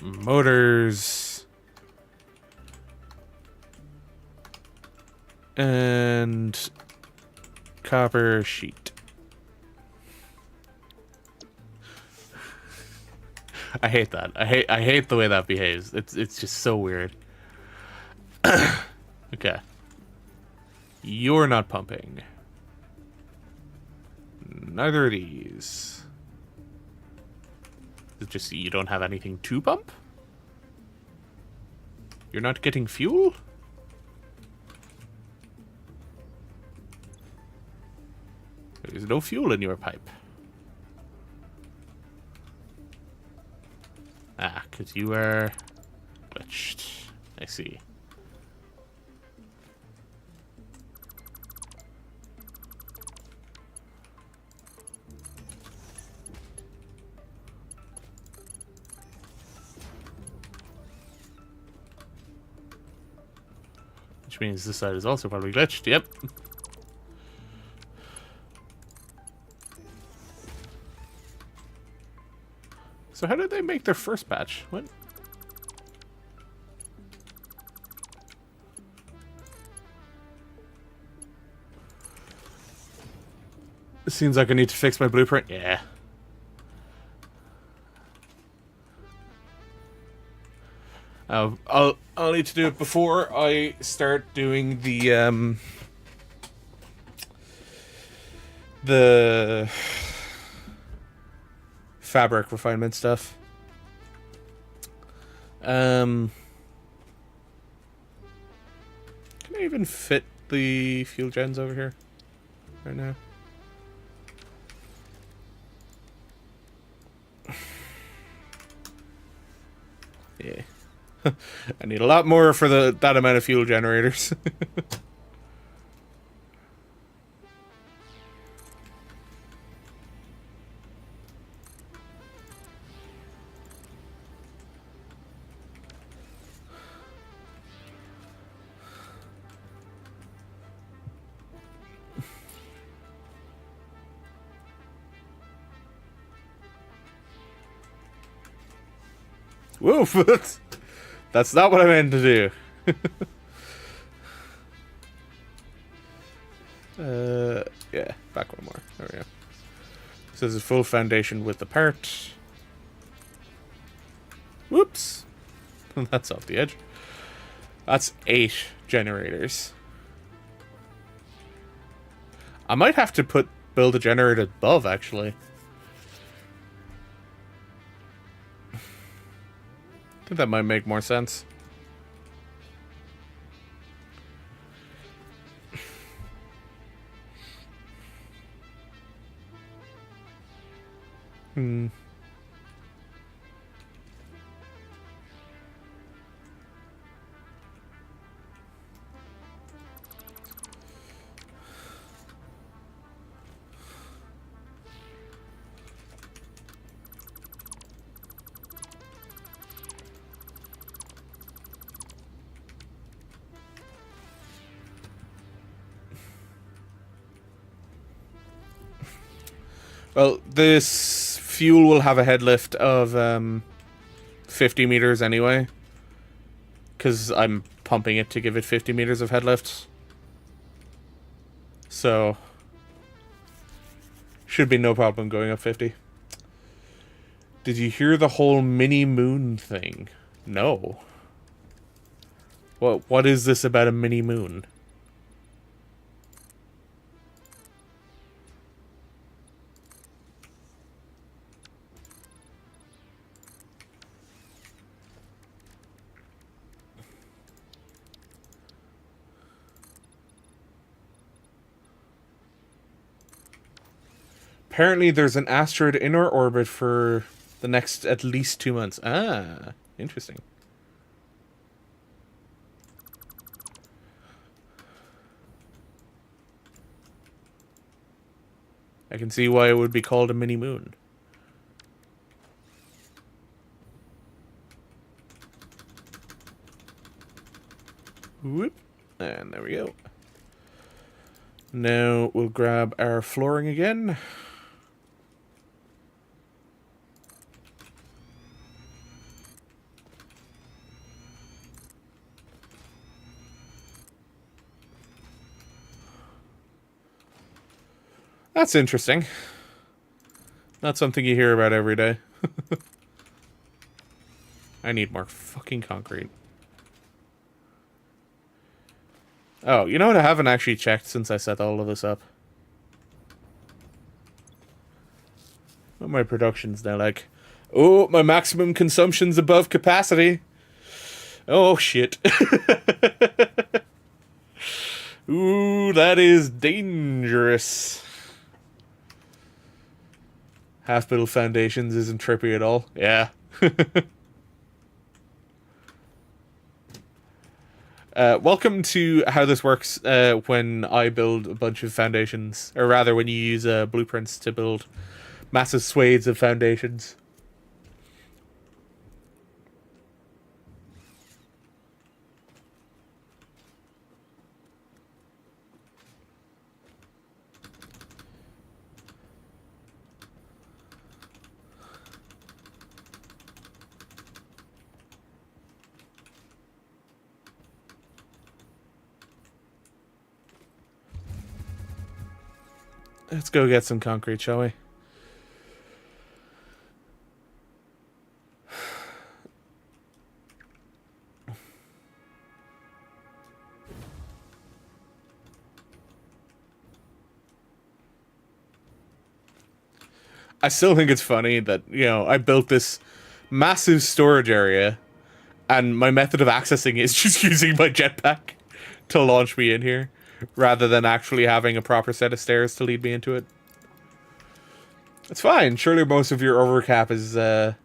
Motors. And copper sheet. I hate that. I hate the way that behaves. It's just so weird. Okay. You're not pumping. Neither of these. It's just you don't have anything to pump? You're not getting fuel? There's no fuel in your pipe. Ah, because you are glitched. I see. Which means this side is also probably glitched. Yep. So how did they make their first batch? What? It seems like I need to fix my blueprint. Yeah. I'll need to do it before I start doing the fabric refinement stuff. Can I even fit the fuel gens over here right now? Yeah. I need a lot more for that amount of fuel generators. Woof! That's not what I meant to do. Yeah, back one more. There we go. So this is full foundation with the part. Whoops! That's off the edge. That's 8 generators. I might have to build a generator above, actually. I think that might make more sense. Hmm. Well, this fuel will have a head lift of 50 meters anyway. Because I'm pumping it to give it 50 meters of head lift. So, should be no problem going up 50. Did you hear the whole mini moon thing? No. What is this about a mini moon? Apparently there's an asteroid in our orbit for the next at least 2 months. Ah, interesting. I can see why it would be called a mini moon. Whoop. And there we go. Now we'll grab our flooring again. That's interesting. Not something you hear about every day. I need more fucking concrete. Oh, you know what I haven't actually checked since I set all of this up? What my production's now like? Oh, my maximum consumption's above capacity. Oh, shit. Ooh, that is dangerous. Half-built foundations isn't trippy at all. Yeah. Welcome to how this works when I build a bunch of foundations. Or rather, when you use blueprints to build massive swathes of foundations. Let's go get some concrete, shall we? I still think it's funny that, you know, I built this massive storage area and my method of accessing is just using my jetpack to launch me in here rather than actually having a proper set of stairs to lead me into it. It's fine. Surely most of your overcap is your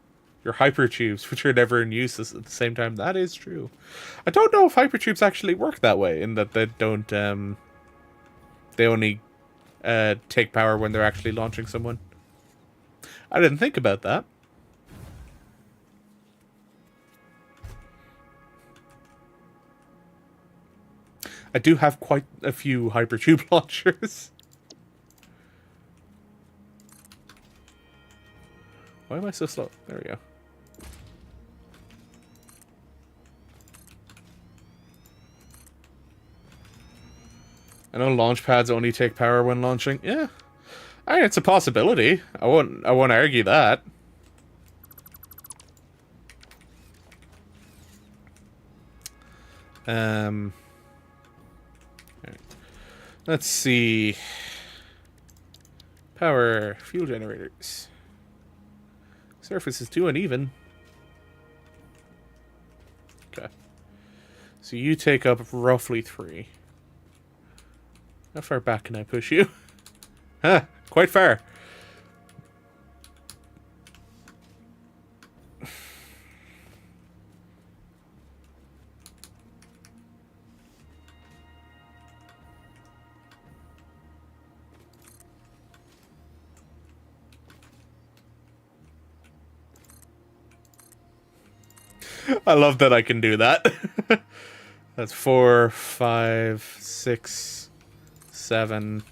hypertubes, which are never in use at the same time. That is true. I don't know if hypertubes actually work that way, in that they don't, they only take power when they're actually launching someone. I didn't think about that. I do have quite a few hypertube launchers. Why am I so slow? There we go. I know launch pads only take power when launching. Yeah. I mean, it's a possibility. I won't argue that. Right. Let's see. Power. Fuel generators. Surface is too uneven. Okay. So you take up roughly 3. How far back can I push you? Huh, quite far. I love that I can do that. That's 4, 5, 6, 7,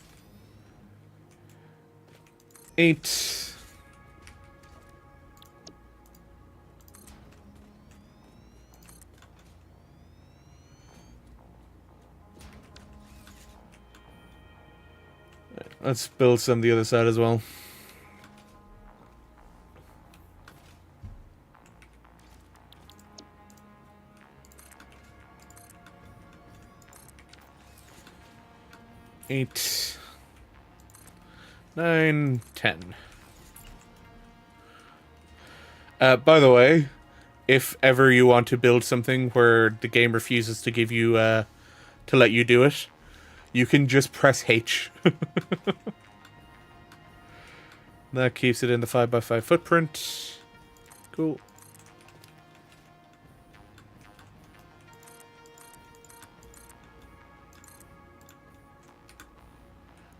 8. Let's build some the other side as well. Eight, 9, 10. By the way, if ever you want to build something where the game refuses to give you, to let you do it, you can just press H. That keeps it in the 5x5 footprint. Cool.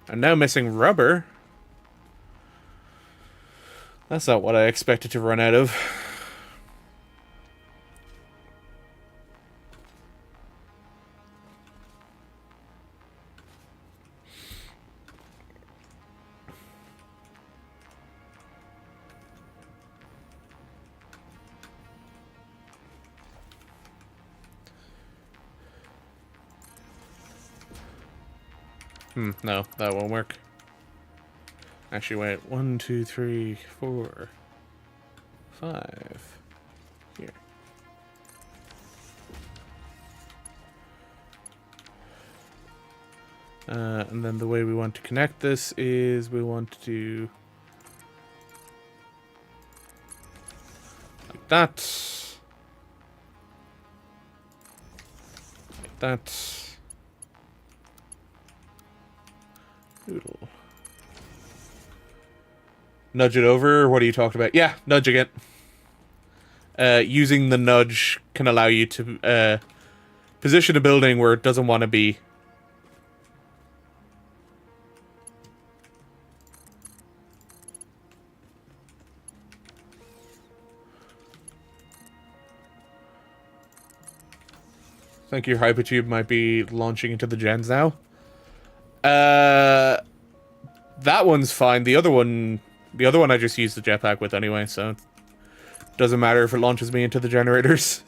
I'm now missing rubber. That's not what I expected to run out of. No, that won't work. Actually, wait. 1, 2, 3, 4, 5. Here. And then the way we want to connect this is we want to do like that. Like that. Noodle. Nudge it over? What are you talking about? Yeah, nudging it. Using the nudge can allow you to position a building where it doesn't want to be. I think your hypertube might be launching into the gens now. That one's fine. The other one I just used the jetpack with anyway, so it doesn't matter if it launches me into the generators.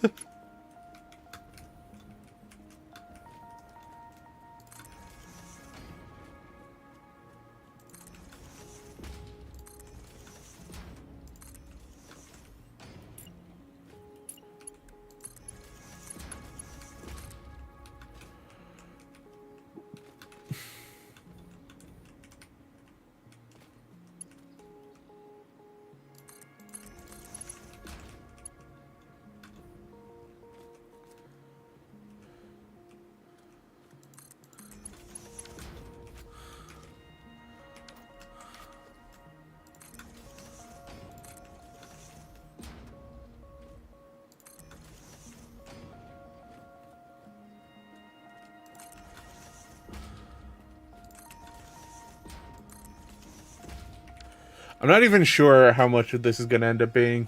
I'm not even sure how much of this is going to end up being.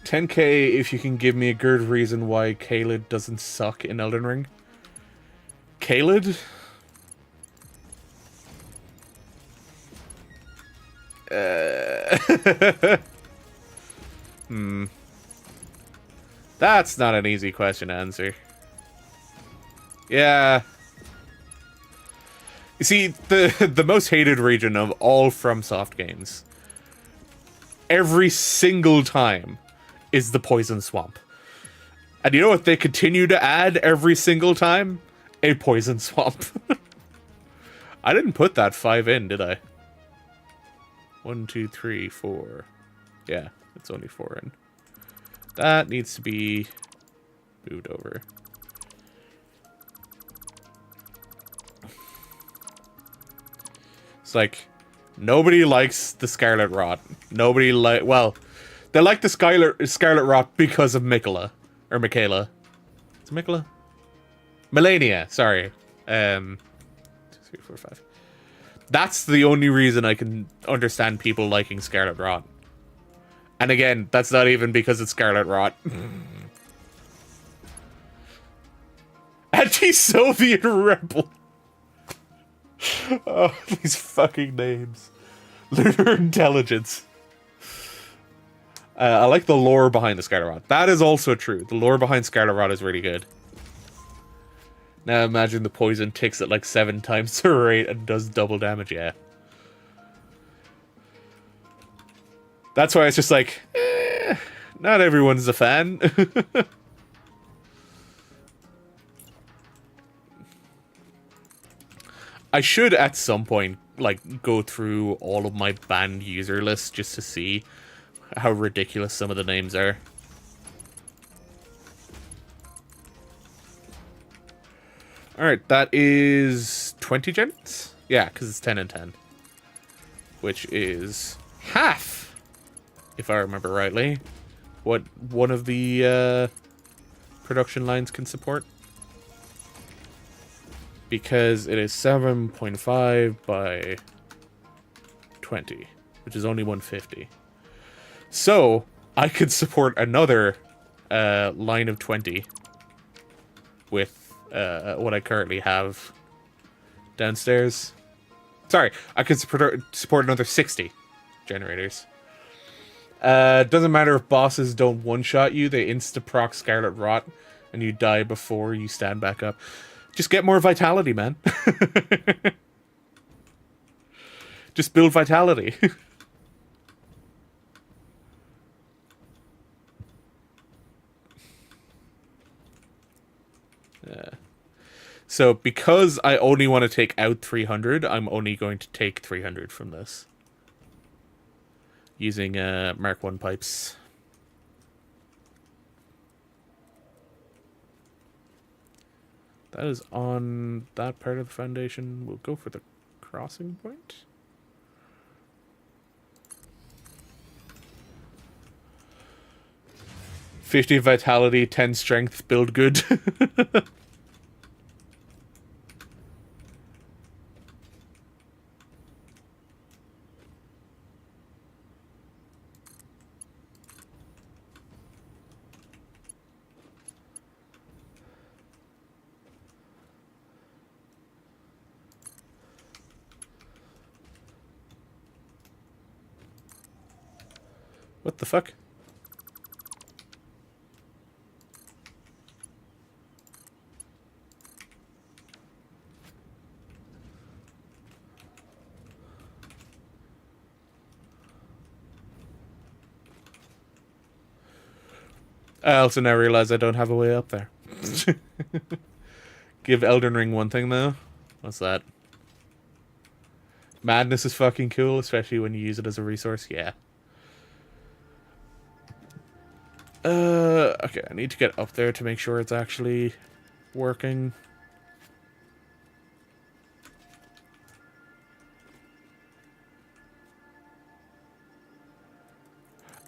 10k if you can give me a good reason why Caelid doesn't suck in Elden Ring. Caelid? That's not an easy question to answer. Yeah. You see, the most hated region of all FromSoft games, every single time, is the Poison Swamp. And you know what they continue to add every single time? A Poison Swamp. I didn't put that 5 in, did I? 1, 2, 3, 4. Yeah, it's only 4 in. That needs to be moved over. It's like, nobody likes the Scarlet Rot. Nobody well, they like the Scarlet Rot because of Michaela. Or Michaela. Is it Michaela? Melania, sorry. 2, 3, 4, 5. That's the only reason I can understand people liking Scarlet Rot. And again, that's not even because it's Scarlet Rot. Anti-Soviet rebel. Oh, these fucking names. Lunar intelligence. I like the lore behind the Scarlet Rot. That is also true. The lore behind Scarlet Rot is really good. Now imagine the poison ticks at like 7 times the rate and does double damage. Yeah. That's why it's just like, not everyone's a fan. I should at some point like go through all of my banned user lists just to see how ridiculous some of the names are. Alright, that is 20 gens? Yeah, because it's 10 and 10. Which is half, if I remember rightly, what one of the production lines can support. Because it is 7.5 by 20, which is only 150. So, I could support another line of 20 with what I currently have downstairs. Sorry, I could support another 60 generators. Doesn't matter if bosses don't one-shot you, they insta-proc Scarlet Rot, and you die before you stand back up. Just get more vitality, man. Just build vitality. So because I only want to take out 300, I'm only going to take 300 from this. Using Mark 1 pipes. That is on that part of the foundation. We'll go for the crossing point. $50 vitality, 10 strength, build good. What the fuck? I also now realize I don't have a way up there. Give Elden Ring one thing though. What's that? Madness is fucking cool, especially when you use it as a resource. Yeah. Okay, I need to get up there to make sure it's actually working.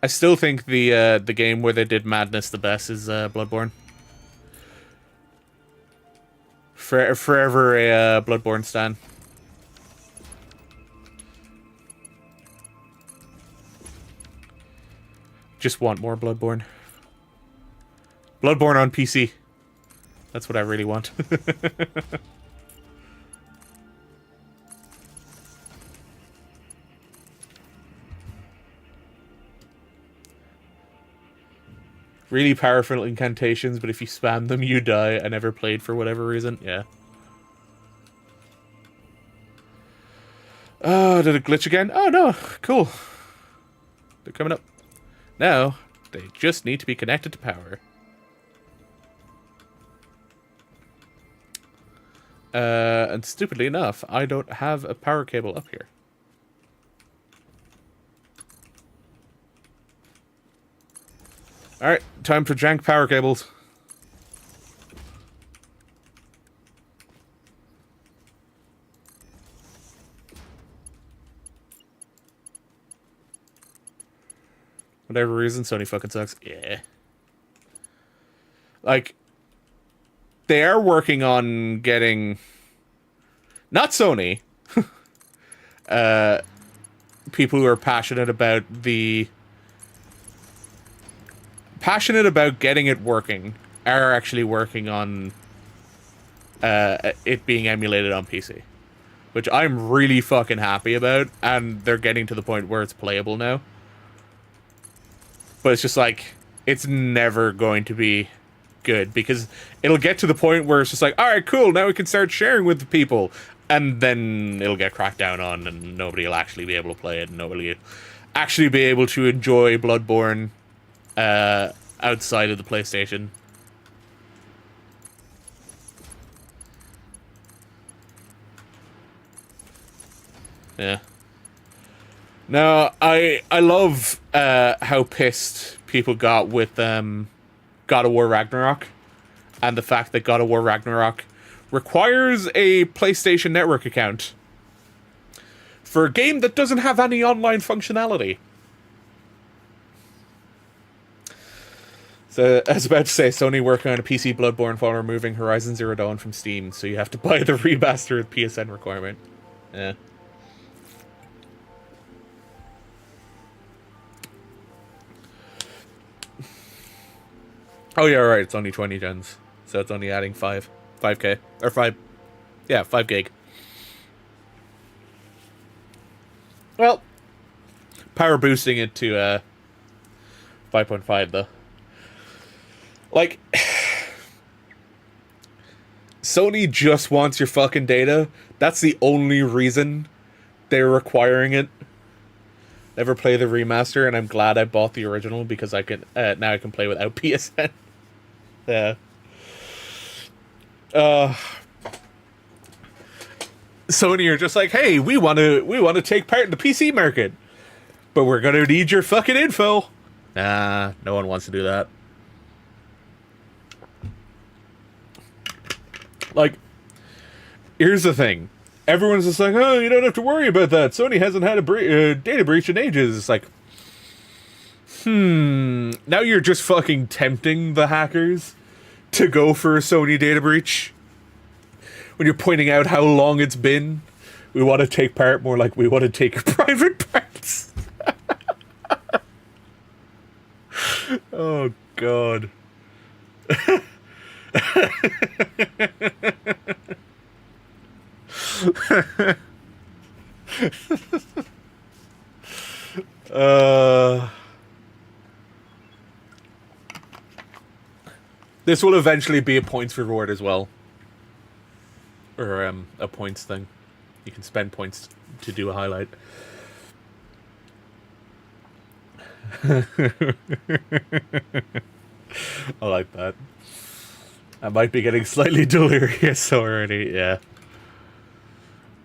I still think the game where they did Madness the best is Bloodborne. Forever a Bloodborne stan. Just want more Bloodborne. Bloodborne on PC. That's what I really want. Really powerful incantations, but if you spam them, you die. I never played for whatever reason. Yeah. Oh, did it glitch again? Oh, no. Cool. They're coming up. Now, they just need to be connected to power. And stupidly enough, I don't have a power cable up here. time for jank power cables. Whatever reason, Sony fucking sucks. Yeah. Like, they are working on getting... Not Sony. People who are passionate about getting it working are actually working on it being emulated on PC, which I'm really fucking happy about, and they're getting to the point where it's playable now. But it's just like, it's never going to be good, because it'll get to the point where it's just like, alright, cool, now we can start sharing with the people, and then it'll get cracked down on, and nobody will actually be able to play it, and nobody will actually be able to enjoy Bloodborne outside of the PlayStation. Yeah. No, I love how pissed people got with God of War Ragnarok, and the fact that God of War Ragnarok requires a PlayStation Network account for a game that doesn't have any online functionality. So, I was about to say, Sony working on a PC Bloodborne while removing Horizon Zero Dawn from Steam, so you have to buy the remastered PSN requirement. Yeah. Oh yeah, right, it's only 20 gens. So it's only adding 5k. Or 5 gig. Well, power boosting it to 5.5 though. Like, Sony just wants your fucking data. That's the only reason they're requiring it. Never play the remaster, and I'm glad I bought the original, because I can now I can play without PSN. Yeah. Sony are just like, hey, we want to take part in the PC market, but we're gonna need your fucking info. Nah, no one wants to do that. Like, here's the thing. Everyone's just like, oh, you don't have to worry about that. Sony hasn't had a data breach in ages. It's like, now you're just fucking tempting the hackers to go for a Sony data breach. When you're pointing out how long it's been, we want to take part, more like we want to take your private parts. Oh, God. This will eventually be a points reward as well. Or a points thing. You can spend points to do a highlight. I like that. I might be getting slightly delirious already, yeah.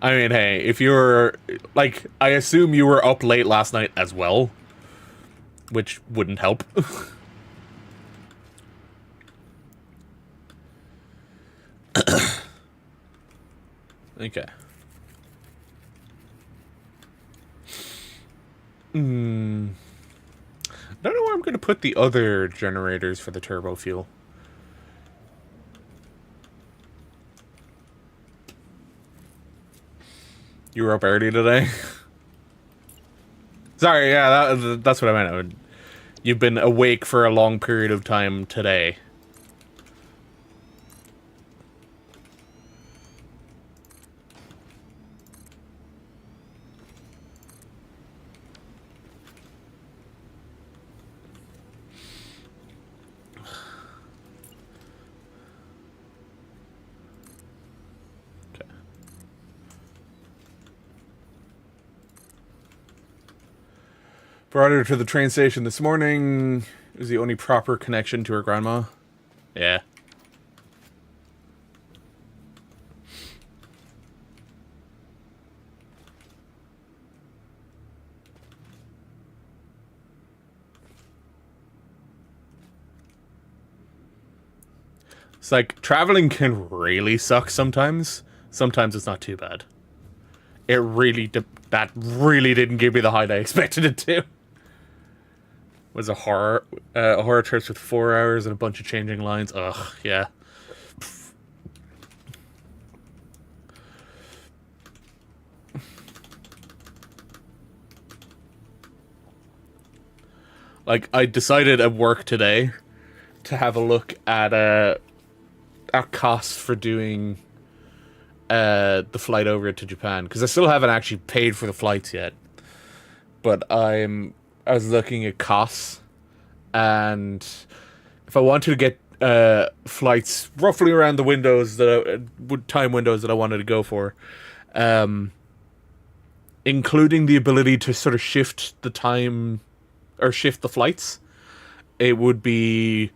I mean, hey, if you're... Like, I assume you were up late last night as well. Which wouldn't help. Okay. I don't know where I'm going to put the other generators for the turbo fuel. You were up early today? Sorry, yeah, that's what I meant. You've been awake for a long period of time today. Brought her to the train station this morning. It was the only proper connection to her grandma. Yeah. It's like, traveling can really suck sometimes. Sometimes it's not too bad. It really, that really didn't give me the height I expected it to. Was a horror trips with 4 hours and a bunch of changing lines. Ugh, yeah. Like, I decided at work today to have a look at costs for doing the flight over to Japan, because I still haven't actually paid for the flights yet. But I was looking at costs, and if I wanted to get flights roughly around the windows time windows that I wanted to go for, including the ability to sort of shift the time or shift the flights, it would be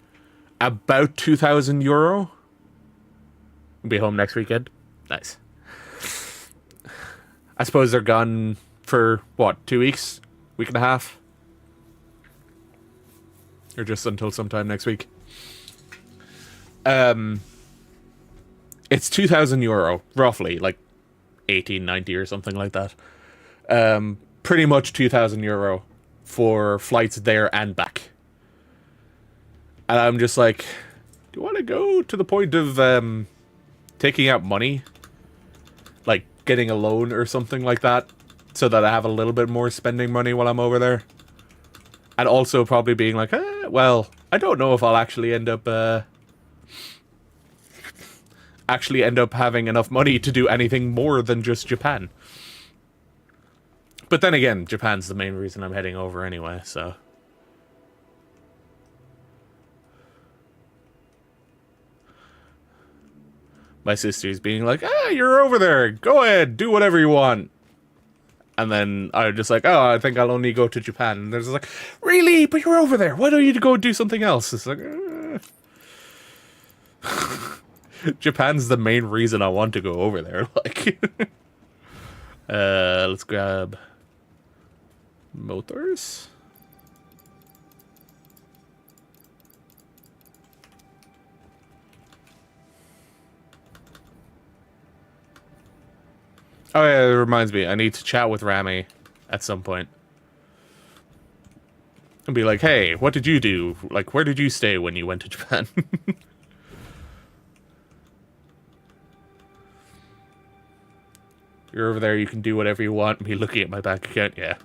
about €2,000. Be home next weekend. Nice. I suppose they're gone for what, 2 weeks, week and a half, or just until sometime next week. It's €2,000 roughly, like 1890 or something like that. Pretty much €2,000 for flights there and back. And I'm just like, do you want to go to the point of taking out money? Like getting a loan or something like that, so that I have a little bit more spending money while I'm over there. And also probably being like, well, I don't know if I'll actually end up having enough money to do anything more than just Japan. But then again, Japan's the main reason I'm heading over anyway, so. My sister's being like, you're over there. Go ahead, do whatever you want. And then I'm just like, I think I'll only go to Japan. And they're just like, really? But you're over there. Why don't you go do something else? It's like, Japan's the main reason I want to go over there. Like, let's grab motors. Oh yeah, it reminds me, I need to chat with Rami at some point. And be like, hey, what did you do? Like, where did you stay when you went to Japan? You're over there, you can do whatever you want. Me looking at my bank account, yeah.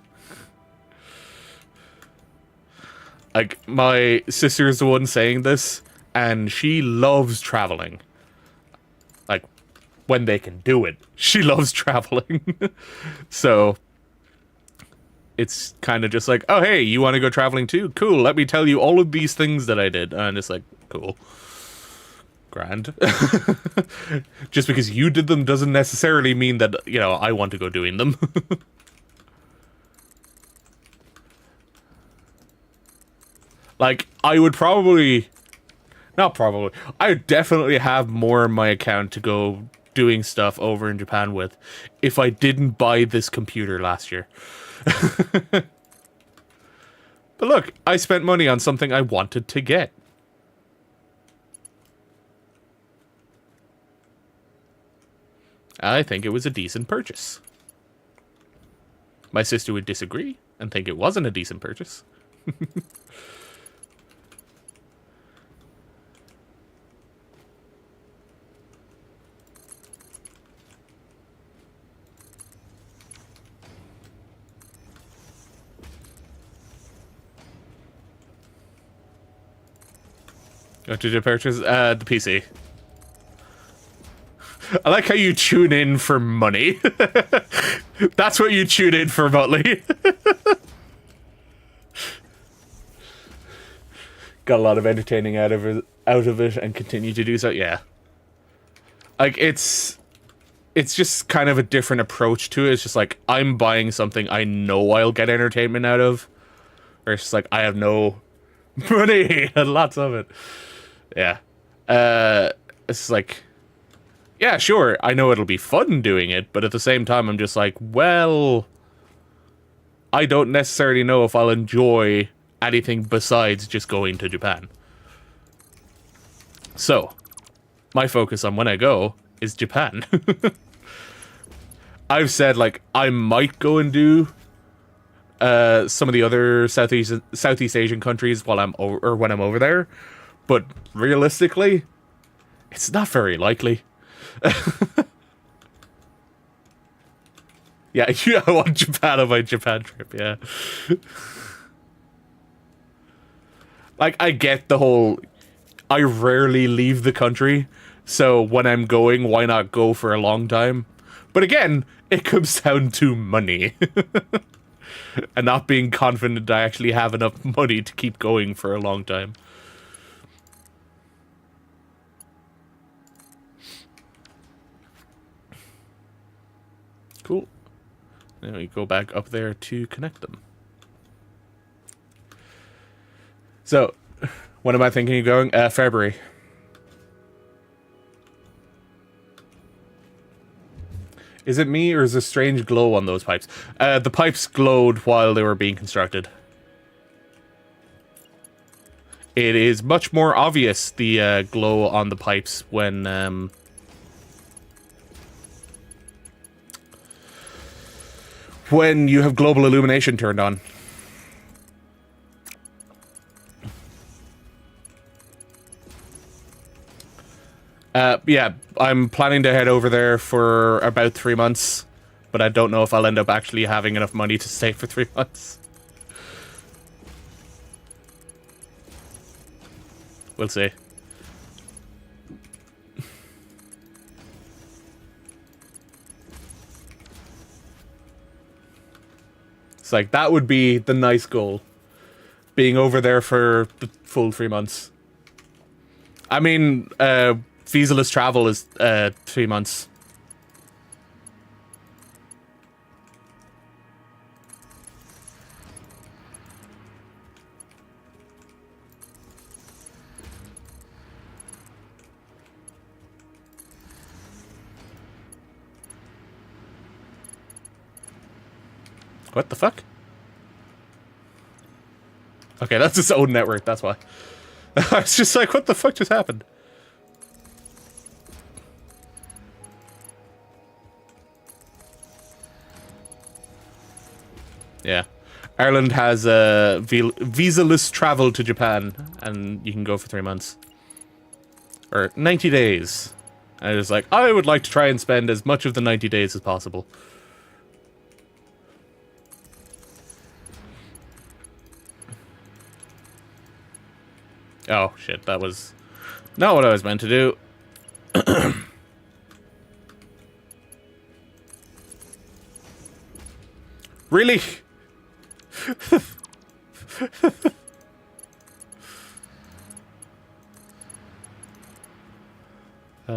Like, my sister's the one saying this, and she loves traveling. Like, when they can do it. She loves traveling. So, it's kind of just like, oh, hey, you want to go traveling too? Cool, let me tell you all of these things that I did. And it's like, cool. Grand. Just because you did them doesn't necessarily mean that, you know, I want to go doing them. Like, I would probably... Not probably. I would definitely have more in my account to go doing stuff over in Japan with if I didn't buy this computer last year. But look, I spent money on something I wanted to get. I think it was a decent purchase. My sister would disagree and think it wasn't a decent purchase. What did you purchase? The PC. I like how you tune in for money. That's what you tune in for, Muttley. Got a lot of entertaining out of it and continue to do so. Yeah. Like, it's just kind of a different approach to it. It's just like, I'm buying something I know I'll get entertainment out of. Or it's just like, I have no money and lots of it. Yeah. It's like, yeah, sure, I know it'll be fun doing it, but at the same time, I'm just like, well, I don't necessarily know if I'll enjoy anything besides just going to Japan. So, my focus on when I go is Japan. I've said, like, I might go and do some of the other Southeast Asian countries while when I'm over there, but realistically, it's not very likely. Yeah, I want Japan on my Japan trip, yeah. Like, I get the whole, I rarely leave the country, so when I'm going, why not go for a long time? But again, it comes down to money. And not being confident I actually have enough money to keep going for a long time. Cool. Then we go back up there to connect them. So, when am I thinking of going? February. Is it me, or is there a strange glow on those pipes? The pipes glowed while they were being constructed. It is much more obvious, the glow on the pipes, when you have global illumination turned on. Yeah, I'm planning to head over there for about 3 months, but I don't know if I'll end up actually having enough money to stay for 3 months. We'll see. It's like, that would be the nice goal. Being over there for the full 3 months. I mean, visaless travel is 3 months. What the fuck? Okay, that's its own network, that's why. I was just like, what the fuck just happened? Yeah. Ireland has visaless travel to Japan, and you can go for 3 months. Or 90 days. And I was like, I would like to try and spend as much of the 90 days as possible. Oh, shit, that was not what I was meant to do. Really?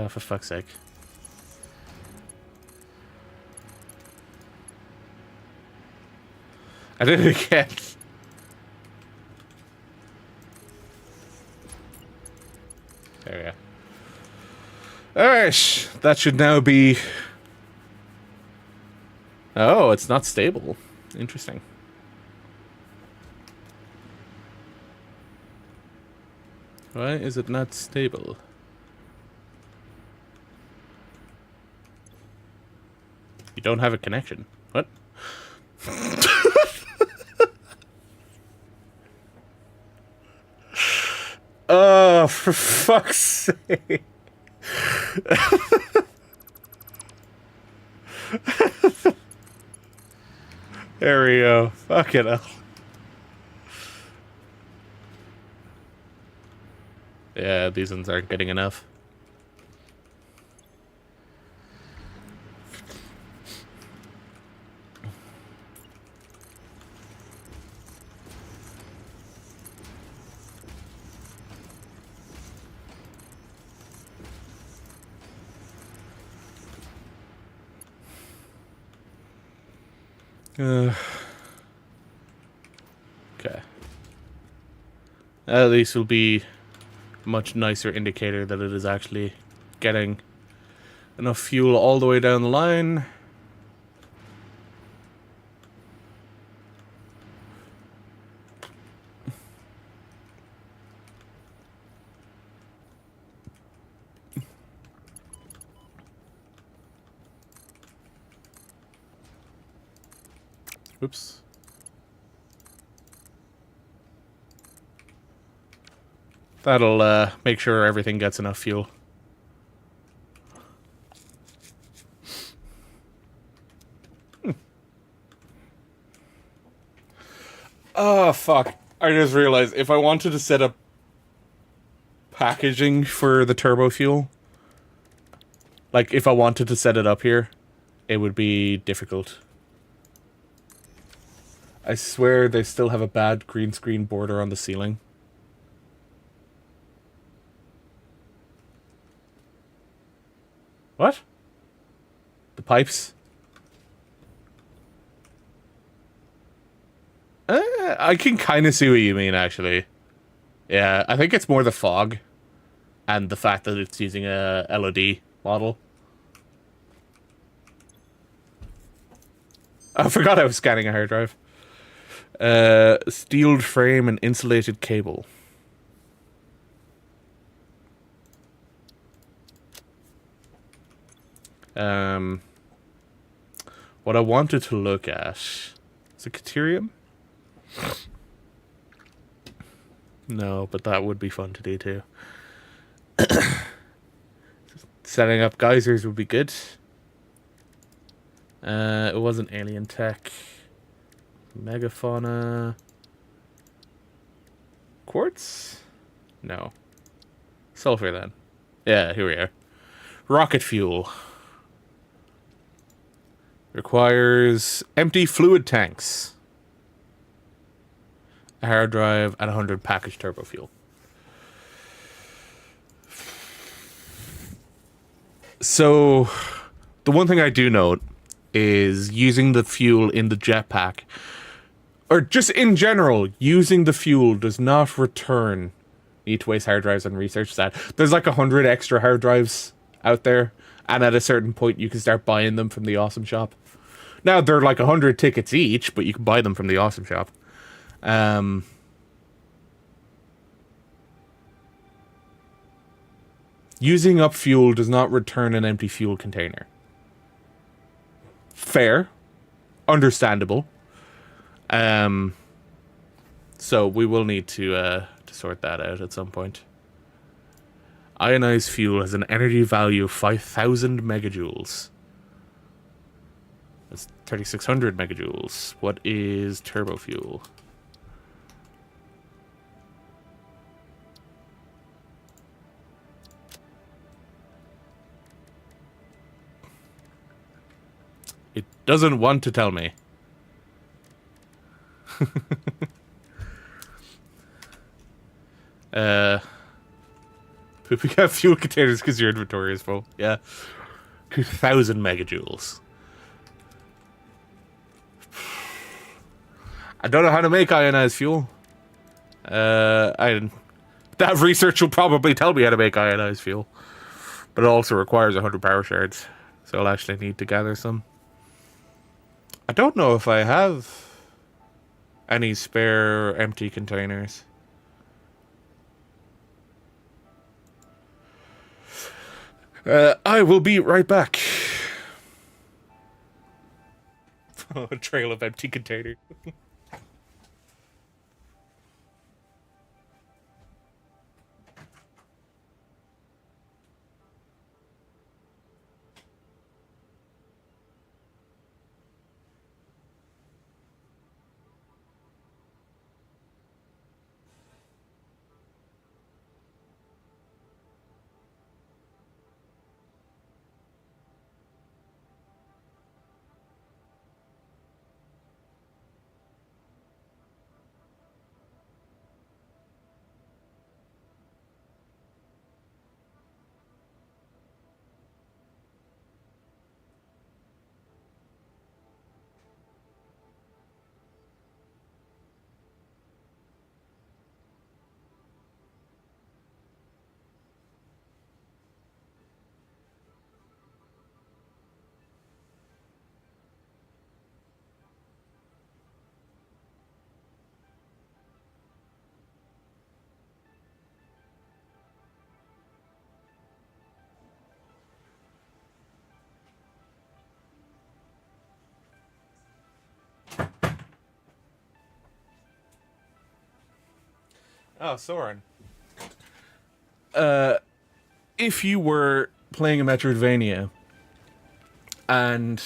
For fuck's sake. I did it again. There we go. Alright, that should now be... Oh, it's not stable. Interesting. Why is it not stable? You don't have a connection. What? Oh, for fuck's sake. There we go. Fucking hell. Yeah, these ones aren't getting enough. Okay. At least will be a much nicer indicator that it is actually getting enough fuel all the way down the line. Oops. That'll make sure everything gets enough fuel. Oh, fuck. I just realized if I wanted to set up packaging for the turbo fuel, like if I wanted to set it up here, it would be difficult. I swear they still have a bad green screen border on the ceiling. What? The pipes? I can kind of see what you mean, actually. Yeah, I think it's more the fog and the fact that it's using a LOD model. I forgot I was scanning a hard drive. Steeled frame and insulated cable. What I wanted to look at is a Caterium. No, but that would be fun to do too. Setting up geysers would be good. It wasn't alien tech. Megafauna. Quartz? No. Sulfur then. Yeah, here we are. Rocket fuel. Requires empty fluid tanks. A hard drive and 100 packaged turbo fuel. So, the one thing I do note is using the fuel in the jetpack, or just in general, using the fuel does not return. Need to waste hard drives and research that. There's like 100 extra hard drives out there, and at a certain point you can start buying them from the Awesome Shop. Now, they're like 100 tickets each, but you can buy them from the Awesome Shop. Using up fuel does not return an empty fuel container. Fair. Understandable. So we will need to sort that out at some point. Ionized fuel has an energy value of 5,000 megajoules. That's 3,600 megajoules. What is turbo fuel? It doesn't want to tell me. Pooping out fuel containers because your inventory is full. Yeah. 2,000 megajoules. I don't know how to make ionized fuel. That research will probably tell me how to make ionized fuel. But it also requires 100 power shards. So I'll actually need to gather some. I don't know if I have any spare empty containers. I will be right back. A trail of empty containers. Oh, Soren. If you were playing a Metroidvania and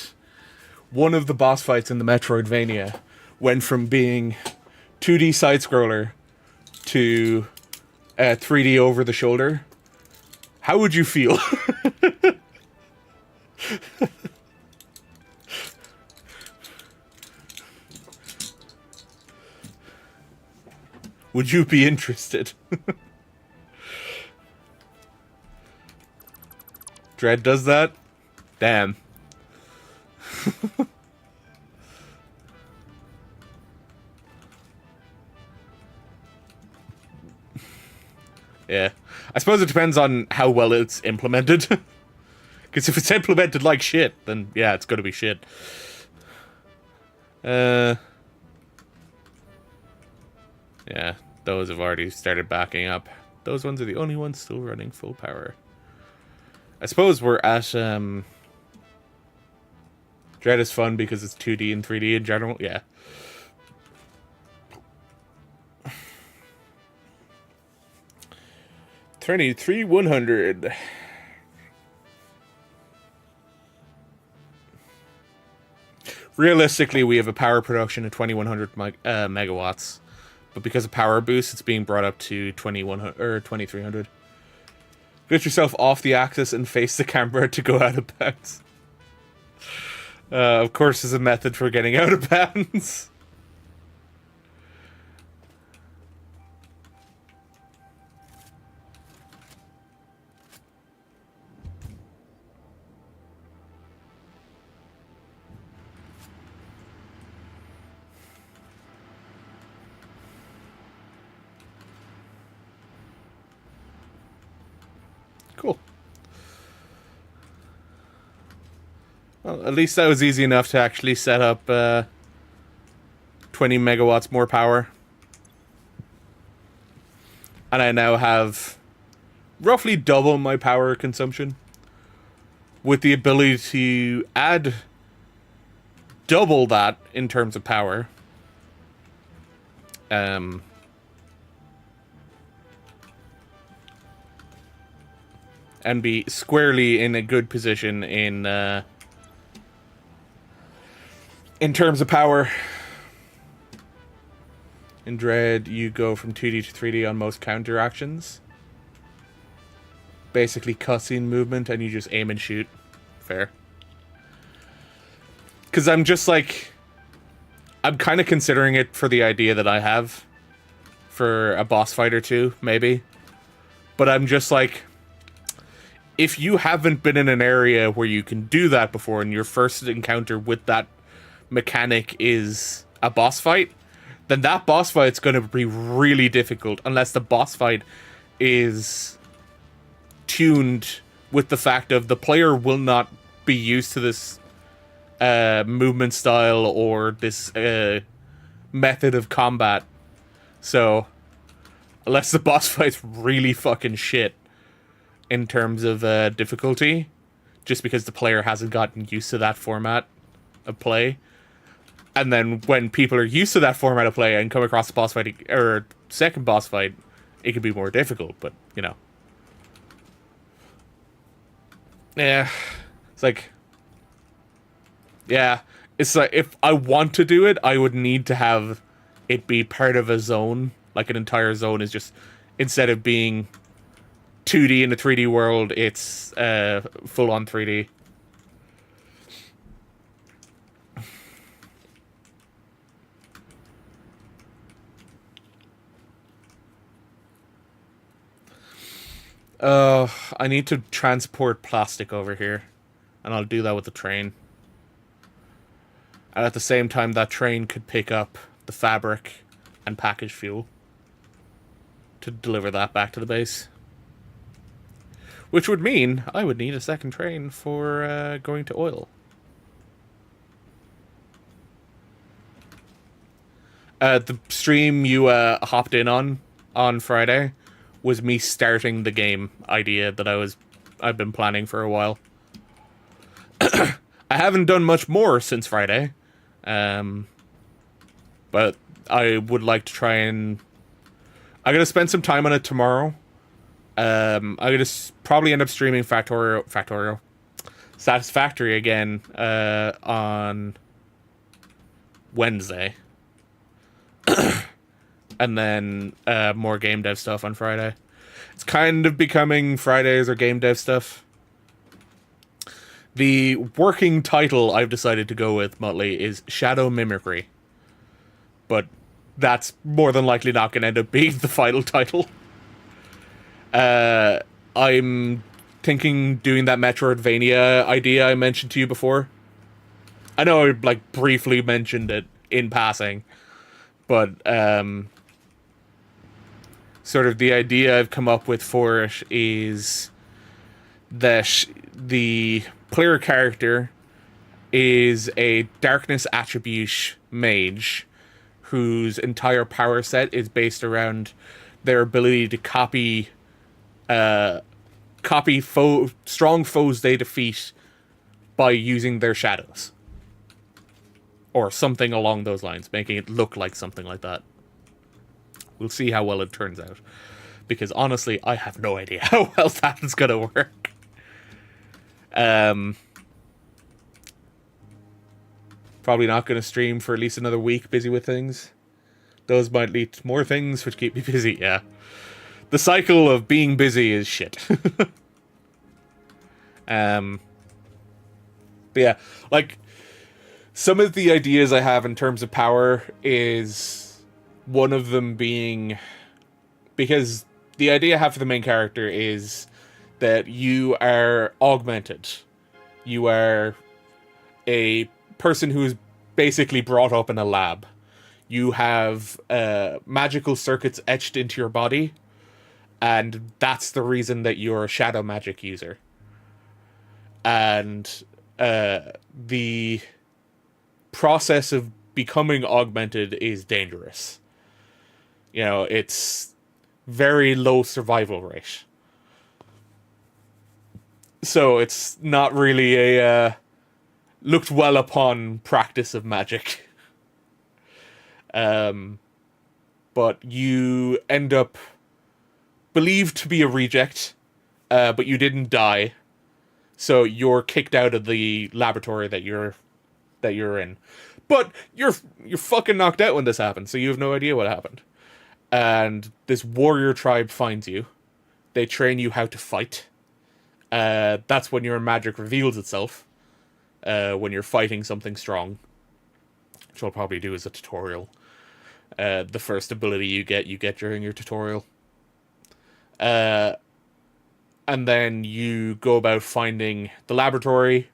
one of the boss fights in the Metroidvania went from being 2D side-scroller to 3D over the shoulder, how would you feel? Would you be interested? Dread does that? Damn. Yeah. I suppose it depends on how well it's implemented. Because if it's implemented like shit, then yeah, it's gonna be shit. Yeah, those have already started backing up. Those ones are the only ones still running full power. I suppose we're at, Dread is fun because it's 2D and 3D in general, yeah. $23 100. Realistically, we have a power production of 2100 megawatts, but because of power boost, it's being brought up to 2100 or 2300. Get yourself off the axis and face the camera to go out of bounds. Of course, there's a method for getting out of bounds. Cool. Well, at least that was easy enough to actually set up 20 megawatts more power. And I now have roughly double my power consumption, with the ability to add double that in terms of power. And be squarely in a good position in terms of power. In Dread, you go from 2D to 3D on most counter actions. Basically cutscene movement, and you just aim and shoot. Fair. Because I'm just like... I'm kind of considering it for the idea that I have for a boss fight or two, maybe. But I'm just like... If you haven't been in an area where you can do that before, and your first encounter with that mechanic is a boss fight, then that boss fight's going to be really difficult unless the boss fight is tuned with the fact of the player will not be used to this movement style or this method of combat. So, unless the boss fight's really fucking shit in terms of difficulty, just because the player hasn't gotten used to that format of play. And then when people are used to that format of play and come across the boss fight, or second boss fight, it can be more difficult, but, you know. Yeah. It's like... Yeah. It's like, if I want to do it, I would need to have it be part of a zone. Like, an entire zone is just... Instead of being 2D in a 3D world, it's full-on 3D. I need to transport plastic over here, and I'll do that with the train. And at the same time, that train could pick up the fabric and package fuel to deliver that back to the base. Which would mean I would need a second train for going to oil. The stream you hopped in on Friday was me starting the game idea that I've been planning for a while. I haven't done much more since Friday, but I would like to try and... I'm gonna spend some time on it tomorrow. I'm gonna probably end up streaming Satisfactory again on Wednesday, and then more game dev stuff on Friday. It's kind of becoming Fridays or game dev stuff. The working title I've decided to go with, Muttley, is Shadow Mimicry. But that's more than likely not going to end up being the final title. I'm thinking doing that Metroidvania idea I mentioned to you before. I know I, like, briefly mentioned it in passing. But, sort of the idea I've come up with for it is that the player character is a darkness attribute mage whose entire power set is based around their ability to copy strong foes they defeat by using their shadows. Or something along those lines, making it look like something like that. We'll see how well it turns out. Because honestly, I have no idea how well that is going to work. Probably not going to stream for at least another week, busy with things. Those might lead to more things which keep me busy, yeah. The cycle of being busy is shit. But yeah, like, some of the ideas I have in terms of power is one of them being... Because the idea I have for the main character is that you are augmented. You are a person who is basically brought up in a lab. You have magical circuits etched into your body, and that's the reason that you're a shadow magic user. And the process of becoming augmented is dangerous. You know, it's very low survival rate. So it's not really a looked well upon practice of magic. But you end up believed to be a reject, but you didn't die. So you're kicked out of the laboratory that you're in. But you're fucking knocked out when this happens, so you have no idea what happened. And this warrior tribe finds you. They train you how to fight. That's when your magic reveals itself. When you're fighting something strong. Which I'll probably do as a tutorial. The first ability you get during your tutorial. And then you go about finding the laboratory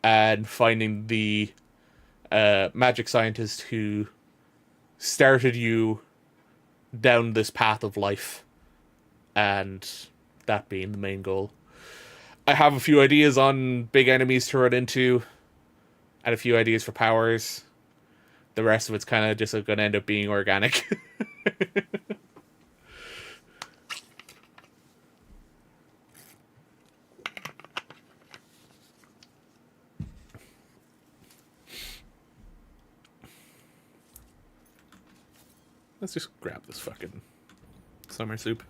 and finding the magic scientist who started you down this path of life, and that being the main goal. I have a few ideas on big enemies to run into, and a few ideas for powers. The rest of it's kind of just going to end up being organic. Let's just grab this fucking summer soup.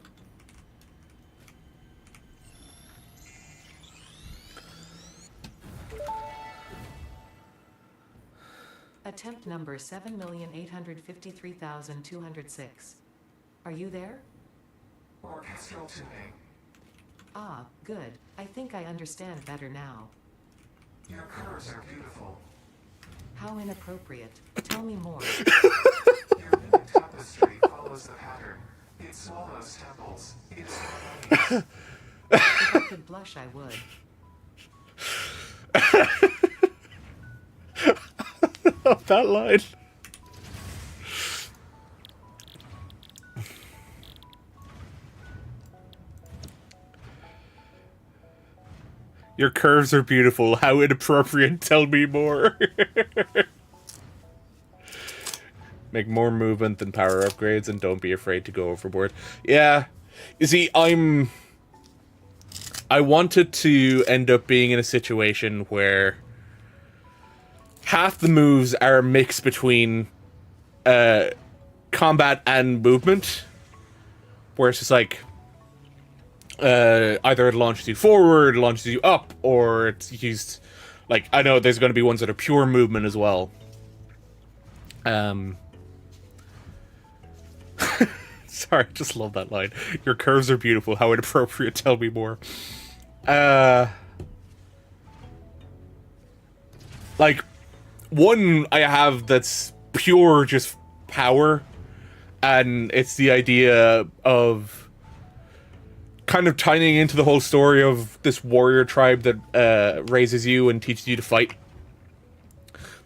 Attempt number 7,853,206. Are you there? Orchestral tuning. Ah, good. I think I understand better now. Your curves are beautiful. How inappropriate. Tell me more. Your mimic tapestry follows the pattern. It swallows temples. It swallows. If I could blush, I would. That line. Your curves are beautiful. How inappropriate. Tell me more. Make more movement than power upgrades, and don't be afraid to go overboard. Yeah. You see, I wanted to end up being in a situation where half the moves are a mix between combat and movement, where it's just like either it launches you forward, launches you up, or it's used like, I know there's going to be ones that are pure movement as well. Sorry, I just love that line. Your curves are beautiful. How inappropriate. Tell me more. Like, one I have that's pure just power, and it's the idea of kind of tying into the whole story of this warrior tribe that raises you and teaches you to fight.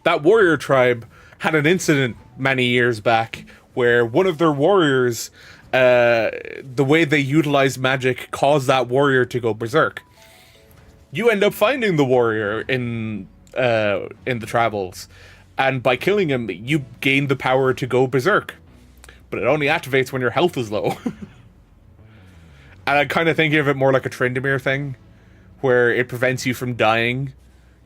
That warrior tribe had an incident many years back where one of their warriors, the way they utilized magic caused that warrior to go berserk. You end up finding the warrior in the travels, and by killing him, you gain the power to go berserk. But it only activates when your health is low. And I kind of think of it more like a Tryndamere thing, where it prevents you from dying.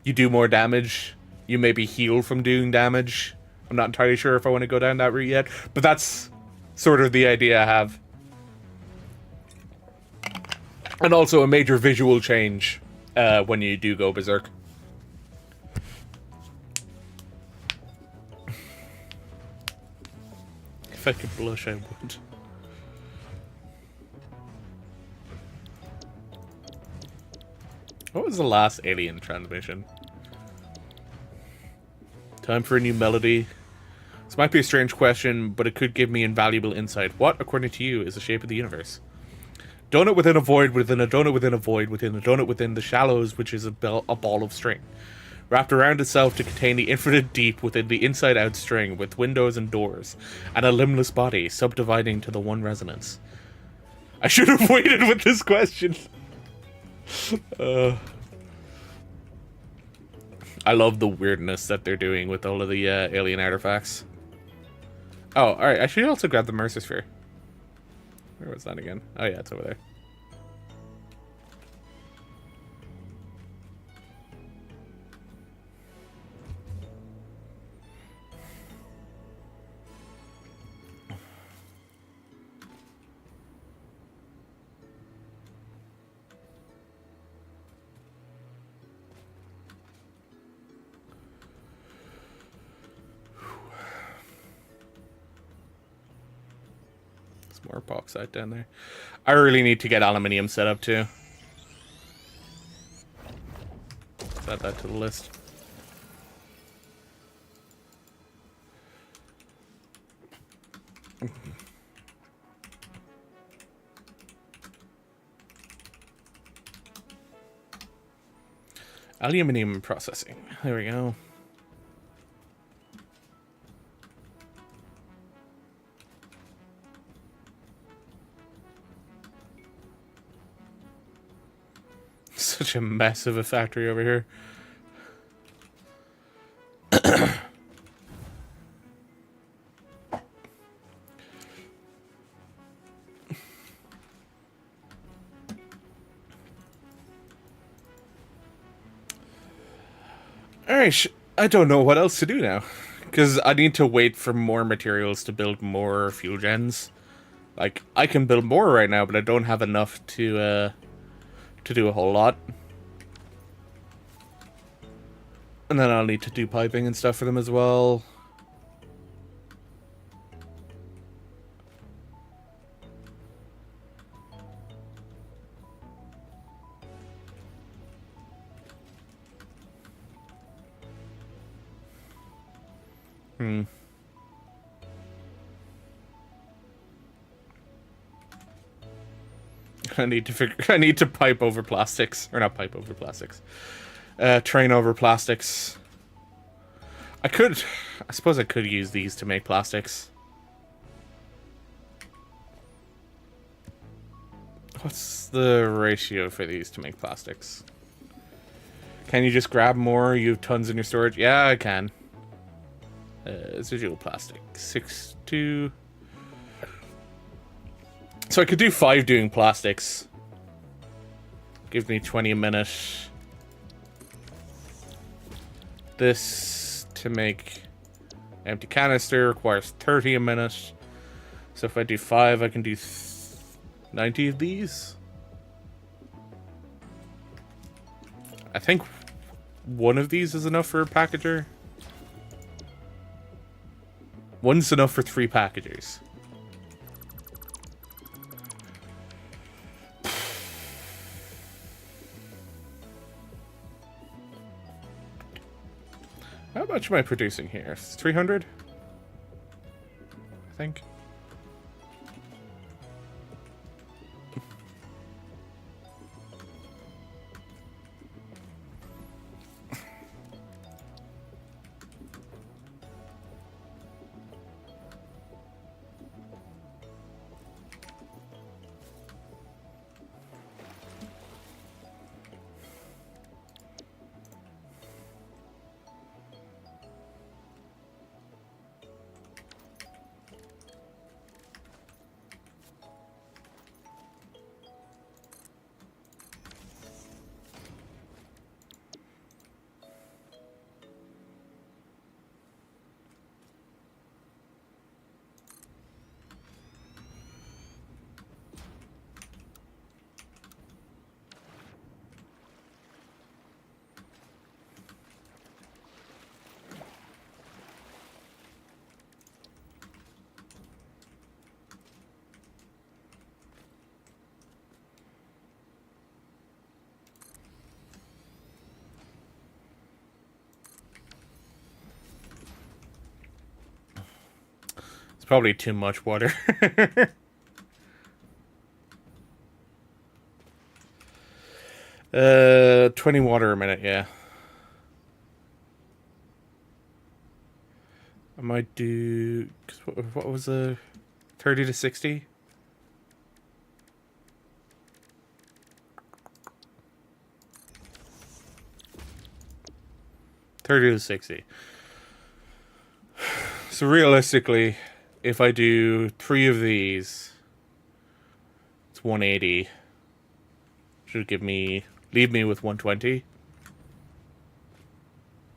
You do more damage. You maybe heal from doing damage. I'm not entirely sure if I want to go down that route yet, but that's sort of the idea I have. And also a major visual change when you do go berserk. If I could blush, I would. What was the last Alien transmission? Time for a new melody. This might be a strange question, but it could give me invaluable insight. What, according to you, is the shape of the universe? Donut within a void, within a donut within a void, within a donut within the shallows, which is a ball of string. Wrapped around itself to contain the infinite deep within the inside-out string, with windows and doors, and a limbless body subdividing to the one resonance. I should have waited with this question. I love the weirdness that they're doing with all of the alien artifacts. Oh, alright, I should also grab the Mercer Sphere. Where was that again? Oh yeah, it's over there. More bauxite down there. I really need to get aluminium set up too. Let's add that to the list. Aluminium processing. There we go. Such a mess of a factory over here. Alright, I don't know what else to do now. Because I need to wait for more materials to build more fuel gens. Like, I can build more right now, but I don't have enough to do a whole lot. And then I'll need to do piping and stuff for them as well. I need to pipe over plastics. Or not pipe over plastics. Train over plastics. I suppose I could use these to make plastics. What's the ratio for these to make plastics? Can you just grab more? You have tons in your storage? Yeah, I can. Residual plastic. 6-2. So I could do 5 doing plastics. Give me 20 a minute. This to make empty canister requires 30 a minute. So if I do 5, I can do 90 of these. I think one of these is enough for a packager. One's enough for 3 packagers. How much am I producing here? 300? I think. It's probably too much water. 20 water a minute, yeah. I might do... What was the... 30 to 60? $30 to $60. So realistically, if I do 3 of these, it's 180. Should give me, leave me with 120.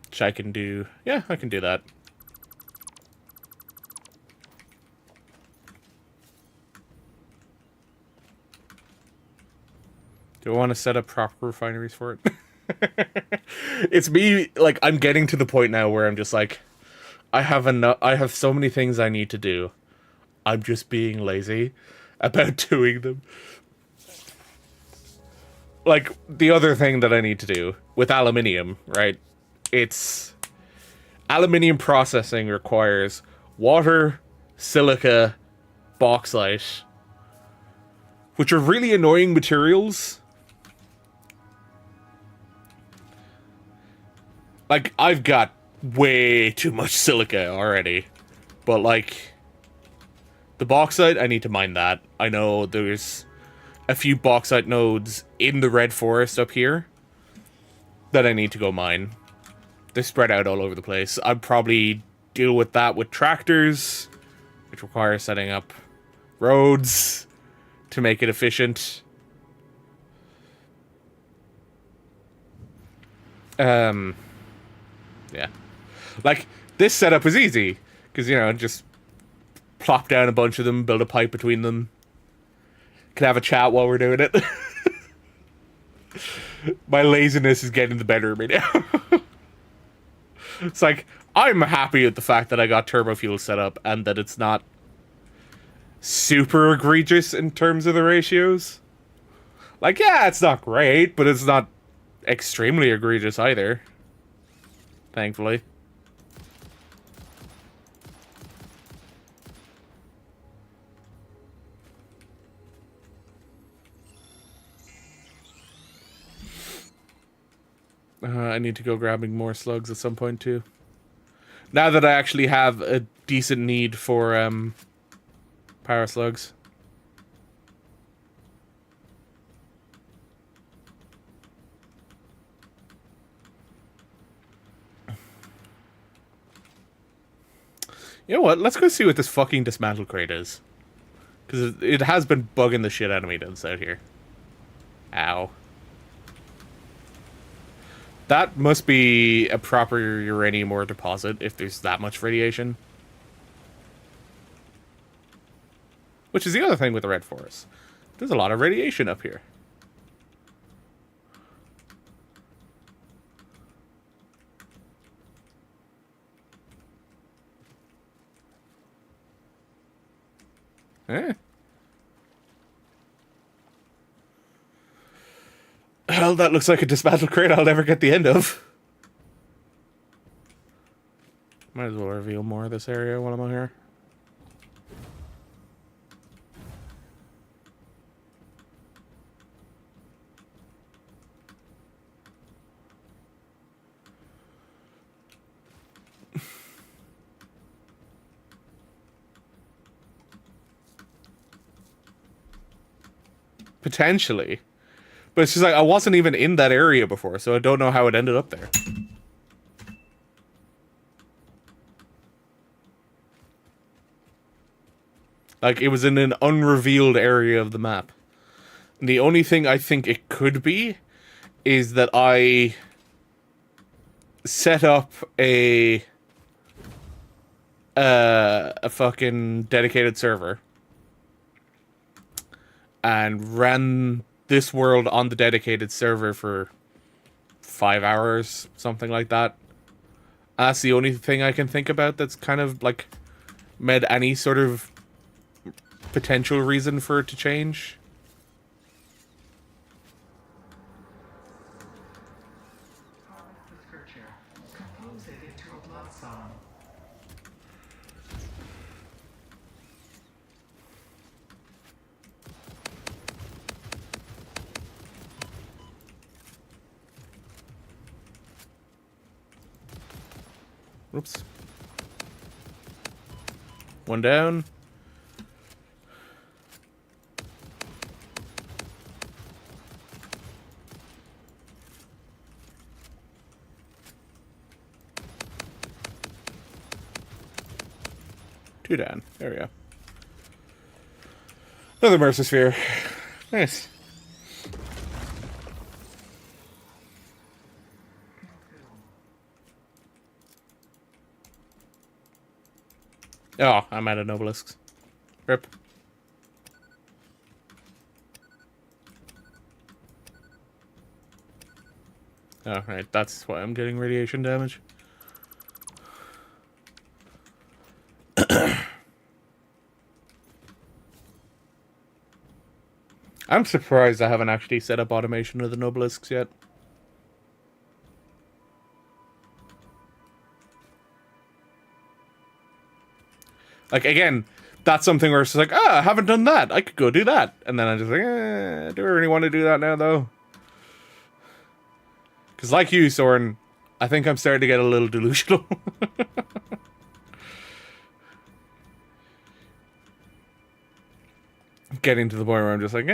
Which I can do, yeah, I can do that. Do I want to set up proper refineries for it? It's me, like, I'm getting to the point now where I'm just like, I have so many things I need to do. I'm just being lazy about doing them. Like, the other thing that I need to do with aluminium, right? It's... Aluminium processing requires water, silica, bauxite, which are really annoying materials. Like, I've got way too much silica already. But, like, the bauxite, I need to mine that. I know there's a few bauxite nodes in the Red Forest up here that I need to go mine. They're spread out all over the place. I'd probably deal with that with tractors, which requires setting up roads to make it efficient. Yeah. Like, this setup is easy, because, you know, just plop down a bunch of them, build a pipe between them. Can have a chat while we're doing it. My laziness is getting the better of me now. It's like, I'm happy with the fact that I got turbo fuel set up and that it's not super egregious in terms of the ratios. Like, yeah, it's not great, but it's not extremely egregious either. Thankfully. I need to go grabbing more slugs at some point too. Now that I actually have a decent need for power slugs. You know what? Let's go see what this fucking dismantle crate is. Because it has been bugging the shit out of me down south here. Ow. That must be a proper uranium ore deposit if there's that much radiation. Which is the other thing with the Red Forest. There's a lot of radiation up here. Eh? Hell, that looks like a dismantled crate I'll never get the end of. Might as well reveal more of this area while I'm out here. Potentially. But it's just like, I wasn't even in that area before, so I don't know how it ended up there. Like, it was in an unrevealed area of the map. And the only thing I think it could be is that I set up a fucking dedicated server and ran this world on the dedicated server for 5 hours, something like that. That's the only thing I can think about that's kind of like made any sort of potential reason for it to change. Harvest the scripture. Compose it into a blood song. Oops. One down. Two down. There we go. Another Mercer Sphere. Nice. Oh, I'm out of Nobelisks. Rip. Oh, right. That's why I'm getting radiation damage. I'm surprised I haven't actually set up automation of the Nobelisks yet. Like, again, that's something where it's like, I haven't done that. I could go do that. And then I'm just like, do I really want to do that now, though? Because like you, Soren, I think I'm starting to get a little delusional. Getting to the point where I'm just like,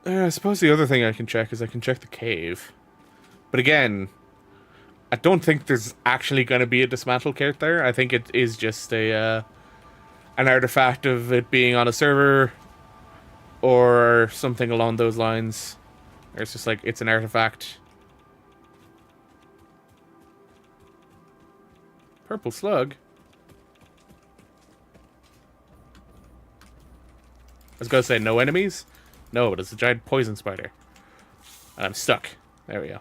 I suppose the other thing I can check is I can check the cave. But again, I don't think there's actually going to be a dismantle cart there. I think it is just a an artifact of it being on a server or something along those lines. Or it's just like, it's an artifact. Purple slug? I was going to say no enemies? No, but it's a giant poison spider. And I'm stuck. There we go.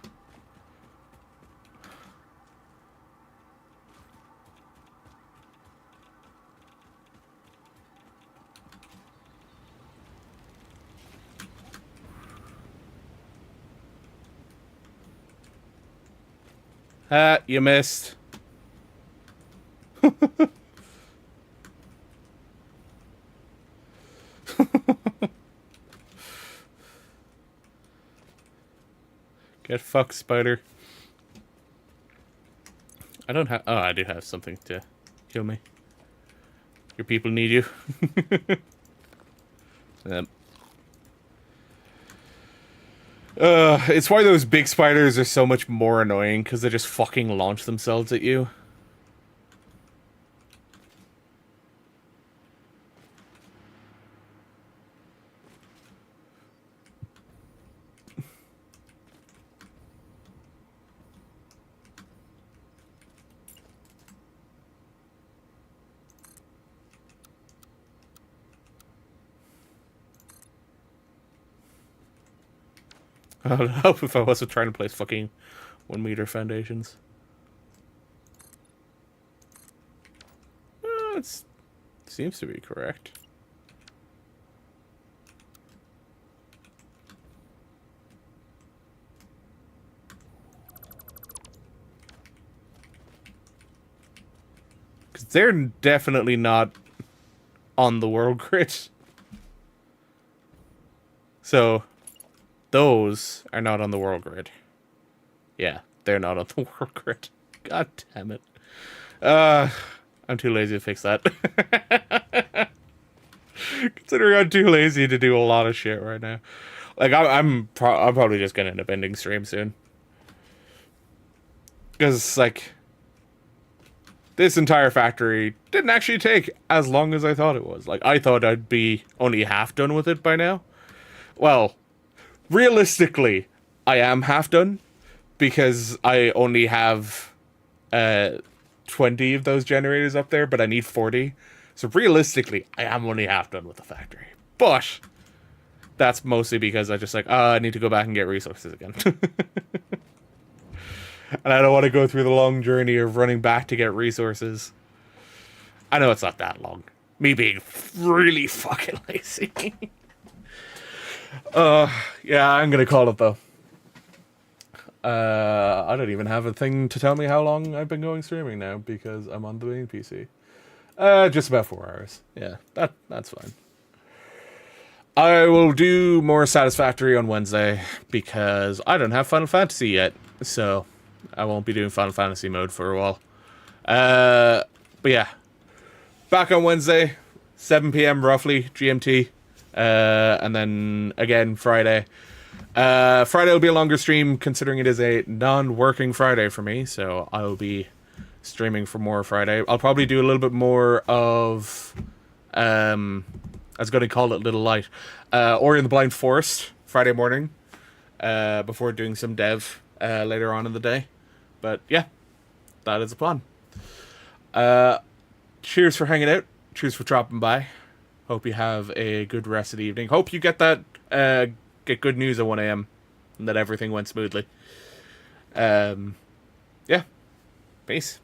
Ah, you missed. Get fucked, spider. I don't have... Oh, I do have something to kill me. Your people need you. It's why those big spiders are so much more annoying, because they just fucking launch themselves at you. I would hope if I wasn't trying to place fucking 1 meter foundations. It seems to be correct. Because they're definitely not on the world grid. So, those are not on the world grid. Yeah, they're not on the world grid. God damn it. I'm too lazy to fix that. Considering I'm too lazy to do a lot of shit right now. Like, I'm probably just gonna end up ending stream soon. Because, like, this entire factory didn't actually take as long as I thought it was. Like, I thought I'd be only half done with it by now. Well, realistically, I am half done. Because I only have 20 of those generators up there, but I need 40. So realistically, I am only half done with the factory. But that's mostly because I just like, I need to go back and get resources again. And I don't want to go through the long journey of running back to get resources. I know it's not that long. Me being really fucking lazy. Yeah, I'm gonna call it though. I don't even have a thing to tell me how long I've been going streaming now because I'm on the main PC. Just about 4 hours. Yeah, that's fine. I will do more Satisfactory on Wednesday because I don't have Final Fantasy yet, so I won't be doing Final Fantasy mode for a while. But yeah, back on Wednesday, 7 p.m. roughly GMT, and then again Friday. Friday will be a longer stream considering it is a non-working Friday for me, so I will be streaming for more Friday. I'll probably do a little bit more of, I was going to call it Little Light, Ori and the Blind Forest Friday morning, before doing some dev later on in the day. But yeah, that is the plan. Cheers for hanging out. Cheers for dropping by. Hope you have a good rest of the evening. Hope you get that, get good news at 1 a.m. and that everything went smoothly. Yeah. Peace.